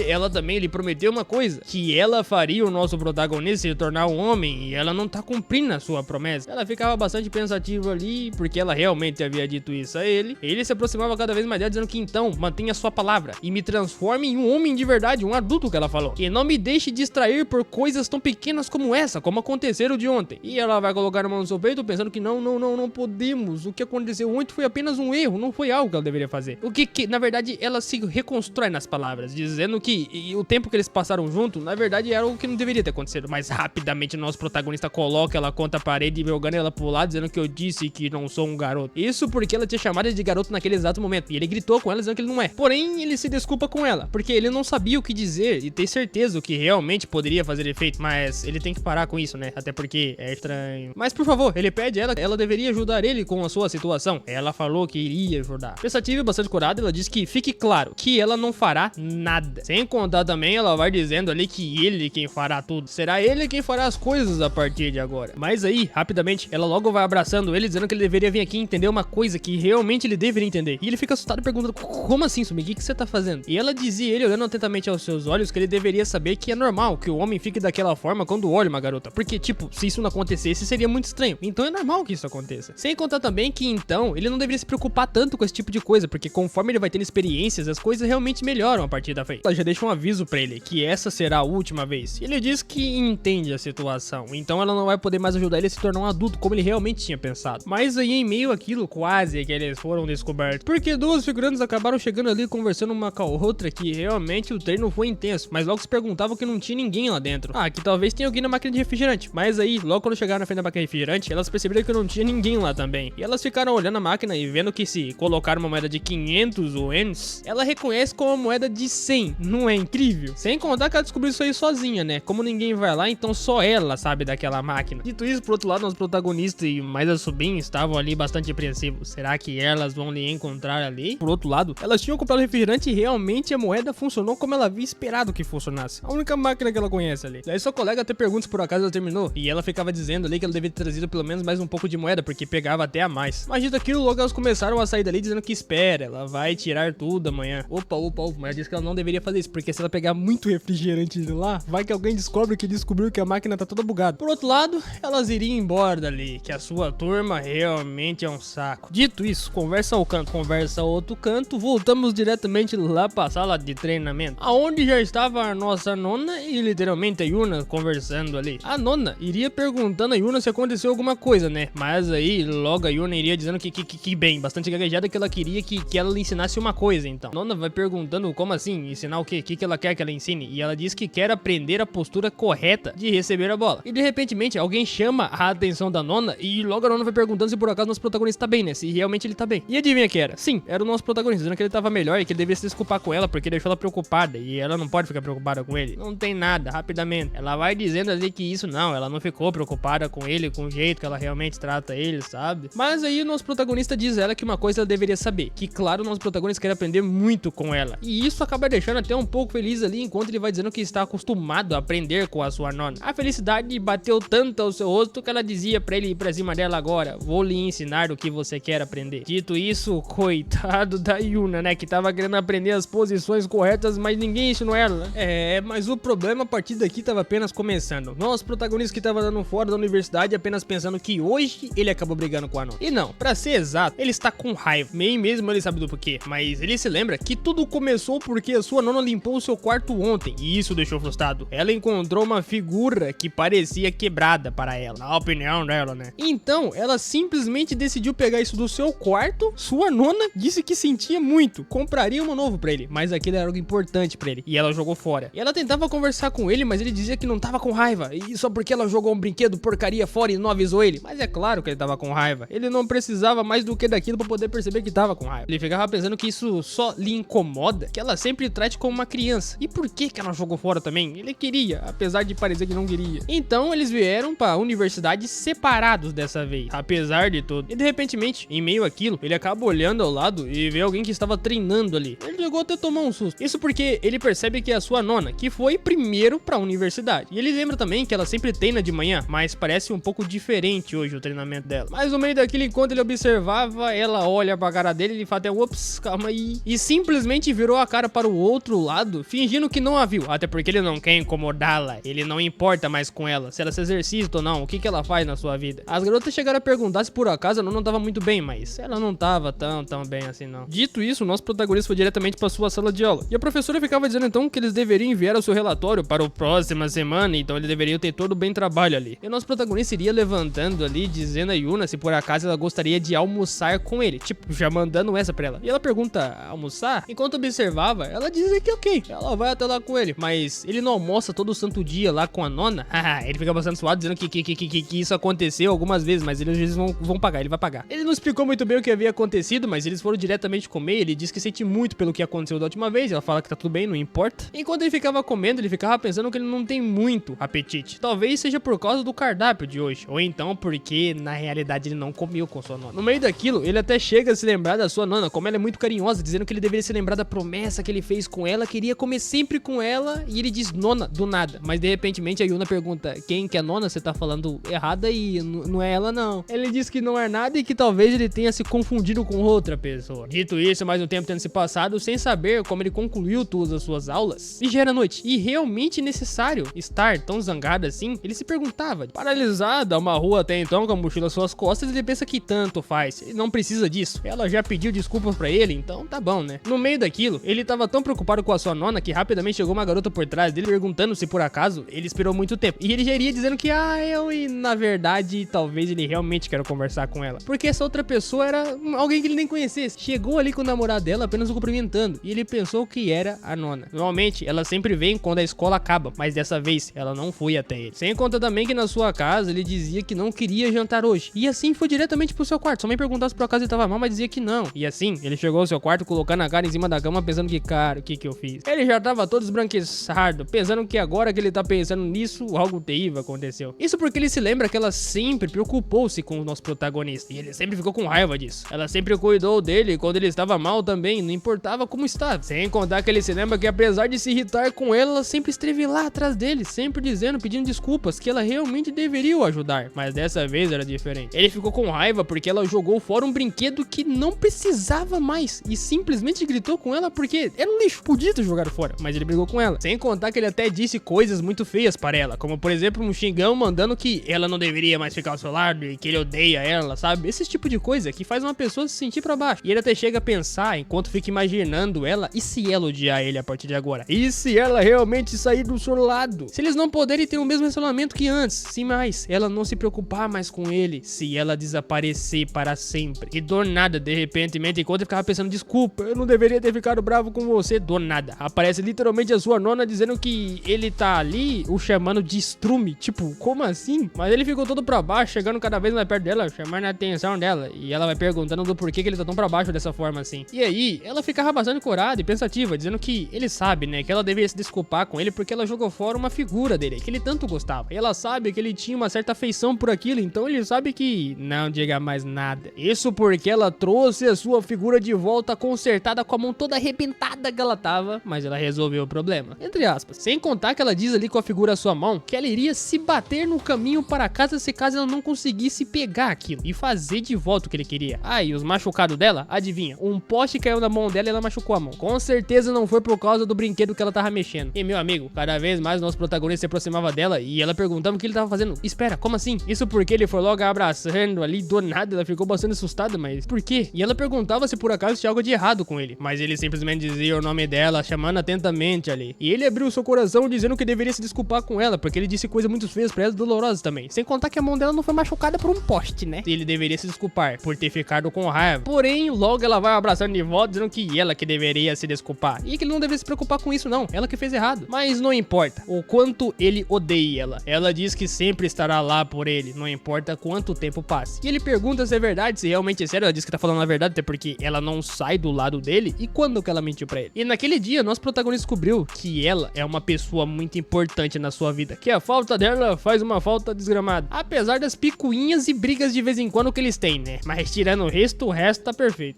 ela também lhe prometeu uma coisa, que ela faria o nosso protagonista se tornar um homem, e ela não tá cumprindo a sua promessa. Ela ficava bastante pensativa ali, porque ela realmente havia dito isso a ele. Ele se aproximava cada vez mais dela, dizendo que então, mantenha sua palavra e me transforme em um homem de verdade, um adulto, que ela falou. E não me deixe distrair por coisas tão pequenas como essa, como aconteceram de ontem. E ela vai colocar a mão no seu peito, pensando que não podemos. O que aconteceu ontem foi apenas um erro, não foi algo que ela deveria fazer. O que na verdade, ela se reconstrói nas palavras, dizendo que o tempo que eles passaram junto, na verdade, era o que não deveria ter acontecido. Mas rapidamente o nosso protagonista coloca ela contra a parede e jogando ela pro lado, dizendo que eu disse que não sou um garoto. Isso porque ela tinha chamado ele de garoto naquele exato momento. E ele gritou com ela dizendo que ele não é. Porém, ele se desculpa com ela, porque ele não sabia o que dizer e tem certeza o que realmente poderia fazer efeito. Mas ele tem que parar com isso, né? Até porque é estranho. Mas por favor, ele pede ela deveria ajudar ele com a sua situação. Ela falou que iria ajudar. Pensativa e bastante curada, ela diz que fique claro que ela não fará nada. Sem contar também, ela vai dizendo ali que ele quem fará tudo. Será ele quem fará as coisas a partir de agora. Mas aí, rapidamente, ela logo vai abraçando ele, dizendo que ele deveria vir aqui entender uma coisa que realmente ele deveria entender. E ele fica assustado perguntando, como assim, Sumi? O que você tá fazendo? E ela dizia ele, olhando atentamente aos seus olhos, que ele deveria saber que é normal que o homem fique daquela forma quando olha uma garota. Porque, tipo, se isso não acontecesse, seria muito estranho. Então é normal que isso aconteça. Sem contar também que, então, ele não deveria se preocupar tanto com esse tipo de coisa, porque conforme ele vai tendo experiências, as coisas realmente melhoram a partir da frente. Ela já deixa um aviso pra ele, que essa será a última vez. E ele diz que entende a situação, então ela não vai poder mais ajudar ele a se tornar um adulto, como ele realmente tinha pensado. Mas aí, em meio àquilo, quase que eles foram descobertos, porque duas figurantes acabaram chegando ali, conversando uma com a outra, que realmente o treino foi intenso, mas logo se perguntavam que não tinha ninguém lá dentro. Ah, que talvez tenha alguém na máquina de refrigerante. Mas aí, logo quando chegaram na frente da máquina de refrigerante, elas perceberam que não tinha ninguém lá também. E elas ficaram olhando a máquina e vendo que se colocar uma moeda de 500 ienes, ela reconhece como uma moeda de 100. Não é incrível? Sem contar que ela descobriu isso aí sozinha, né? Como ninguém vai lá, então só ela sabe daquela máquina. Dito isso, por outro lado, os protagonistas e mais a sobrinha estavam ali bastante apreensivos. Será que elas vão lhe encontrar ali? Por outro lado, elas tinham comprado refrigerante e realmente a moeda funcionou como ela havia esperado que funcionasse. A única máquina que ela conhece ali. Daí sua colega até pergunta se por acaso ela terminou. E ela ficava dizendo ali que ela devia ter trazido pelo menos mais um pouco de moeda, porque pegava até a mais. Mas dito aquilo, logo elas começaram a sair dali dizendo que espera, ela vai tirar tudo amanhã. Opa, mas ela disse que ela não deveria fazer isso, porque se ela pegar muito refrigerante de lá, vai que alguém descobre que descobriu que a máquina tá toda bugada. Por outro lado, elas iriam embora dali, que a sua turma realmente é um saco. Dito isso, conversa ao canto, conversa ao outro canto, voltamos diretamente lá pra sala de treinamento, aonde já estava a nossa nona e literalmente a Yuna conversando ali. A nona iria perguntando a Yuna se aconteceu alguma coisa, né? Mas aí logo a Yuna iria dizendo que bem, bastante gaguejada, que ela queria que ela lhe ensinasse uma coisa, então. A nona vai perguntando como assim, ensinar o quê? O que ela quer que ela ensine? E ela diz que quer aprender a postura correta de receber a bola. E de repente alguém chama a atenção da nona e logo a nona vai perguntando se por acaso nosso protagonista tá bem, né? Se realmente ele tá bem. E adivinha que era? Sim, era o nosso protagonista, dizendo que ele tava melhor e que ele deveria se desculpar com ela porque deixou ela preocupada e ela não pode ficar preocupada com ele. Não tem nada, rapidamente. Ela vai dizendo ali que isso não, ela não ficou preocupada com ele, com o jeito que ela realmente trata ele, sabe? Mas aí o nosso protagonista diz a ela que uma coisa ela deveria saber, que claro, o nosso protagonista quer aprender muito com ela. E isso acaba deixando até um pouco feliz ali, enquanto ele vai dizendo que está acostumado a aprender com a sua nona. A felicidade bateu tanto ao seu rosto que ela dizia pra ele ir pra cima dela agora, vou lhe ensinar o que você quer aprender. Dito isso, coitado da Yuna, né, que tava querendo aprender as posições corretas, mas ninguém ensinou ela, né? Mas o problema a partir daqui tava apenas começando. Nosso protagonista que tava dando fora da universidade apenas pensando que hoje ele acabou brigando com a nona. E não, pra ser exato, ele está com raiva. Nem mesmo ele sabe do porquê, mas ele se lembra que tudo começou porque a sua nona limpou o seu quarto ontem, e isso deixou frustrado. Ela encontrou uma figura que parecia quebrada para ela, na opinião dela, né? Então, ela simplesmente decidiu pegar isso do seu quarto. Sua nona disse que sentia muito, compraria um novo pra ele, mas aquilo era algo importante pra ele, e ela jogou fora. E ela tentava conversar com ele, mas ele dizia que não tava com raiva, e só porque ela jogou um brinquedo porcaria fora e não avisou ele. Mas é claro que ele tava com raiva, ele não precisava mais do que daquilo pra poder perceber que tava com raiva. Ele ficava pensando que isso só lhe incomoda, que ela sempre trate como uma criança. E por que ela jogou fora também? Ele queria, apesar de parecer que não queria. Então eles vieram pra universidade separados dessa vez, apesar de tudo. E de repentemente, em meio àquilo, ele acaba olhando ao lado e vê alguém que estava treinando ali. Ele chegou até a tomar um susto. Isso porque ele percebe que é a sua nona, que foi primeiro pra universidade. E ele lembra também que ela sempre treina de manhã, mas parece um pouco diferente hoje o treinamento dela. Mas no meio daquilo, enquanto ele observava, ela olha pra cara dele e ele fala até, ups, calma aí. E simplesmente virou a cara para o outro lado, fingindo que não a viu. Até porque ele não quer incomodá-la. Ele não importa mais com ela, se ela se exercita ou não, o que ela faz na sua vida. As garotas chegaram a perguntar se por acaso ela não tava muito bem, mas ela não tava tão bem assim não. Dito isso, o nosso protagonista foi diretamente para sua sala de aula. E a professora ficava dizendo então que eles deveriam enviar o seu relatório para a próxima semana, então eles deveriam ter todo bem trabalho ali. E o nosso protagonista iria levantando ali, dizendo a Yuna se por acaso ela gostaria de almoçar com ele, tipo, já mandando essa pra ela. E ela pergunta, almoçar? Enquanto observava, ela dizia que ok. Ela ela vai até lá com ele. Mas ele não almoça todo santo dia lá com a nona. Ele fica bastante suado dizendo que isso aconteceu algumas vezes, mas eles às vezes vão pagar, ele vai pagar. Ele não explicou muito bem o que havia acontecido, mas eles foram diretamente comer. Ele disse que sente muito pelo que aconteceu da última vez. Ela fala que tá tudo bem, não importa. Enquanto ele ficava comendo, ele ficava pensando que ele não tem muito apetite. Talvez seja por causa do cardápio de hoje, ou então porque na realidade ele não comeu com sua nona. No meio daquilo, ele até chega a se lembrar da sua nona, como ela é muito carinhosa, dizendo que ele deveria se lembrar da promessa que ele fez com ela, queria comer sempre com ela, e ele diz nona do nada. Mas de repentemente a Yuna pergunta: quem que é nona? Você tá falando errada e não é ela não. Ele diz que não é nada e que talvez ele tenha se confundido com outra pessoa. Dito isso, mais um tempo tendo se passado, sem saber como ele concluiu todas as suas aulas, e já era noite, e realmente necessário estar tão zangado assim, ele se perguntava. Paralisado a uma rua até então, com a mochila às suas costas, ele pensa que tanto faz, ele não precisa disso. Ela já pediu desculpas pra ele, então tá bom, né? No meio daquilo, ele tava tão preocupado com a sua nona que rapidamente chegou uma garota por trás dele, perguntando se por acaso ele esperou muito tempo. E ele já iria dizendo que, e na verdade, talvez ele realmente queira conversar com ela. Porque essa outra pessoa era alguém que ele nem conhecesse. Chegou ali com o namorado dela apenas o cumprimentando, e ele pensou que era a nona. Normalmente, ela sempre vem quando a escola acaba, mas dessa vez, ela não foi até ele. Sem conta também que na sua casa, ele dizia que não queria jantar hoje. E assim, foi diretamente pro seu quarto. Sua mãe perguntou se por acaso ele tava mal, mas dizia que não. E assim, ele chegou ao seu quarto, colocando a cara em cima da cama, pensando que, cara, o que eu fiz? Ele já tava todo esbranquiçado, pensando que agora que ele tá pensando nisso, algo terrível aconteceu. Isso porque ele se lembra que ela sempre preocupou-se com o nosso protagonista, e ele sempre ficou com raiva disso. Ela sempre cuidou dele quando ele estava mal também, não importava como estava. Sem contar que ele se lembra que apesar de se irritar com ela sempre esteve lá atrás dele, sempre dizendo, pedindo desculpas, que ela realmente deveria o ajudar. Mas dessa vez era diferente. Ele ficou com raiva porque ela jogou fora um brinquedo que não precisava mais, e simplesmente gritou com ela porque era um lixo, podia ter jogado fora, mas ele brigou com ela. Sem contar que ele até disse coisas muito feias para ela, como por exemplo um xingão mandando que ela não deveria mais ficar ao seu lado e que ele odeia ela, sabe? Esse tipo de coisa que faz uma pessoa se sentir pra baixo. E ele até chega a pensar, enquanto fica imaginando ela, e se ela odiar ele a partir de agora? E se ela realmente sair do seu lado? Se eles não poderem ter o mesmo relacionamento que antes? Se mais, ela não se preocupar mais com ele? Se ela desaparecer para sempre? E do nada, de repente, enquanto ele ficava pensando, desculpa, eu não deveria ter ficado bravo com você, do nada, aparece literalmente a sua nona dizendo que ele tá ali, o chamando de estrume. Tipo, como assim? Mas ele ficou todo pra baixo, chegando cada vez mais perto dela, chamando a atenção dela, e ela vai perguntando do porquê que ele tá tão pra baixo dessa forma assim. E aí, ela ficava bastante corada e pensativa, dizendo que ele sabe, né, que ela deveria se desculpar com ele porque ela jogou fora uma figura dele, que ele tanto gostava. E ela sabe que ele tinha uma certa afeição por aquilo, então ele sabe que não diga mais nada. Isso porque ela trouxe a sua figura de volta consertada com a mão toda arrebentada que ela tava, mas ela resolveu o problema, entre aspas. Sem contar que ela diz ali com a figura à sua mão que ela iria se bater no caminho para casa se caso ela não conseguisse pegar aquilo e fazer de volta o que ele queria. E os machucados dela, adivinha, um poste caiu na mão dela e ela machucou a mão. Com certeza não foi por causa do brinquedo que ela tava mexendo. E meu amigo, cada vez mais o nosso protagonista se aproximava dela e ela perguntava o que ele tava fazendo. Espera, como assim? Isso porque ele foi logo abraçando ali, do nada, ela ficou bastante assustada, mas por quê? E ela perguntava se por acaso tinha algo de errado com ele, mas ele simplesmente dizia o nome dela, chamando atentamente ali. E ele abriu seu coração dizendo que deveria se desculpar com ela, porque ele disse coisas muito feias pra ela, dolorosas também. Sem contar que a mão dela não foi machucada por um poste, né? E ele deveria se desculpar por ter ficado com raiva. Porém, logo ela vai abraçando de volta, dizendo que ela que deveria se desculpar. E que ele não deveria se preocupar com isso não, ela que fez errado. Mas não importa o quanto ele odeia ela. Ela diz que sempre estará lá por ele, não importa quanto tempo passe. E ele pergunta se é verdade, se realmente é sério. Ela diz que tá falando a verdade, até porque ela não sai do lado dele. E quando que ela mentiu pra ele? E naquele dia, nosso protagonista descobriu que ela é uma pessoa muito importante na sua vida, que a falta dela faz uma falta desgramada. Apesar das picuinhas e brigas de vez em quando que eles têm, né? Mas tirando o resto tá perfeito.